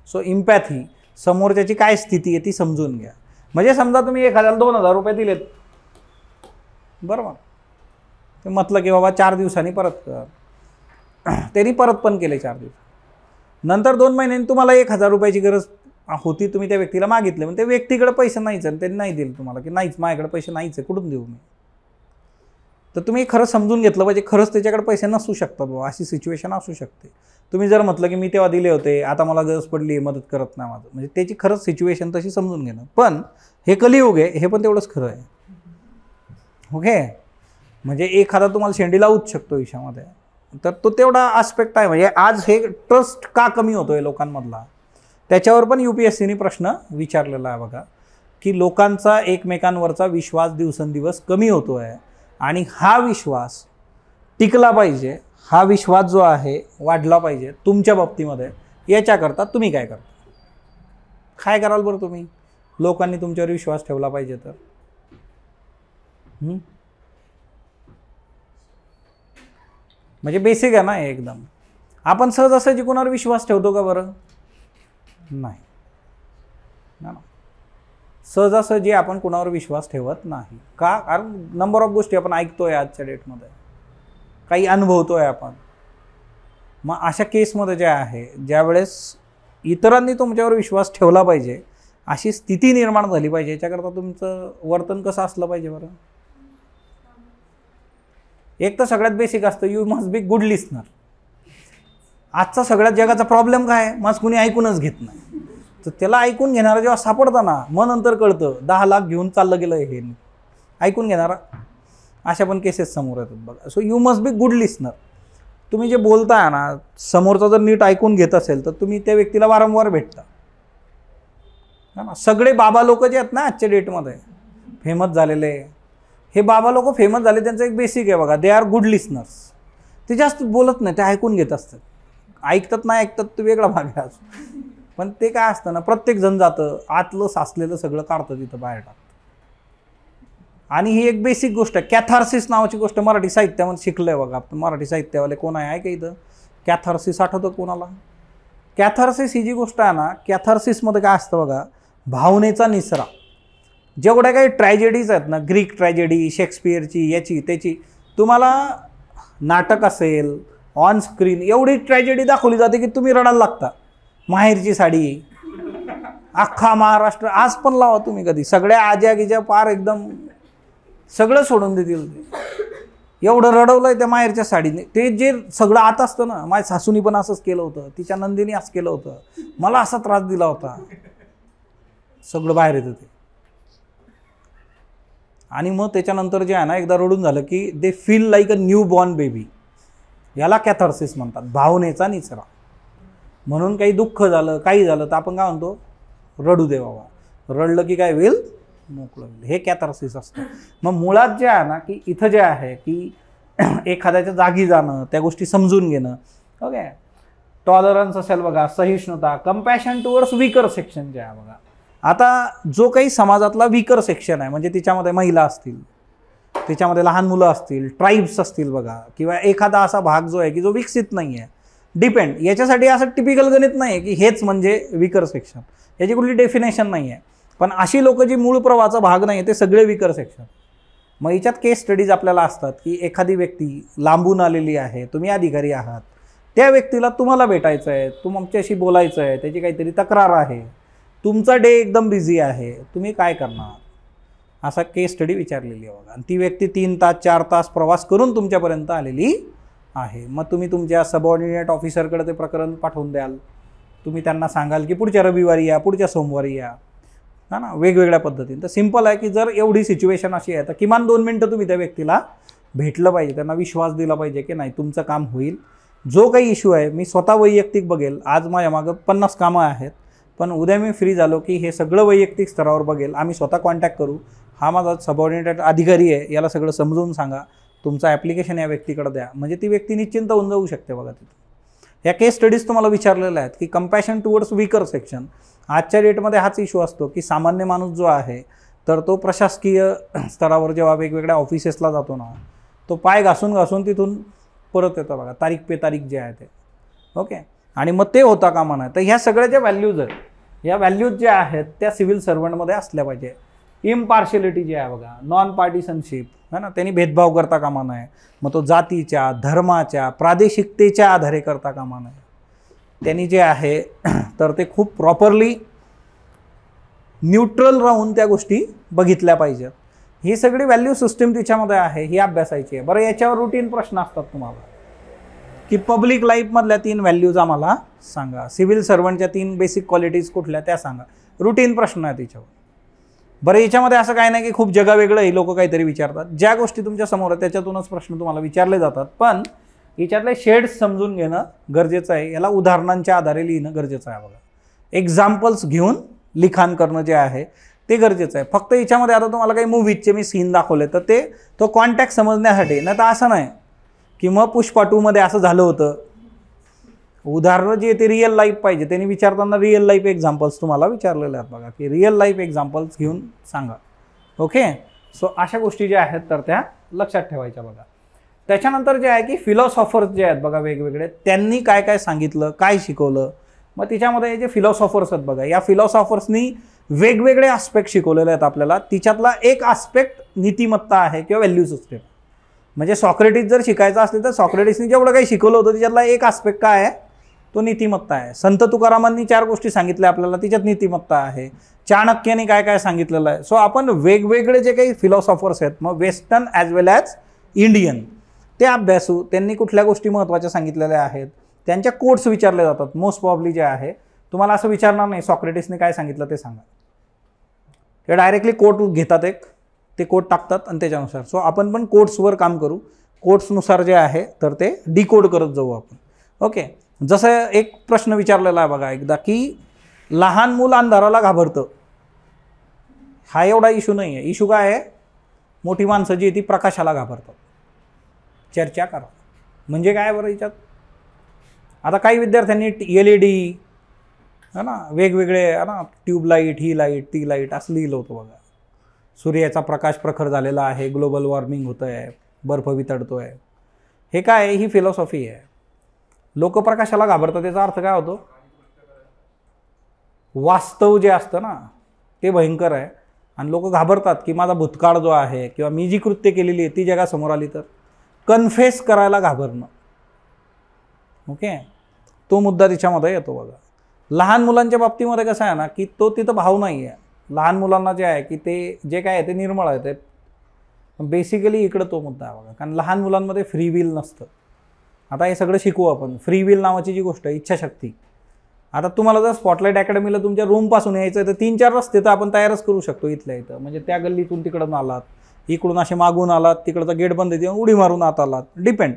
सो इम्पॅथी, समोरच्याची काय स्थिती आहे ती समजून घ्या. म्हणजे समजा तुम्ही एखाद्याला 2000 रुपये दिलेत, बरोबर, ते म्हटलं की बाबा 4 दिवसांनी परत कर, त्यांनी परत पण केले 4 दिवस. नंतर 2 महिन्यांनी तुम्हाला 1000 रुपयाची गरज होती, तुम्ही त्या व्यक्तीला मागितले, पण त्या व्यक्तीकडे पैसे नाहीच आणि त्यांनी नाही दिले तुम्हाला, की नाहीच माझ्याकडे पैसे नाहीच आहे, कुठून देऊ मी? तर तुम्ही खरं समजून घेतलं पाहिजे, खरंच त्याच्याकडे पैसे नसू शकतात बाबा, अशी सिच्युएशन असू शकते. तुम्ही जर म्हटलं की मी तेव्हा दिले होते, आता मला गरज पडली, मदत करत नाही माझं, म्हणजे त्याची खरंच सिच्युएशन तशी समजून घेणं. पण हे कलियुग आहे, हे पण तेवढंच खरं आहे. ओके, म्हणजे एखादा तुम्हाला शेंडी लावूच शकतो विषयामध्ये, तर तो तेवढा आस्पेक्ट आहे. म्हणजे आज हे ट्रस्ट का कमी होतोय लोकांमधला, त्याच्यावर पण UPSCने प्रश्न विचारलेला आहे बघा, की लोकांचा एकमेकांवरचा विश्वास दिवसेंदिवस कमी होतोय आणि हा विश्वास टिकला पाहिजे, हा विश्वास जो आहे वाढला पाहिजे तुमच्या बाबतीमध्ये. याच्याकरता तुम्ही काय करता? काय कराल बरं तुम्ही? लोकांनी तुमच्यावर विश्वास ठेवला पाहिजे तर म्हणजे बेसिक आहे ना एकदम. आपण सहजासहजी कोणावर विश्वास ठेवतो का बरं? नाही ना, सहजासहजी आपण कोणावर विश्वास ठेवत नाही. का? कारण नंबर ऑफ गोष्टी आपण ऐकतोय आजच्या डेटमध्ये, काही अनुभवतोय आपण. मग अशा केसमध्ये जे आहे, ज्यावेळेस इतरांनी तुमच्यावर विश्वास ठेवला पाहिजे अशी स्थिती निर्माण झाली पाहिजे, याच्याकरता तुमचं वर्तन कसं असलं पाहिजे बरं? एक तर सगळ्यात बेसिक असतं, you must be good listener. आजचा सगळ्यात जगाचा प्रॉब्लेम काय आहे? मग कुणी ऐकूनच घेत नाही. तर त्याला ऐकून घेणारा जेव्हा सापडतं ना, मग नंतर कळतं 10 लाख घेऊन चाललं गेलं हे ऐकून घेणारा. अशा पण केसेस समोर येतात बघा. So you must be good listener. तुम्ही जे बोलताय ना, समोरचा जर नीट ऐकून घेत असेल तर तुम्ही त्या व्यक्तीला वारंवार भेटता ना. सगळे बाबा लोक जे आहेत ना आजच्या डेटमध्ये फेमस झालेले, हे बाबा लोक फेमस झाले त्यांचं एक बेसिक आहे बघा, दे आर गुड लिस्नर्स. ते जास्त बोलत नाही, ते ऐकून घेत असतात. ऐकतात नाही ऐकतात ते वेगळा भाग आहे, पण ते काय असतं ना, प्रत्येक जण जातं आतलं साचलेलं सगळं काढतं तिथं बाहेर टाकतं. आणि ही एक बेसिक गोष्ट आहे. कॅथार्सिस नावाची गोष्ट मराठी साहित्यामध्ये शिकलंय बघा. मराठी साहित्यावाले कोण आहे का इथं? कॅथार्सिस आठवतं कोणाला? कॅथार्सिस ही जी गोष्ट आहे ना, कॅथार्सिसमध्ये काय असतं बघा, भावनेचा निसरा. जेवढ्या काही ट्रॅजेडीज आहेत ना, ग्रीक ट्रॅजेडी, शेक्सपियरची, याची त्याची, तुम्हाला नाटक असेल ऑन स्क्रीन एवढी ट्रॅजेडी दाखवली जाते की तुम्ही रडायला लागता. माहेरची साडी, अख्खा महाराष्ट्र, आज पण लावा तुम्ही कधी, सगळ्या आज्या गिज्या पार एकदम सगळं सोडून देतील. एवढं रडवलंय त्या माहेरच्या साडीने. ते जे सगळं आत असतं ना, माझ्या सासूनी पण असंच केलं होतं, तिच्या नंदीने असं केलं होतं, मला असा त्रास दिला होता, सगळं बाहेर येतं ते. आणि मग त्याच्यानंतर जे आहे ना, एकदा रडून झालं की they feel like a new born baby. याला कॅथार्सिस म्हणतात, भावनेचा निचरा. म्हणून काही दुःख झालं, काही झालं तर आपण काय म्हणतो, रडू दे बाबा. रडलं की काय होईल, मोकळं होईल. हे कॅथार्सिस असतं. मग मुळात जे आहे ना, की इथं जे आहे की एखाद्याच्या जागी जाणं, त्या गोष्टी समजून घेणं. ओके, टॉलरन्स असेल बघा, सहिष्णुता, कंपॅशन टुवर्ड्स वीकर सेक्शन जे आहे बघा. आता जो काही समाजातला वीकर सेक्शन आहे, म्हणजे तिच्यामध्ये महिला असतील, त्याच्यामध्ये लहान मुलं असतील, ट्राईब्स असतील बघा, किंवा एखादा असा भाग जो आहे की जो विकसित नाही आहे, डिपेंड, याच्यासाठी असं टिपिकल गणित नाही आहे की हेच म्हणजे वीकर सेक्शन, याची कुठली डेफिनेशन नाही आहे. पण अशी लोक जी मूळ प्रवाहाचा भाग नाही आहे ते सगळे वीकर सेक्शन. मग याच्यात केस स्टडीज आपल्याला असतात की एखादी व्यक्ती लांबून आलेली आहे, तुम्ही अधिकारी आहात, त्या व्यक्तीला तुम्हाला भेटायचं आहे, तुमच्याशी बोलायचं आहे, त्याची काहीतरी तक्रार आहे, तुमचा डे एकदम बिझी आहे, तुम्ही काय करणार, असा केस स्टडी विचारलेली आहे बघा. आणि ती व्यक्ती 3 तास 4 तास प्रवास करून तुमच्यापर्यंत आलेली आहे. मग तुम्ही तुमच्या सबऑर्डिनेट ऑफिसरकडे ते प्रकरण पाठवून द्याल. तुम्ही त्यांना सांगाल की पुढच्या रविवारी या, पुढच्या सोमवारी या, हा ना, वेगवेगळ्या पद्धतीने. तर सिंपल आहे की जर एवढी सिच्युएशन अशी आहे तर किमान 2 मिनटं तुम्ही त्या व्यक्तीला भेटलं पाहिजे, त्यांना विश्वास दिला पाहिजे की नाही तुमचं काम होईल. जो काही इश्यू आहे मी स्वतः वैयक्तिक बघेल. आज माझ्या मागं 50 कामं आहेत, पण उद्या मी फ्री झालो की हे सगळं वैयक्तिक स्तरावर बघेल. आम्ही स्वतः कॉन्टॅक्ट करू, हा माझा सबऑर्डिनेटेड अधिकारी आहे, याला सगळं समजून सांगा, तुमचं ॲप्लिकेशन या व्यक्तीकडे द्या, म्हणजे ती व्यक्ती निश्चिंत होऊन जाऊ शकते बघा तिथं. या केस स्टडीज तुम्हाला विचारलेल्या आहेत की कंपॅशन टुवर्ड्स वीकर सेक्शन. आजच्या डेटमध्ये हाच इश्यू असतो की सामान्य माणूस जो आहे तर तो प्रशासकीय स्तरावर जेव्हा वेगवेगळ्या ऑफिसेसला जातो ना, तो पाय घासून घासून तिथून परत येतो बघा, तारीख पे तारीख जे आहे ते. ओके, आणि मग ते होता कामा नये. तर ह्या सगळ्या ज्या व्हॅल्यूज आहेत, या व्हॅल्यूज ज्या आहेत त्या सिव्हिल सर्वंटमध्ये असल्या पाहिजे. इम्पार्शियलिटी जी आहे बघा, नॉन पार्टिसनशिप है ना, त्यांनी भेदभाव करता कामा नये. मग तो जातीच्या, धर्माच्या, प्रादेशिकतेच्या आधारे करता कामा नये. त्यांनी जे आहे तर ते खूप प्रॉपरली न्यूट्रल राहून त्या गोष्टी बघितल्या पाहिजेत. ही सगळी व्हॅल्यू सिस्टीम तिच्यामध्ये आहे, ही अभ्यासायची आहे. बरं, याच्यावर रुटीन प्रश्न असतात तुम्हाला की पब्लिक लाईफमधल्या 3 व्हॅल्यूज आम्हाला सांगा, सिव्हिल सर्वंटच्या 3 बेसिक क्वालिटीज कुठल्या त्या सांगा. रुटीन प्रश्न आहे त्याच्यावर. बरं, याच्यामध्ये असं काय नाही की खूप जगावेगळं ही लोक काहीतरी विचारतात. ज्या गोष्टी तुमच्या समोर आहेत त्याच्यातूनच प्रश्न तुम्हाला विचारले जातात, पण याच्यातले शेड्स समजून घेणं गरजेचं आहे. याला उदाहरणांच्या आधारे लिहिणं गरजेचं आहे बघा. एक्झाम्पल्स घेऊन लिखाण करणं जे आहे ते गरजेचं आहे. फक्त याच्यामध्ये आता तुम्हाला काही मूवीजचे मी सीन दाखवले तर तो कॉन्टॅक्ट समजण्यासाठी, नाही तर असं नाही की मग पुष्पा 2 मध्ये असं झालं होतं. उदाहरणं जी आहे ते रिअल लाईफ पाहिजे. त्यांनी विचारताना रिअल लाईफ एक्झाम्पल्स तुम्हाला विचारलेले आहेत बघा की रिअल लाईफ एक्झाम्पल्स घेऊन सांगा. ओके, सो अशा गोष्टी ज्या आहेत तर त्या लक्षात ठेवायच्या बघा. त्याच्यानंतर जे आहे की फिलॉसॉफर्स जे आहेत बघा वेगवेगळे, त्यांनी काय काय सांगितलं, काय शिकवलं. मग तिच्यामध्ये जे फिलॉसॉफर्स आहेत बघा, या फिलॉसॉफर्सनी वेगवेगळे आस्पेक्ट शिकवलेले आहेत आपल्याला. तिच्यातला एक आस्पेक्ट नीतिमत्ता आहे किंवा व्हॅल्यू सिस्टीम. म्हणजे सॉक्रेटिस जर शिकायचं असेल तर सॉक्रेटिसनी जेवढं काही शिकवलं होतं तिच्यातला एक आस्पेक्ट काय आहे, तो नीतिमत्ता आहे. संत तुकारामांनी 4 गोष्टी सांगितल्या आपल्याला, तिच्यात नीतिमत्ता आहे. चाणक्याने काय काय सांगितलेलं आहे. सो आपण वेगवेगळे जे काही फिलॉसॉफर्स आहेत, मग वेस्टर्न ॲज वेल ॲज इंडियन, ते अभ्यासू. त्यांनी कुठल्या गोष्टी महत्त्वाच्या सांगितलेल्या आहेत, त्यांच्या कोट्स विचारले जातात. मोस्ट प्रॉब्ली जे आहे तुम्हाला असं विचारणार नाही सॉक्रेटिसने काय सांगितलं ते सांगा. ते डायरेक्टली कोट घेतात, ते कोट टाकतात आणि त्याच्यानुसार. सो आपण पण कोट्सवर काम करू. कोट्सनुसार जे आहे तर ते डिकोड करत जाऊ आपण. ओके, जसं एक प्रश्न विचारलेला आहे बघा एकदा की लहान मूल अंधाराला घाबरतं. हा एवढा इश्यू नाही आहे. इश्यू काय आहे, मोठी माणसं जी ती प्रकाशाला घाबरतात. चर्चा करा. म्हणजे काय बरं याच्यात, आता काही विद्यार्थ्यांनी LED है ना, वेगवेगळे है ना, ट्यूबलाईट, ही लाईट, ती लाईट असं लिहिलं होतं बघा. सूर्याचा प्रकाश प्रखर झालेला आहे, ग्लोबल वॉर्मिंग होतं आहे, बर्फ वितळतो आहे. हे काय आहे, ही फिलॉसॉफी आहे. लोक प्रकाशाला घाबरतात त्याचा अर्थ काय होतो, वास्तव जे असतं ना ते भयंकर आहे आणि लोक घाबरतात की माझा भूतकाळ जो आहे किंवा मी जी कृत्य केलेली आहे ती जगासमोर आली तर. कन्फेस करायला घाबरणं. ओके, तो मुद्दा तिच्यामध्ये येतो बघा. लहान मुलांच्या बाबतीमध्ये कसं आहे ना की तो तिथं भाव नाही आहे. लहान मुलांना जे आहे की ते जे काय आहे ते निर्मळ आहे. ते बेसिकली इकडं तो मुद्दा आहे बघा, कारण लहान मुलांमध्ये फ्री विल नसतं. आता हे सगळं शिकवू आपण. फ्री विल नावाची जी गोष्ट आहे, इच्छाशक्ती. आता तुम्हाला जर स्पॉटलाईट अकॅडमीला तुमच्या रूमपासून यायचं आहे तर 3-4 रस्ते तर आपण तयारच करू शकतो इथल्या इथं. म्हणजे त्या गल्लीतून तिकडून आलात, इकडून असे मागून आलात, तिकडचा गेट बंद देऊन उडी मारून आत आलात, डिपेंड.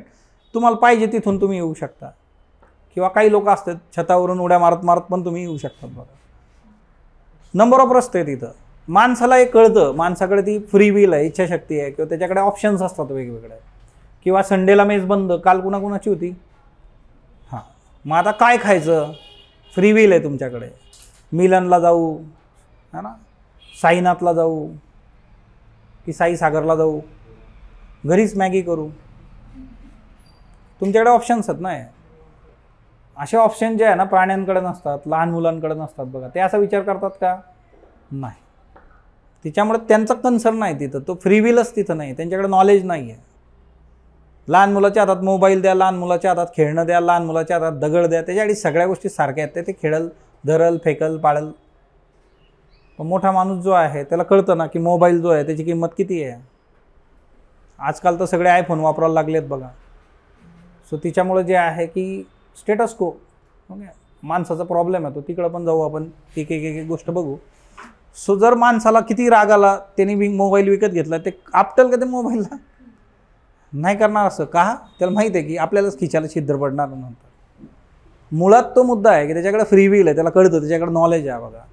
तुम्हाला पाहिजे तिथून तुम्ही येऊ शकता. किंवा काही लोक असतात छतावरून उड्या मारत मारत पण तुम्ही येऊ शकतात बघा. नंबर ऑफ रस्ते आहेत तिथं. माणसाला हे कळतं, माणसाकडे ती फ्री विल आहे, इच्छाशक्ती आहे, किंवा त्याच्याकडे ऑप्शन्स असतात वेगवेगळे. किंवा संडेला मेस बंद, काल कुणाकुणाची होती, हां, मग आता काय खायचं, फ्री विल आहे तुमच्याकडे. मिलनला जाऊ, है ना, साईनाथला जाऊ की साई सागरला जाऊ, घरीच मॅगी करू, तुमच्याकडे ऑप्शन्स आहेत ना. असे ऑप्शन जे आहे ना प्राण्यांकडे नसतात, लहान मुलांकडे नसतात बघा. ते असा विचार करतात का, नाही. त्याच्यामुळे त्यांचा कन्सर्न नाही तिथं, तो फ्री विलच तिथं नाही, त्यांच्याकडे नॉलेज नाही आहे. लहान मुलाच्या हातात मोबाईल द्या, लहान मुलाच्या हातात खेळणं द्या, लहान मुलाच्या हातात दगड द्या, त्याच्यासाठी सगळ्या गोष्टी सारख्या आहेत, ते खेळल, धरल, फेकल, पाळल. पण मोठा माणूस जो आहे त्याला कळतं ना की मोबाईल जो आहे त्याची किंमत किती आहे. आजकाल तर सगळे आयफोन वापरायला लागलेत बघा. सो तिच्यामुळे जे आहे की स्टेटस को, ओके, माणसाचा प्रॉब्लेम आहे तो, तिकडं पण जाऊ आपण, एक एक एक गोष्ट बघू. सो जर माणसाला किती राग आला, त्यांनी मोबाईल विकत घेतला, ते आपटेल का ते मोबाईलला? नाही करणार. असं का? त्याला माहीत आहे की आपल्यालाच खिचायला छिद्र पडणार नंतर. मुळात तो मुद्दा आहे की त्याच्याकडे फ्री विल आहे, त्याला कळतं, त्याच्याकडे नॉलेज आहे बघा.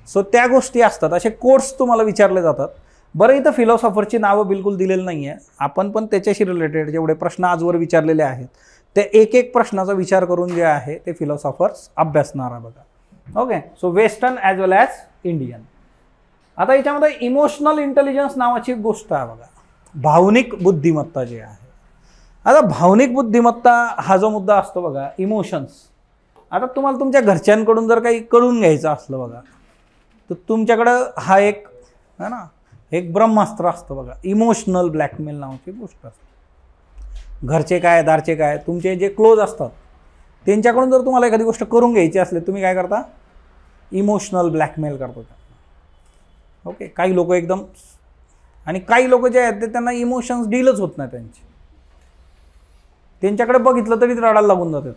सो त्या गोष्टी असतात, असे कोर्स तुम्हाला विचारले जातात. बरं, इथं फिलॉसॉफरची नावं बिलकुल दिलेली नाही आहे. आपण पण त्याच्याशी रिलेटेड जेवढे प्रश्न आजवर विचारलेले आहेत ते एक एक प्रश्नाचा विचार करून जे आहे ते फिलॉसॉफर्स अभ्यासणार आहे बघा. ओके, सो वेस्टर्न ॲज वेल ॲज इंडियन. आता याच्यामध्ये इमोशनल इंटेलिजन्स नावाची एक गोष्ट आहे बघा, भावनिक बुद्धिमत्ता जी आहे. आता भावनिक बुद्धिमत्ता हा जो मुद्दा असतो बघा, इमोशन्स. आता तुम्हाला तुमच्या घरच्यांकडून जर काही कळून घ्यायचं असलं बघा, तर तुमच्याकडं हा एक है ना, एक ब्रह्मास्त्र असतं बघा, इमोशनल ब्लॅकमेल नावाची गोष्ट असते. घरचे काय, दारचे काय, तुमचे जे क्लोज असतात त्यांच्याकडून जर तुम्हाला एखादी गोष्ट करून घ्यायची असली, तुम्ही काय करता? इमोशनल ब्लॅकमेल करतो. ओके, काही लोक एकदम, आणि काही लोक जे आहेत ते त्यांना इमोशन्स डीलच होत नाही त्यांची, त्यांच्याकडे बघितलं तरी रडायला लागून जातात.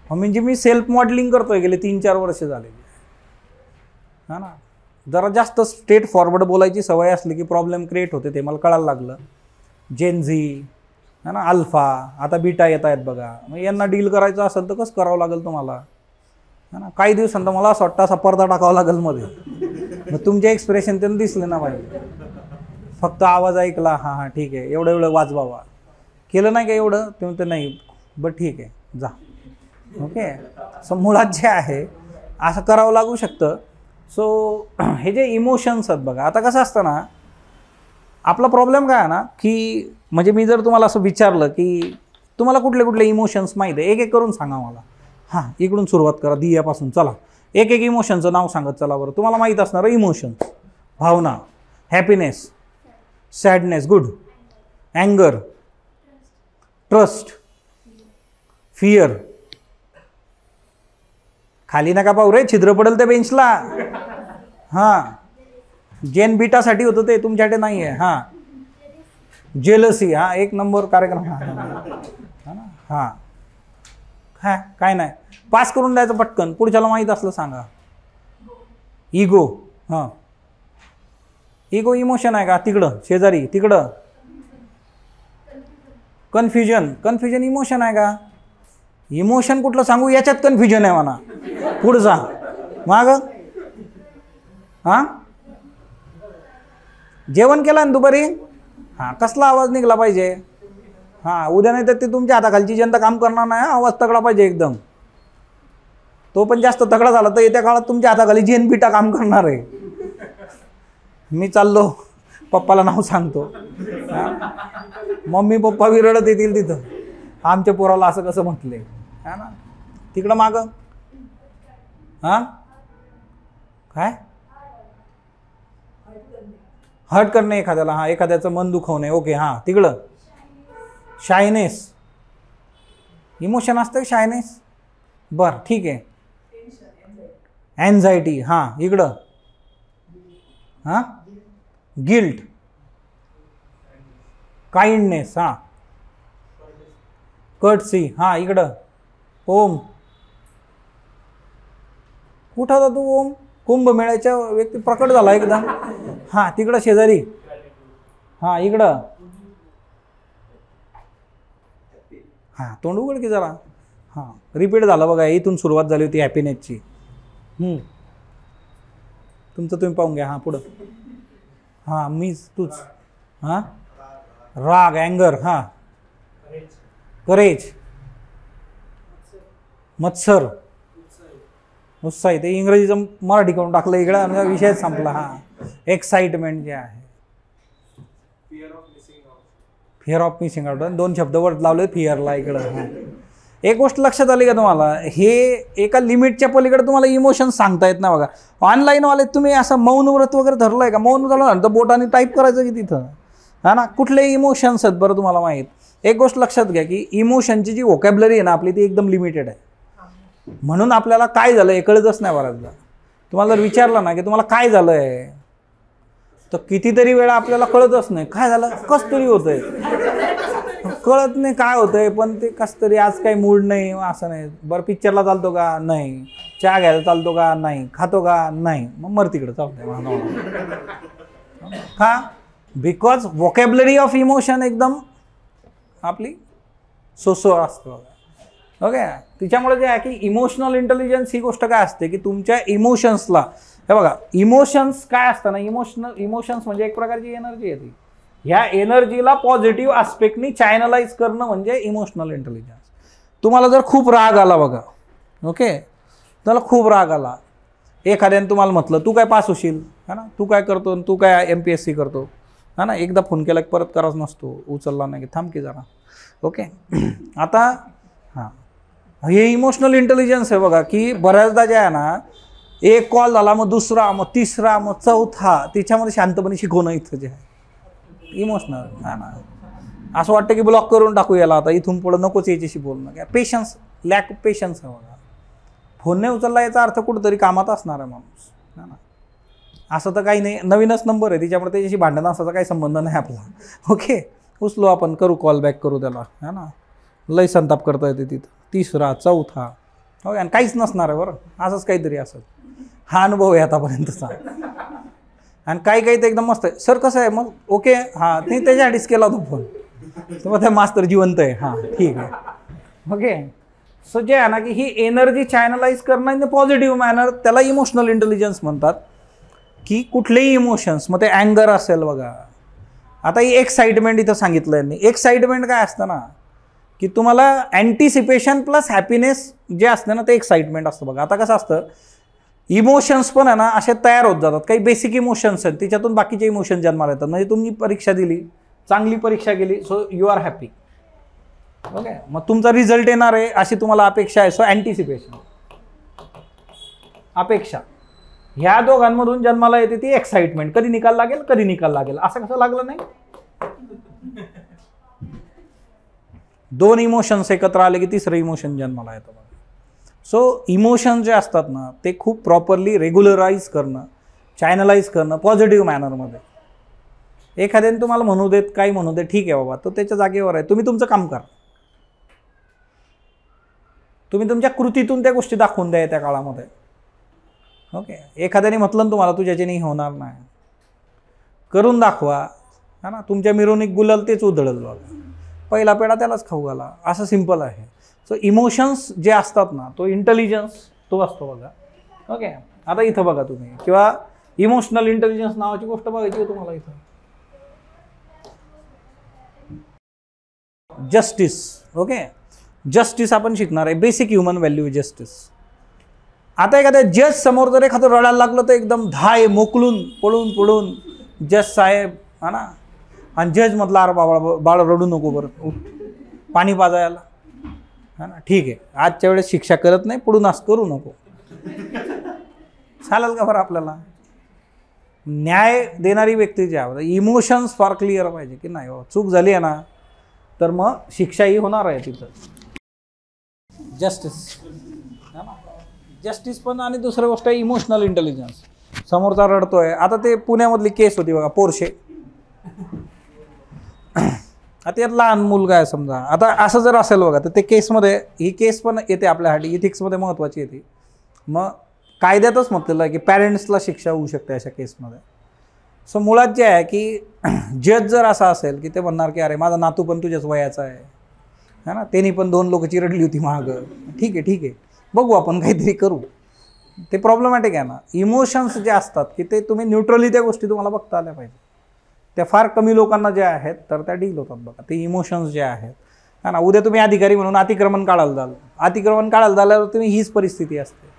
म्हणजे मी सेल्फ मॉडेलिंग करतोय गेले 3-4 वर्ष झाले, हा ना. जरा जास्त स्ट्रेट फॉरवर्ड बोलायची सवय असली की प्रॉब्लेम क्रिएट होते, ते मला कळायला लागलं. जेनझी है ना, अल्फा, आता बीटा येत आहेत बघा. मग यांना डील करायचं असेल तर कसं करावं लागेल तुम्हाला, है ना. काही दिवसांत मला असं वाटतं असा पडदा टाकावा लागेल मध्ये, मग तुमचे एक्सप्रेशन त्यांना दिसले ना पाहिजे. फक्त आवाज ऐकला, हां हां ठीक आहे, एवढं एवढं वाजवावा, केलं नाही का एवढं, ते म्हणते नाही बरं ठीक आहे जा. ओके, सो मुळात जे आहे असं करावं लागू शकतं. सो हे जे इमोशन्स आहेत बघा, आता कसं असतं ना, आपला प्रॉब्लेम काय आहे ना की म्हणजे मी जर तुम्हाला असं विचारलं की तुम्हाला कुठले कुठले इमोशन्स माहीत आहे, एक एक करून सांगा मला. हां, इकडून सुरुवात करा, दियापासून. चला, एक एक इमोशनचं नाव सांगत चला बरं. तुम्हाला माहीत असणारं इमोशन्स: भावना, हॅपीनेस, सॅडनेस, गुड, अँगर, ट्रस्ट, फिअर. खाली नका पाहू रे, छिद्र पडेल त्या बेंचला. हां, जेन बीटासाठी होतं ते, तुमच्याकडे नाही आहे. हां, जेलसी, हां एक नंबर कार्यक्रम. हां ना, हां हां, काय नाही, पास करून द्यायचं पटकन, पुढच्याला माहीत असलं सांगा. इगो, हां इगो इमोशन आहे का? तिकडं शेजारी, तिकडं. कन्फ्युजन, कन्फ्युजन इमोशन आहे का? इमोशन कुठलं सांगू, याच्यात कन्फ्युजन आहे म्हणा. पुढचा माग. हां, जेवण केलं ना दुपारी? हां, कसला आवाज निघला पाहिजे? हां, उद्या नाही तर ते तुमच्या हाताखालची जनता काम करणार नाही, आवाज तगडा पाहिजे एकदम. तो पण जास्त तगडा झाला तर येत्या काळात तुमच्या हाताखाली जेन बीटा काम करणार आहे. मी चाललो, पप्पाला नाव सांगतो, मम्मी पप्पा विरडत येतील तिथं, आमच्या पोराला असं कसं म्हटले, है ना. तिकडं माग. हां, काय? हर्ट करणे एखाद्याला, हां एखाद्याचं मन दुखवणे. ओके, हां तिकडं. शायनेस इमोशन असतं, शायनेस. बरं ठीक आहे. एन्झायटी, हां इकडं. हां, गिल्ट, काइंडनेस, हां कर्टसी, हां इकडं. ओम, कुठं होता तू ओम? कुंभमेळ्याच्या व्यक्ती प्रकट झाला एकदम. हां तिकडं शेजारी. हां इकडं. हां तोंड उघड की जरा. हां रिपीट झालं बघा, इथून सुरुवात झाली होती हॅपीनेसची. तुमचं तुम्ही पाहून घ्या. हां पुढं. हां मीच, तूच. हां, राग, अँगर, हां करेज, मत्सर, उत्साही. ते इंग्रजीचं मराठी करून टाकलं इकडं आणि विषयच संपला. हां, एक्साइटमेंट जे आहे, फिअर ऑफ मिसिंग आउट. 2 शब्द वर लावले फिअरला इकडं. हां, एक गोष्ट लक्षात आली का तुम्हाला, हे एका लिमिटच्या पलीकडे तुम्हाला इमोशन्स सांगता येत ना बघा. ऑनलाईनवाले तुम्ही असं मौन व्रत वगैरे धरलंय का? मौन झालं तर बोटाने टाईप करायचं की तिथं, हा ना. कुठले इमोशन्स आहेत बरं तुम्हाला माहीत. एक गोष्ट लक्षात घ्या की इमोशनची जी व्होकॅब्युलरी आहे ना आपली, ती एकदम लिमिटेड आहे. म्हणून आपल्याला काय झालं हे कळतच नाही बऱ्याचदा. तुम्हाला जर विचारलं ना की तुम्हाला काय झालं आहे, तर कितीतरी वेळा आपल्याला कळतच नाही काय झालं, कस तरी होतंय, कळत नाही काय होतंय, पण ते कस तरी आज काही मूड नाही, असं नाही. बरं पिक्चरला चालतो का? नाही. चहा घ्यायला चालतो का? नाही. खातो का? नाही. मग मर तिकडं चालतंय का? बिकॉज व्होकॅब्युलरी ऑफ इमोशन एकदम आपली सोसो असतो. ओके. तिच्यामुळे जे आहे की इमोशनल इंटेलिजन्स ही गोष्ट काय असते की तुमच्या इमोशन्सला, हे बघा इमोशन्स काय असतं ना, इमोशन्स म्हणजे एक प्रकारची एनर्जी आहे ती. ह्या एनर्जीला पॉझिटिव्ह आस्पेक्टनी चॅनलाइज करणं म्हणजे इमोशनल इंटेलिजन्स. तुम्हाला जर खूप राग आला बघा, ओके, त्याला खूप राग आला, एखाद्याने तुम्हाला म्हटलं तू काय पास होशील, है ना, तू काय करतो, तू काय MPSC करतो, है ना, एकदा फोन केला की परत करायच नसतो, उचलला नाही की थांब की जरा. ओके. आता हां, हे इमोशनल इंटेलिजन्स आहे बघा, की बऱ्याचदा जे आहे ना, एक कॉल झाला मग दुसरा, मग तिसरा, मग चौथा, त्याच्यामध्ये शांतपणे शिकवणं इथं जे आहे इमोशनल. हा ना, असं वाटतं की ब्लॉक करून टाकू याला, आता इथून पुढं नकोच याच्याशी बोलणं. काय पेशन्स, लॅक ऑफ पेशन्स आहे बघा. फोन नाही उचलला याचा अर्थ कुठंतरी कामात असणार आहे माणूस, है ना. असं तर काही नाही, नवीनच नंबर आहे त्याच्यामुळे त्याच्याशी भांडण असायचा काही संबंध नाही आपला. ओके, उचलो आपण, करू कॉल बॅक करू त्याला, है ना. लय संताप करता येते तिथं, तिसरा चौथा, ओके, आणि काहीच नसणार आहे बरं, असंच काहीतरी असेल. हा अनुभव आहे आतापर्यंतचा. आणि काही तर एकदम मस्त आहे. सर कसं आहे मग? ओके, हां, ते त्याच्यासाठीच केला होता फोन, तर मग ते मास्तर जिवंत आहे, हां ठीक आहे. ओके. सो जे आहे ना की ही एनर्जी चॅनलाइज करणं इन पॉझिटिव्ह मॅनर, त्याला इमोशनल इंटेलिजन्स म्हणतात. की कुठलेही इमोशन्स, मग ते अँगर असेल बघा, आता ही एक्साइटमेंट इथं सांगितलं यांनी. एक्साइटमेंट काय असतं ना, की तुम्हाला अँटिसिपेशन प्लस हॅपीनेस जे असतं ना, ते एक्साइटमेंट असतं बघा. आता कसं असतं, इमोशन्स पण आहे ना असे तयार होत जातात. काही बेसिक इमोशन्स आहेत, त्याच्यातून बाकीचे इमोशन जन्माला येतात. म्हणजे तुम्ही परीक्षा दिली, चांगली परीक्षा गेली, so you are happy. Okay, मग तुमचा रिझल्ट येणार आहे अशी तुम्हाला अपेक्षा आहे, सो अँटिसिपेशन, अपेक्षा. ह्या दोघांमधून जन्माला येते ती एक्साइटमेंट. कधी निकाल लागेल, कधी निकाल लागेल, असं कसं लागलं नाही. दोन इमोशन्स एकत्र आले की तिसरं इमोशन जन्माला येतं. सो इमोशन जे असतात ना, ते खूप प्रॉपरली रेग्युलराईज करणं, चॅनलाइज करणं पॉझिटिव्ह मॅनरमध्ये. एखाद्याने तुम्हाला म्हणू देत, काही म्हणू देत, ठीक आहे बाबा, तो त्याच्या जागेवर आहे. तुम्ही तुमचं काम करा, तुम्ही तुमच्या कृतीतून त्या गोष्टी दाखवून द्या त्या काळामध्ये. ओके. एखाद्याने म्हटलं तुम्हाला तुझ्याच्याने होणार नाही, करून दाखवा, है ना. तुमच्या मिरवणूक गुलाल तेच उधळल बघा, पहिला पेढा त्यालाच खाऊ घाला, असं सिम्पल आहे. सो इमोशन्स जे असतात ना, तो इंटेलिजन्स तो असतो बघा. ओके. आता इथं बघा तुम्ही, किंवा इमोशनल इंटेलिजन्स नावाची गोष्ट बघायची आहे तुम्हाला इथं. जस्टिस. ओके, जस्टिस आपण शिकणार आहे, बेसिक ह्युमन व्हॅल्यू जस्टिस. आता एखाद्या जज समोर जर एखादं रडायला लागलं तर एकदम धाय मोकलून पळून जज साहेब, हा ना, आणि जज म्हटलं अरे बाबा बाळ रडू नको, बरं उठ, पाणी पाजायला, हा ना, ठीक आहे, आजच्या वेळेस शिक्षा करत नाही, पुढून असं करू नको. चालेल का बरं आपल्याला? न्याय देणारी व्यक्ती जी आहे, इमोशन्स फार क्लिअर पाहिजे की नाही चूक झाली आहे ना, तर मग शिक्षाही होणार आहे तिथं. जस्टिस, जस्टिस पण. आणि दुसरी गोष्ट आहे इमोशनल इंटेलिजन्स. समोरचा रडतोय, आता ते पुण्यामधली केस होती बघा, पोरशे. आता यात लहान मुलगा आहे समजा, आता असं जर असेल बघा, तर ते केसमध्ये, ही केस पण येते आपल्यासाठी इथिक्समध्ये महत्त्वाची येते. मग कायद्यातच म्हटलेलं आहे की पॅरेंट्सला शिक्षा होऊ शकते अशा केसमध्ये. सो मुळात जे आहे की जज जर असा असेल की ते म्हणणार की अरे माझा नातू पण तुझ्याच वयाचा आहे, है ना, त्यांनी पण 2 लोक चिरडली होती मागं, ठीक आहे, बघू आपण काहीतरी करू. ते प्रॉब्लेमॅटिक आहे ना. इमोशन्स जे असतात की ते तुम्ही न्यूट्रली त्या गोष्टी तुम्हाला बघता आल्या पाहिजे. त्या फार कमी लोकांना ज्या आहेत तर त्या डील होतात बघा, ते इमोशन्स जे आहेत, है ना. उद्या तुम्ही अधिकारी म्हणून अतिक्रमण काढायला जाल, अतिक्रमण काढायला झाल्यावर तुम्ही हीच परिस्थिती असते.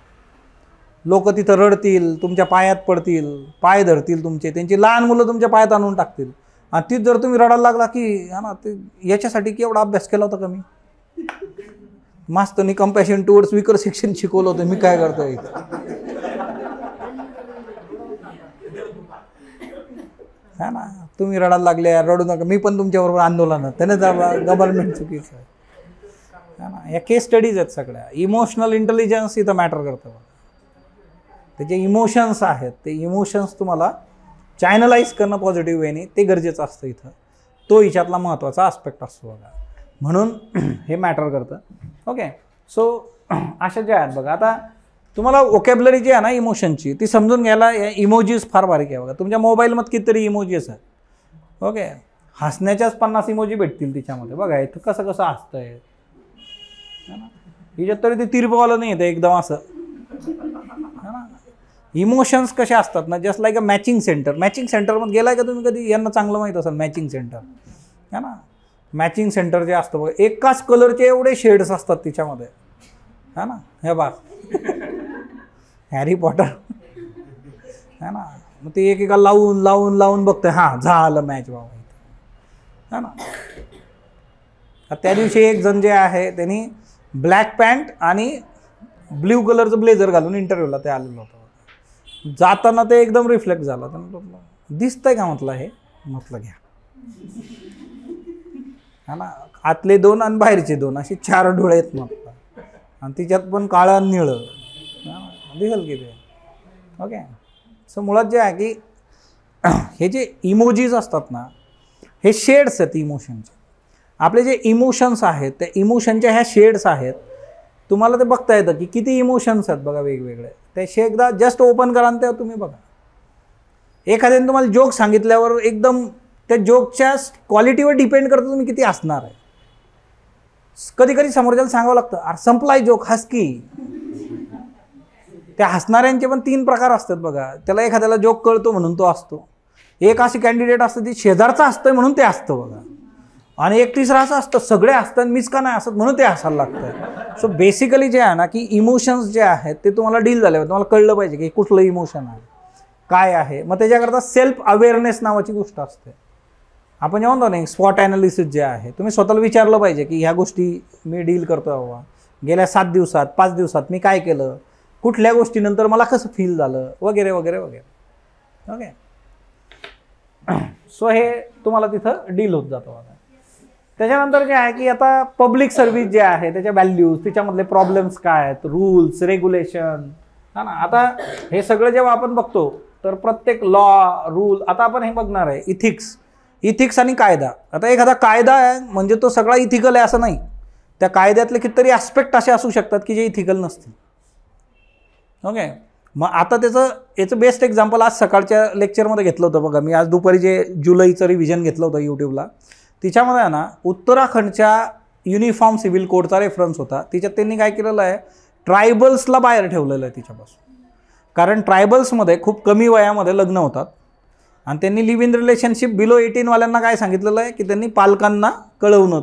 लोक तिथं रडतील, तुमच्या पायात पडतील, पाय धरतील तुमचे, त्यांची लहान मुलं तुमच्या पायात आणून टाकतील. आणि तीच जर तुम्ही रडायला लागला की, है ना, ते याच्यासाठी की एवढा अभ्यास केला होता कमी, मास्तरनी कंपॅशन टुवर्ड्स वीकर सेक्शन शिकवलं होतं, मी काय करतोय इथं? हा ना, तुम्ही रडायला लागले, रडू नका, मी पण तुमच्याबरोबर आंदोलनात, त्याने गव्हर्नमेंट चुकीचं आहे. हा ना, या केस स्टडीज आहेत सगळ्या. इमोशनल इंटेलिजन्स इथं मॅटर करतं. ते जे इमोशन्स आहेत ते इमोशन्स तुम्हाला चॅनलाइज करणं पॉझिटिव्ह वेने ते गरजेचं असतं इथं. तो हिच्यातला महत्त्वाचा आस्पेक्ट असतो बघा, म्हणून हे मॅटर करतं. ओके, सो अशा ज्या आहेत बघा. आता तुम्हाला वोकॅब्युलरी जी आहे ना इमोशनची ती समजून घ्यायला इमोजीज फार बारीक आहे बघा. तुमच्या मोबाईलमध्ये कितीतरी इमोजीज आहेत. ओके, हसण्याच्याच 50 इमोजी भेटतील तिच्यामध्ये बघा. इथं कसं कसं हसतंय ना, हिच्यात तरी ते तिरपवालं नाही येतं एकदम असं. इमोशन्स कसे असतात ना, just like a matching centre. Matching सेंटरमध्ये गेलाय का तुम्ही कधी? यांना चांगलं माहीत असेल मॅचिंग सेंटर, है ना. मॅचिंग सेंटर जे असतं बघा, एकाच कलरचे एवढे शेड्स असतात तिच्यामध्ये, है ना. हे बघ हॅरी पॉटर, है ना. मग ते एकेका लावून लावून लावून बघतोय, हां झालं मॅच बाबा, है ना. त्या दिवशी एक जण जे आहे त्यांनी ब्लॅक पॅन्ट आणि ब्ल्यू कलरचं ब्लेझर घालून इंटरव्ह्यूला ते आलेलं होतं. जाताना ते एकदम रिफ्लेक्ट झालं. त्यांना दिसतंय का म्हटलं, हे म्हटलं घ्या, हा ना. आतले 2 आणि बाहेरचे 2 असे 4 डोळे आहेत म्हटलं, आणि तिच्यात पण काळं आणि निळं दिसेल की ते. ओके, सो मुळात जे आहे की हे जे इमोजीज असतात ना, हे शेड्स आहेत इमोशनचे. आपले जे इमोशन्स आहेत त्या इमोशनच्या ह्या शेड्स आहेत. तुम्हाला ते बघता येतं की किती इमोशन्स आहेत बघा वेगवेगळे. ते एकदा जस्ट ओपन करा आणि तेव्हा तुम्ही बघा. एखाद्याने तुम्हाला जोक सांगितल्यावर एकदम त्या जोकच्या क्वालिटीवर डिपेंड करतं तुम्ही किती हसणार आहे. कधी कधी समोरच्याला सांगावं लागतं, अरे संपलाय जोक, हस की. त्या हसणाऱ्यांचे पण 3 प्रकार असतात बघा. त्याला एखाद्याला जोक कळतो म्हणून तो हसतो. एक अशी कॅन्डिडेट असतं ती शेजारचा हसतोय म्हणून ते हसतं बघा. आणि एक तिसरं असं असतं, सगळे हसतात मीच का नाही हसत म्हणून ते हसायला लागतं. सो बेसिकली जे आहे ना की इमोशन्स जे आहेत ते तुम्हाला डील झाले, तुम्हाला कळलं पाहिजे की कुठलं इमोशन आहे, काय आहे. मग त्याच्याकरता सेल्फ अवेअरनेस नावाची गोष्ट असते. आपण जे म्हणतो ना स्पॉट ॲनालिसिस जे आहे, तुम्ही स्वतःला विचारलं पाहिजे की ह्या गोष्टी मी डील करतोय बाबा, गेल्या 7 दिवसात 5 दिवसात मी काय केलं, कुठल्या गोष्टीनंतर मला कसं फील झालं, वगैरे वगैरे वगैरे. ओके, सो हे तुम्हाला तिथं डील होत जातं बघा. त्याच्यानंतर जे आहे की आता पब्लिक सर्व्हिस जे आहे त्याच्या व्हॅल्यूज, तिच्यामधले प्रॉब्लेम्स काय आहेत, रूल्स रेग्युलेशन, हा ना. आता हे सगळं जेव्हा आपण बघतो तर प्रत्येक लॉ रूल, आता आपण हे बघणार आहे इथिक्स आणि कायदा. आता एखादा कायदा आहे म्हणजे तो सगळा इथिकल आहे असं नाही. त्या कायद्यातले कितीतरी ॲस्पेक्ट असे असू शकतात की जे इथिकल नसतील. ओके, मग आता याचं बेस्ट एक्झाम्पल आज सकाळच्या लेक्चरमध्ये घेतलं होतं बघा. मी आज दुपारी जे जुलैचं रिव्हिजन घेतलं होतं यूट्यूबला, तिच्यामध्ये आहे ना उत्तराखंडच्या युनिफॉर्म सिव्हिल कोडचा रेफरन्स होता. तिच्यात त्यांनी काय केलेलं आहे, ट्रायबल्सला बाहेर ठेवलेलं आहे तिच्यापासून. कारण ट्रायबल्समध्ये खूप कमी वयामध्ये लग्न होतात आणि त्यांनी लिव्ह इन रिलेशनशिप बिलो 18 वाल्यांना काय सांगितलेलं आहे की त्यांनी पालकांना कळवणं,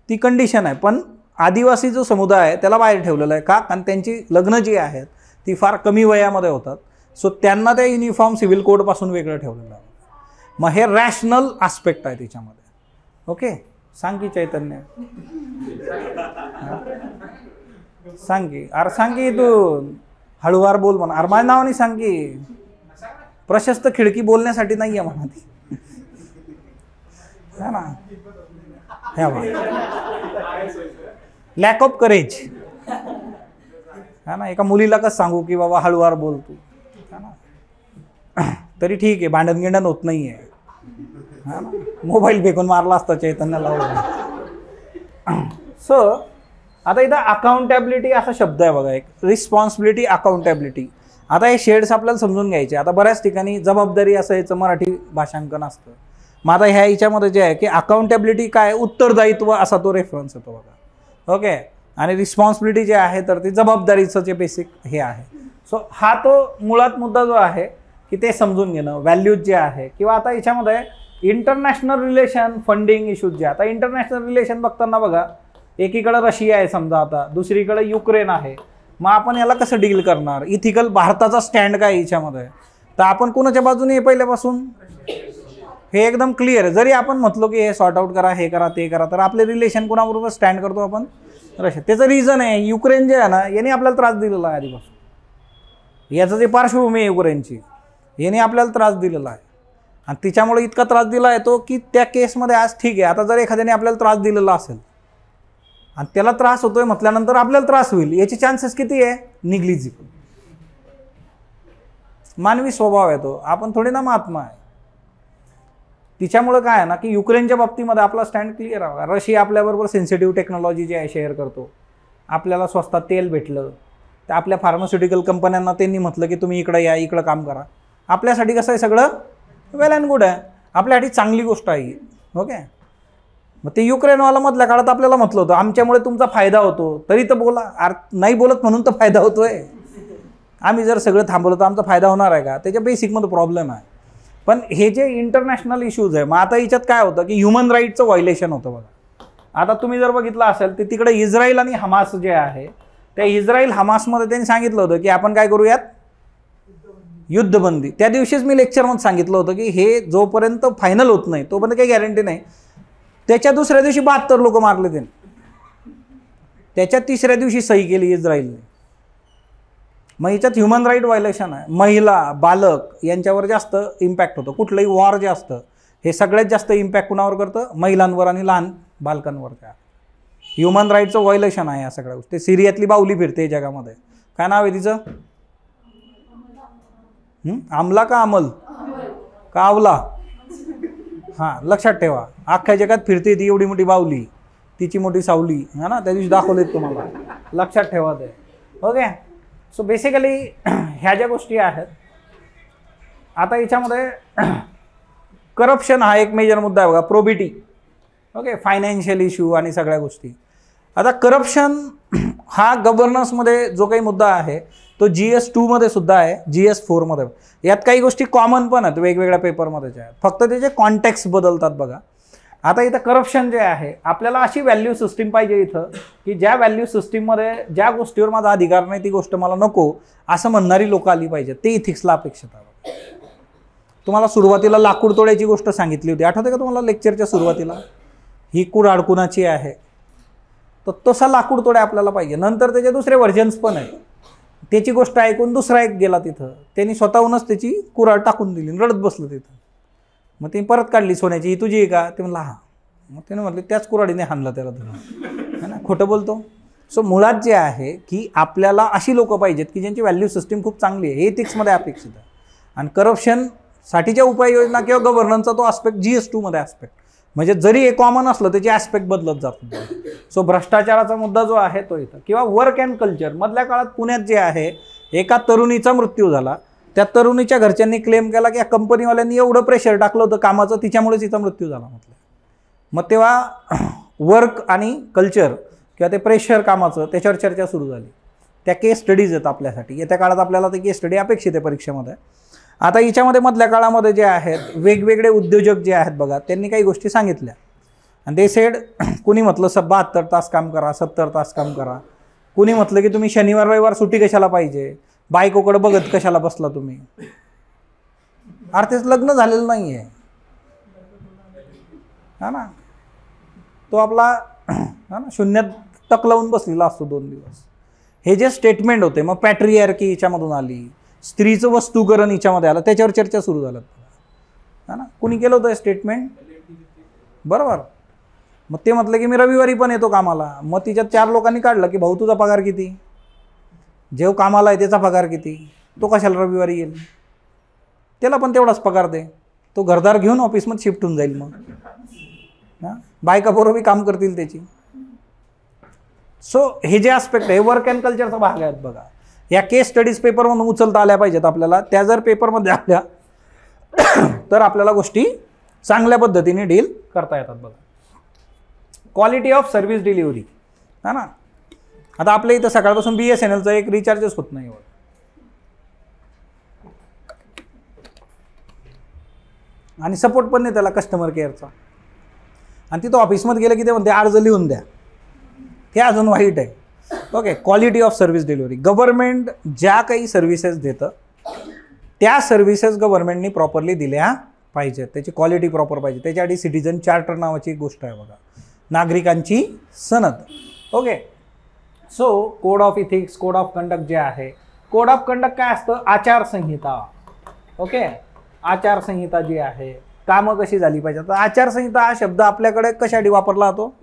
ती कंडिशन आहे. पण आदिवासी जो समुदाय आहे त्याला बाहेर ठेवलेलं आहे का, कारण त्यांची लग्न जी आहेत ती फार कमी वयामध्ये होतात. सो त्यांना त्या युनिफॉर्म सिव्हिल कोडपासून वेगळं ठेवलेलं आहे. मग हे रॅशनल आस्पेक्ट आहे तिच्यामध्ये. ओके, सांग की चैतन्य, सांग की, अरे सांग की तू हळूवार बोल म्हणा. अरे माझ्या नावाने सांग की, प्रशस्त खिडकी बोलण्यासाठी नाही आहे म्हणा ती, है ना. ह्या बा लॅक ऑफ करेज, है ना. एका मुलीला कसं सांगू की बाबा हळूवार बोल तू, है ना. तरी ठीक आहे, भांडण गिंडण होत नाही आहे, हा ना. मोबाईल फेकून मारला असता चैतन्याला. सो आता इथं अकाउंटेबिलिटी असा शब्द आहे बघा, एक रिस्पॉन्सिबिलिटी, अकाउंटेबिलिटी. आता हे शेड्स आपल्याला समजून घ्यायचे. आता बऱ्याच ठिकाणी जबाबदारी असं याचं मराठी भाषांकन असतं. मग आता ह्या याच्यामध्ये जे आहे की अकाउंटेबिलिटी काय, उत्तरदायित्व असा तो रेफरन्स येतो बघा. ओके, आणि रिस्पॉन्सिबिलिटी जे आहे तर ती जबाबदारीचं जे बेसिक हे आहे. सो हा तो मुळात मुद्दा जो आहे की ते समजून घेणं, व्हॅल्यूज जे आहे. किंवा आता याच्यामध्ये इंटरनॅशनल रिलेशन, फंडिंग इश्यूज जे. आता इंटरनॅशनल रिलेशन बघताना बघा, एकीकडे रशिया आहे समजा, आता दुसरीकडे युक्रेन आहे. मग आपण याला कसं डील करणार, इथिकल भारताचा स्टँड काय याच्यामध्ये, तर आपण कोणाच्या बाजूने पहिल्यापासून हे एकदम क्लिअर आहे. जरी आपण म्हटलो की हे सॉर्ट आउट करा, हे करा, ते करा, तर आपले रिलेशन कोणाबरोबर स्टँड करतो आपण? रशिया. त्याचं रिझन आहे युक्रेन जे आहे ना, याने आपल्याला त्रास दिलेला आहे आधीपासून. याचं जे पार्श्वभूमी आहे युक्रेनची, याने आपल्याला त्रास दिलेला आहे. आणि तिच्यामुळे इतका त्रास दिला आहे तो की त्या केसमध्ये आज ठीक आहे, आता जर एखाद्याने आपल्याला त्रास दिलेला असेल आणि त्याला त्रास होतोय म्हटल्यानंतर आपल्याला त्रास होईल, याचे चान्सेस किती आहे? निग्लिजिबल. मानवी स्वभाव आहे तो, आपण थोडी ना महात्मा आहे. तिच्यामुळे काय आहे ना की युक्रेनच्या बाबतीमध्ये आपला स्टँड क्लिअर आहे. रशिया आपल्याबरोबर सेन्सिटिव्ह टेक्नॉलॉजी जी आहे शेअर करतो. आपल्याला स्वस्तात तेल भेटलं तर आपल्या फार्मास्युटिकल कंपन्यांना त्यांनी म्हटलं की तुम्ही इकडं या, इकडं काम करा. आपल्यासाठी कसं आहे, सगळं वेल अँड गुड आहे, आपल्यासाठी चांगली गोष्ट आहे. ओके. मग ते युक्रेनवाला मधल्या काळात आपल्याला म्हटलं होतं आमच्यामुळे तुमचा फायदा होतो, तरी तर बोला. नाही बोलत म्हणून तर फायदा होतोय. आम्ही जर सगळं थांबवलं तर आमचा फायदा होणार आहे का? त्याच्या बेसिकमध्ये प्रॉब्लेम आहे. पण हे जे इंटरनॅशनल इश्यूज आहे, मग आता याच्यात काय होतं की ह्युमन राईटचं व्हायलेशन होतं बघा. आता तुम्ही जर बघितलं असेल तर तिकडे इस्रायल आणि हमास जे आहे, त्या इस्रायल हमासमध्ये त्यांनी सांगितलं होतं की आपण काय करूयात, युद्धबंदी. त्या दिवशीच मी लेक्चरमध्ये सांगितलं होतं की हे जोपर्यंत फायनल होत नाही तोपर्यंत काही गॅरंटी नाही. त्याच्या दुसऱ्या दिवशी 72 लोक मारले त्यांनी. त्याच्या तिसऱ्या दिवशी सही केली इस्रायलने. मग याच्यात ह्युमन राईट व्हायलेशन आहे. महिला, बालक यांच्यावर जास्त इम्पॅक्ट होतो. कुठलंही वॉर जे असतं हे सगळ्यात जास्त इम्पॅक्ट कुणावर करतं? महिलांवर आणि लहान बालकांवर. त्या ह्युमन राईटचं व्हायलेशन आहे या सगळ्या गोष्टी. सिरियातली बाहुली फिरते जगामध्ये, काय नाव आहे तिचं? आमला का अमल का आवला? हां, लक्षात ठेवा. अख्ख्या जगात फिरते ती एवढी मोठी बाहुली, तिची मोठी सावली है ना, त्या दिवशी दाखवलेत तुम्हाला. लक्षात ठेवा ते. ओके. सो बेसिकली ह्या ज्या गोष्टी आहेत, आता याच्यामध्ये करप्शन हा एक मेजर मुद्दा आहे बघा. प्रोबिटी. ओके. फायनान्शियल इश्यू आणि सगळ्या गोष्टी. आता करप्शन हा गव्हर्नन्समध्ये जो काही मुद्दा आहे तो GS2 मध्ये सुद्धा आहे, GS4 मध्ये. यात काही गोष्टी कॉमन पण आहेत वेगवेगळ्या पेपरमध्ये आहेत, फक्त त्याचे कॉन्टेक्स्ट बदलतात बघा. आता इथं करप्शन जे आहे, आपल्याला अशी व्हॅल्यू सिस्टीम पाहिजे इथं की ज्या व्हॅल्यू सिस्टीममध्ये ज्या गोष्टीवर माझा अधिकार नाही ती गोष्ट मला नको असं म्हणणारी लोक आली पाहिजेत. ते इथिक्सला अपेक्षित आहे. तुम्हाला सुरुवातीला लाकूड तोड्याची गोष्ट सांगितली होती, आठवते का तुम्हाला लेक्चरच्या सुरुवातीला? ही कुडाळ कुणाची आहे, तर तसा लाकूड तोड्या आपल्याला पाहिजे. नंतर त्याचे दुसरे व्हर्जन्स पण आहेत. त्याची गोष्ट ऐकून दुसरा एक गेला तिथं, त्यांनी स्वतःहूनच त्याची कुऱ्हाड टाकून दिली, रडत बसलं तिथं. मग ते परत काढली सोन्याची, ही तुझी आहे का? ते म्हणलं हां. मग त्याने म्हटलं त्याच कुऱ्हाडीने हाणलं त्याला तुला, है ना, खोटं बोलतो. सो मुळात जे आहे की आपल्याला अशी लोकं पाहिजेत की ज्यांची व्हॅल्यू सिस्टीम खूप चांगली आहे. हे इथिक्समध्ये अपेक्षित आहे. आणि करप्शनसाठीच्या उपाययोजना किंवा गव्हर्नन्सचा तो आस्पेक्ट GS2 मध्ये आस्पेक्ट, म्हणजे जरी हे कॉमन असलं त्याचे ॲस्पेक्ट बदलत जातात. सो भ्रष्टाचाराचा मुद्दा जो आहे तो इथं, किंवा वर्क अँड कल्चर. मधल्या काळात पुण्यात जे आहे, एका तरुणीचा मृत्यू झाला. त्या तरुणीच्या घरच्यांनी क्लेम केला की या कंपनीवाल्यांनी एवढं प्रेशर टाकलं होतं कामाचं, तिच्यामुळेच तिचा मृत्यू झाला म्हटलं. मग तेव्हा वर्क आणि कल्चर किंवा ते प्रेशर कामाचं त्याच्यावर चर्चा सुरू झाली. त्या केस स्टडीज आहेत आपल्यासाठी. येत्या काळात आपल्याला ते केस स्टडी अपेक्षित आहे परीक्षेमध्ये. आता याच्यामध्ये मधल्या काळामध्ये जे आहेत वेगवेगळे उद्योजक जे आहेत बघा, त्यांनी काही गोष्टी सांगितल्या. आणि ते सेड, कुणी म्हटलं 72 तास काम करा, 70 तास काम करा. कुणी म्हटलं की तुम्ही शनिवार रविवार सुट्टी कशाला पाहिजे, बायकोकडे बघत कशाला बसला तुम्ही. अर्थात लग्न झालेलं नाही आहे, हा ना, तो आपला हा ना शून्यात टक लावून बसलेला असतो 2 दिवस. हे जे स्टेटमेंट होते, मग पॅट्रियार्की याच्यामधून आली, स्त्रीचं वस्तुकरण याच्यामध्ये आलं, त्याच्यावर चर्चा सुरू झाल्या. हा ना, कुणी केलं होतं स्टेटमेंट? बरोबर. मग ते म्हटलं की मी रविवारी पण येतो कामाला. मग तिच्यात 4 लोकांनी काढलं की भाऊ तुझा पगार किती, जेव कामाला आहे त्याचा पगार किती, तो कशाला रविवारी येईल, त्याला पण तेवढाच पगार दे, तो घरदार घेऊन ऑफिसमध्ये शिफ्ट होऊन जाईल. मग हां, बायका बरोबर काम करतील त्याची. सो हे जे आस्पेक्ट आहे वर्क अँड कल्चरचा भाग आहेत बघा. या केस स्टडीज पेपरमधून उचलता आल्या पाहिजेत आपल्याला. त्या जर पेपरमध्ये आल्या तर आपल्याला गोष्टी चांगल्या पद्धतीने डील करता येतात बघा. क्वालिटी ऑफ सर्व्हिस डिलिव्हरी, हा ना. आता आपल्या इथं सकाळपासून BSNLचं एक रिचार्जच होत नाही एवढं. आणि सपोर्ट पण नाही त्याला कस्टमर केअरचा. आणि तिथं ऑफिसमध्ये गेलं की ते म्हणते अर्ज लिहून द्या. हे अजून वाईट आहे. Okay. Quality of service delivery. Government ज्या काही सर्व्हिसेस देतं त्या सर्व्हिसेस गव्हर्नमेंटनी प्रॉपरली दिल्या पाहिजे, त्याची क्वालिटी प्रॉपर पाहिजे. त्याच्यासाठी सिटीजन चार्टर नावाची एक गोष्ट आहे बघा, नागरिकांची सनद. Okay. So code of ethics, code of conduct जे आहे, कोड ऑफ कंडक्ट काय असतं, आचारसंहिता. ओके. आचारसंहिता जी आहे, कामं कशी झाली पाहिजे. तर आचारसंहिता हा शब्द आपल्याकडे कशासाठी वापरला जातो,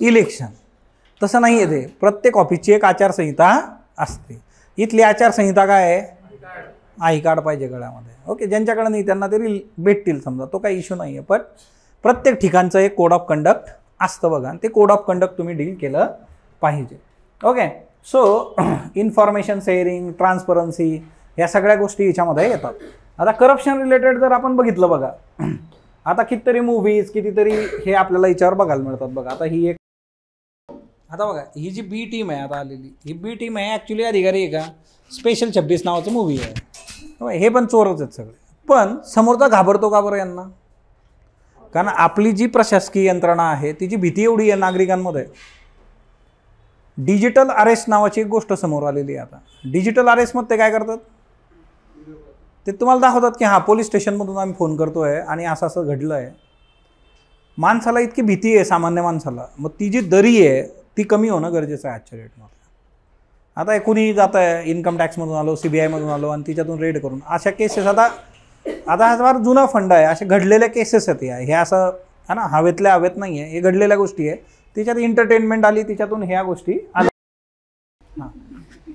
इलेक्शन. तसं नाही आहे, ते प्रत्येक ऑफिसची एक आचारसंहिता असते. इथली आचारसंहिता काय आहे, आय कार्ड पाहिजे गळ्यामध्ये. ओके. ज्यांच्याकडे नाही त्यांना तरी भेटतील समजा, तो काही इश्यू नाही आहे. पण प्रत्येक ठिकाणचं एक कोड ऑफ कंडक्ट असतं बघा, ते कोड ऑफ कंडक्ट तुम्ही डील केलं पाहिजे. Okay. So information sharing, transparency, या सगळ्या गोष्टी याच्यामध्ये येतात. आता करप्शन रिलेटेड जर आपण बघितलं बघा, आता कितीतरी मूव्हीज, कितीतरी हे आपल्याला याच्यावर बघायला मिळतात बघा. आता ही एक, आता बघा ही जी बी टीम आहे आता आलेली, ही बी टीम आहे ॲक्च्युली अधिकारी आहे का, स्पेशल 26 नावाचं मूव्ही आहे. हे पण चोरच आहेत सगळे. पण समोरचा घाबरतो का बरं यांना, कारण आपली जी प्रशासकीय यंत्रणा आहे तिची भीती एवढी आहे नागरिकांमध्ये. डिजिटल अरेस्ट नावाची एक गोष्ट समोर आलेली आहे. आता डिजिटल अरेस्टमध्ये ते काय करतात, ते तुम्हाला दाखवतात की हां पोलीस स्टेशनमधून आम्ही फोन करतो आहे आणि असं असं घडलं आहे. माणसाला इतकी भीती आहे सामान्य माणसाला, मग ती जी दरी आहे ती कमी होणं गरजेचं आहे आजच्या डेटमध्ये. आता कुणी जात आहे इन्कम टॅक्समधून आलो, CBIमधून आलो आणि तिच्यातून रेड करून, अशा केसेस आता हा फार जुना फंड आहे. असे घडलेल्या केसेस आहेत हे असं है ना, हवेतल्या हवेत नाही आहे, हे घडलेल्या गोष्टी आहे. तिच्यात एंटरटेनमेंट आली, तिच्यातून ह्या गोष्टी आल्या. हां.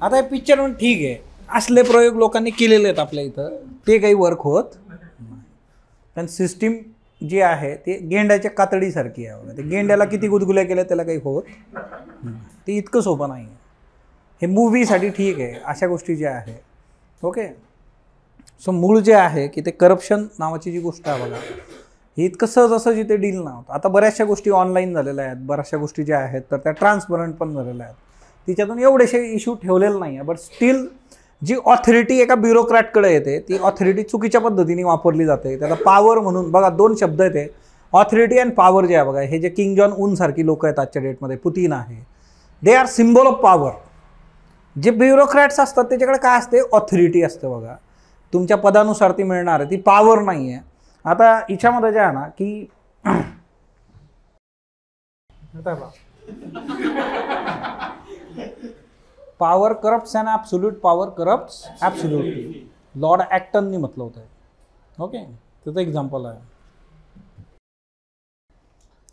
आता हे पिक्चर म्हणून ठीक आहे, असले प्रयोग लोकांनी केलेले आहेत आपल्या इथं, ते काही वर्क होत नाही. पण सिस्टीम जी आहे ते गेंड्याच्या कातडीसारखी आहे. ते गेंड्याला किती गुदगुल्या केल्या त्याला काही होत नाही. ते इतकं सोपं नाही आहे. हे मूव्हीसाठी ठीक आहे, अशा गोष्टी ज्या आहे. ओके. सो मूळ जे आहे की ते करप्शन नावाची जी गोष्ट आहे बघा, हे इतकं सहज ते डील नव्हतं. आता बऱ्याचशा गोष्टी ऑनलाईन झालेल्या आहेत, बऱ्याचशा गोष्टी ज्या आहेत तर त्या ट्रान्सपरंट पण झालेल्या आहेत. तिच्यातून एवढेसे इश्यू ठेवलेले नाही आहे. बट स्टील जी ऑथॉरिटी एका ब्युरोक्रॅटकडे येते, ती ऑथॉरिटी चुकीच्या पद्धतीने वापरली जाते. त्याचा पॉवर म्हणून बघा, दोन शब्द आहेत, ऑथॉरिटी अँड पॉवर जे आहे बघा. हे जे किंग जॉन उन सारखी लोक आहेत आजच्या डेटमध्ये, पुतीन आहे, they are symbol of power. जे ब्युरोक्रॅट्स असतात त्याच्याकडे काय असते, ऑथॉरिटी असते बघा. तुमच्या पदानुसार ती मिळणार आहे, ती पॉवर नाही आहे. आता हिच्यामध्ये जे आहे ना की power corrupts and absolute power corrupts absolutely, Lord ॲक्टननी म्हटलं होतं. ओके. त्याचं एक्झाम्पल आहे.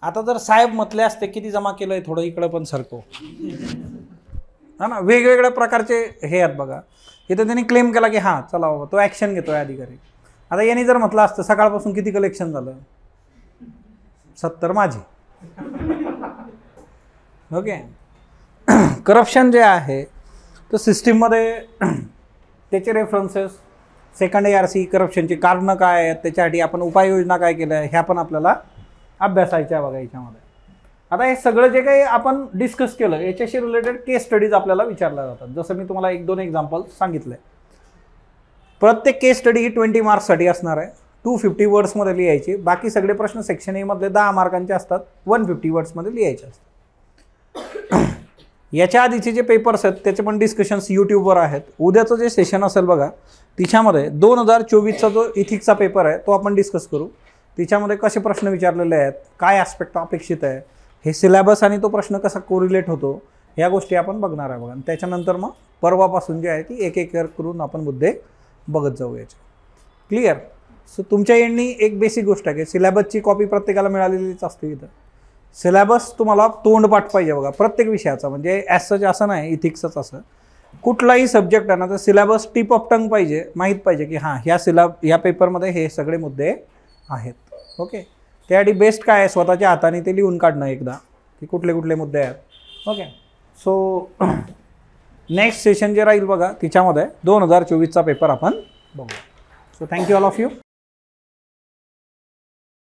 आता जर साहेब म्हटले असते किती जमा केलं आहे, थोडं इकडं पण सरको, हा ना, वेगवेगळ्या प्रकारचे हे आहेत बघा. इथं त्यांनी क्लेम केला की हां चला बाबा तो ॲक्शन घेतो आहे अधिकारी. आता यांनी जर म्हटलं असतं सकाळपासून किती कलेक्शन झालं, 70 माझी. ओके. करप्शन जे आहे तर सिस्टीममध्ये त्याचे रेफरन्सेस, सेकंड ARC करप्शनची कारणं काय आहेत, त्याच्यासाठी आपण उपाययोजना काय केल्या आहे, ह्या पण आपल्याला अभ्यासायच्या बघा याच्यामध्ये. आता हे सगळं जे काही आपण डिस्कस केलं याच्याशी रिलेटेड केस स्टडीज आपल्याला विचारल्या जातात. जसं मी तुम्हाला 1-2 एक्झाम्पल सांगितले. प्रत्येक केस स्टडी ही 20 मार्क्ससाठी असणार आहे. 250 वर्ड्समध्ये लिहायची. बाकी सगळे प्रश्न सेक्शन A मधले 10 मार्कांचे असतात, 150 वर्ड्समध्ये लिहायचे असतात. याच्या आधीचे जे पेपर्स आहेत त्याचे पण डिस्कशन्स यूट्यूबवर आहेत. उद्याचं जे सेशन असेल बघा, तिच्यामध्ये 2024चा जो इथिक्सचा पेपर आहे तो आपण डिस्कस करू. तिच्यामध्ये कसे प्रश्न विचारलेले आहेत, काय ॲस्पेक्ट अपेक्षित आहे, हे सिलेबस आणि तो प्रश्न कसा कोरिलेट होतो, या गोष्टी आपण बघणार आहे बघा. आणि त्याच्यानंतर मग परवापासून जे आहे ती एक एक करून आपण मुद्दे बघत जाऊ याचे. क्लिअर. सो तुमच्या एंडनी एक बेसिक गोष्ट आहे की सिलेबसची कॉपी प्रत्येकाला मिळालेलीच असते. इथं सिलेबस तुम्हाला तोंडपाठ पाहिजे बघा प्रत्येक विषयाचा, म्हणजे ॲज सच असं नाही इथिक्सच असं कुठलाही सब्जेक्ट आहे ना तर सिलेबस टिप ऑफ टंग पाहिजे, माहीत पाहिजे की हां ह्या पेपरमध्ये हे सगळे मुद्दे आहेत. ओके. त्यासाठी बेस्ट काय आहे, स्वतःच्या हाताने ते लिहून काढणं एकदा की कुठले कुठले मुद्दे आहेत. ओके. सो नेक्स्ट सेशन जे राहील बघा तिच्यामध्ये 2024चा पेपर आपण बघू. So thank you all of you.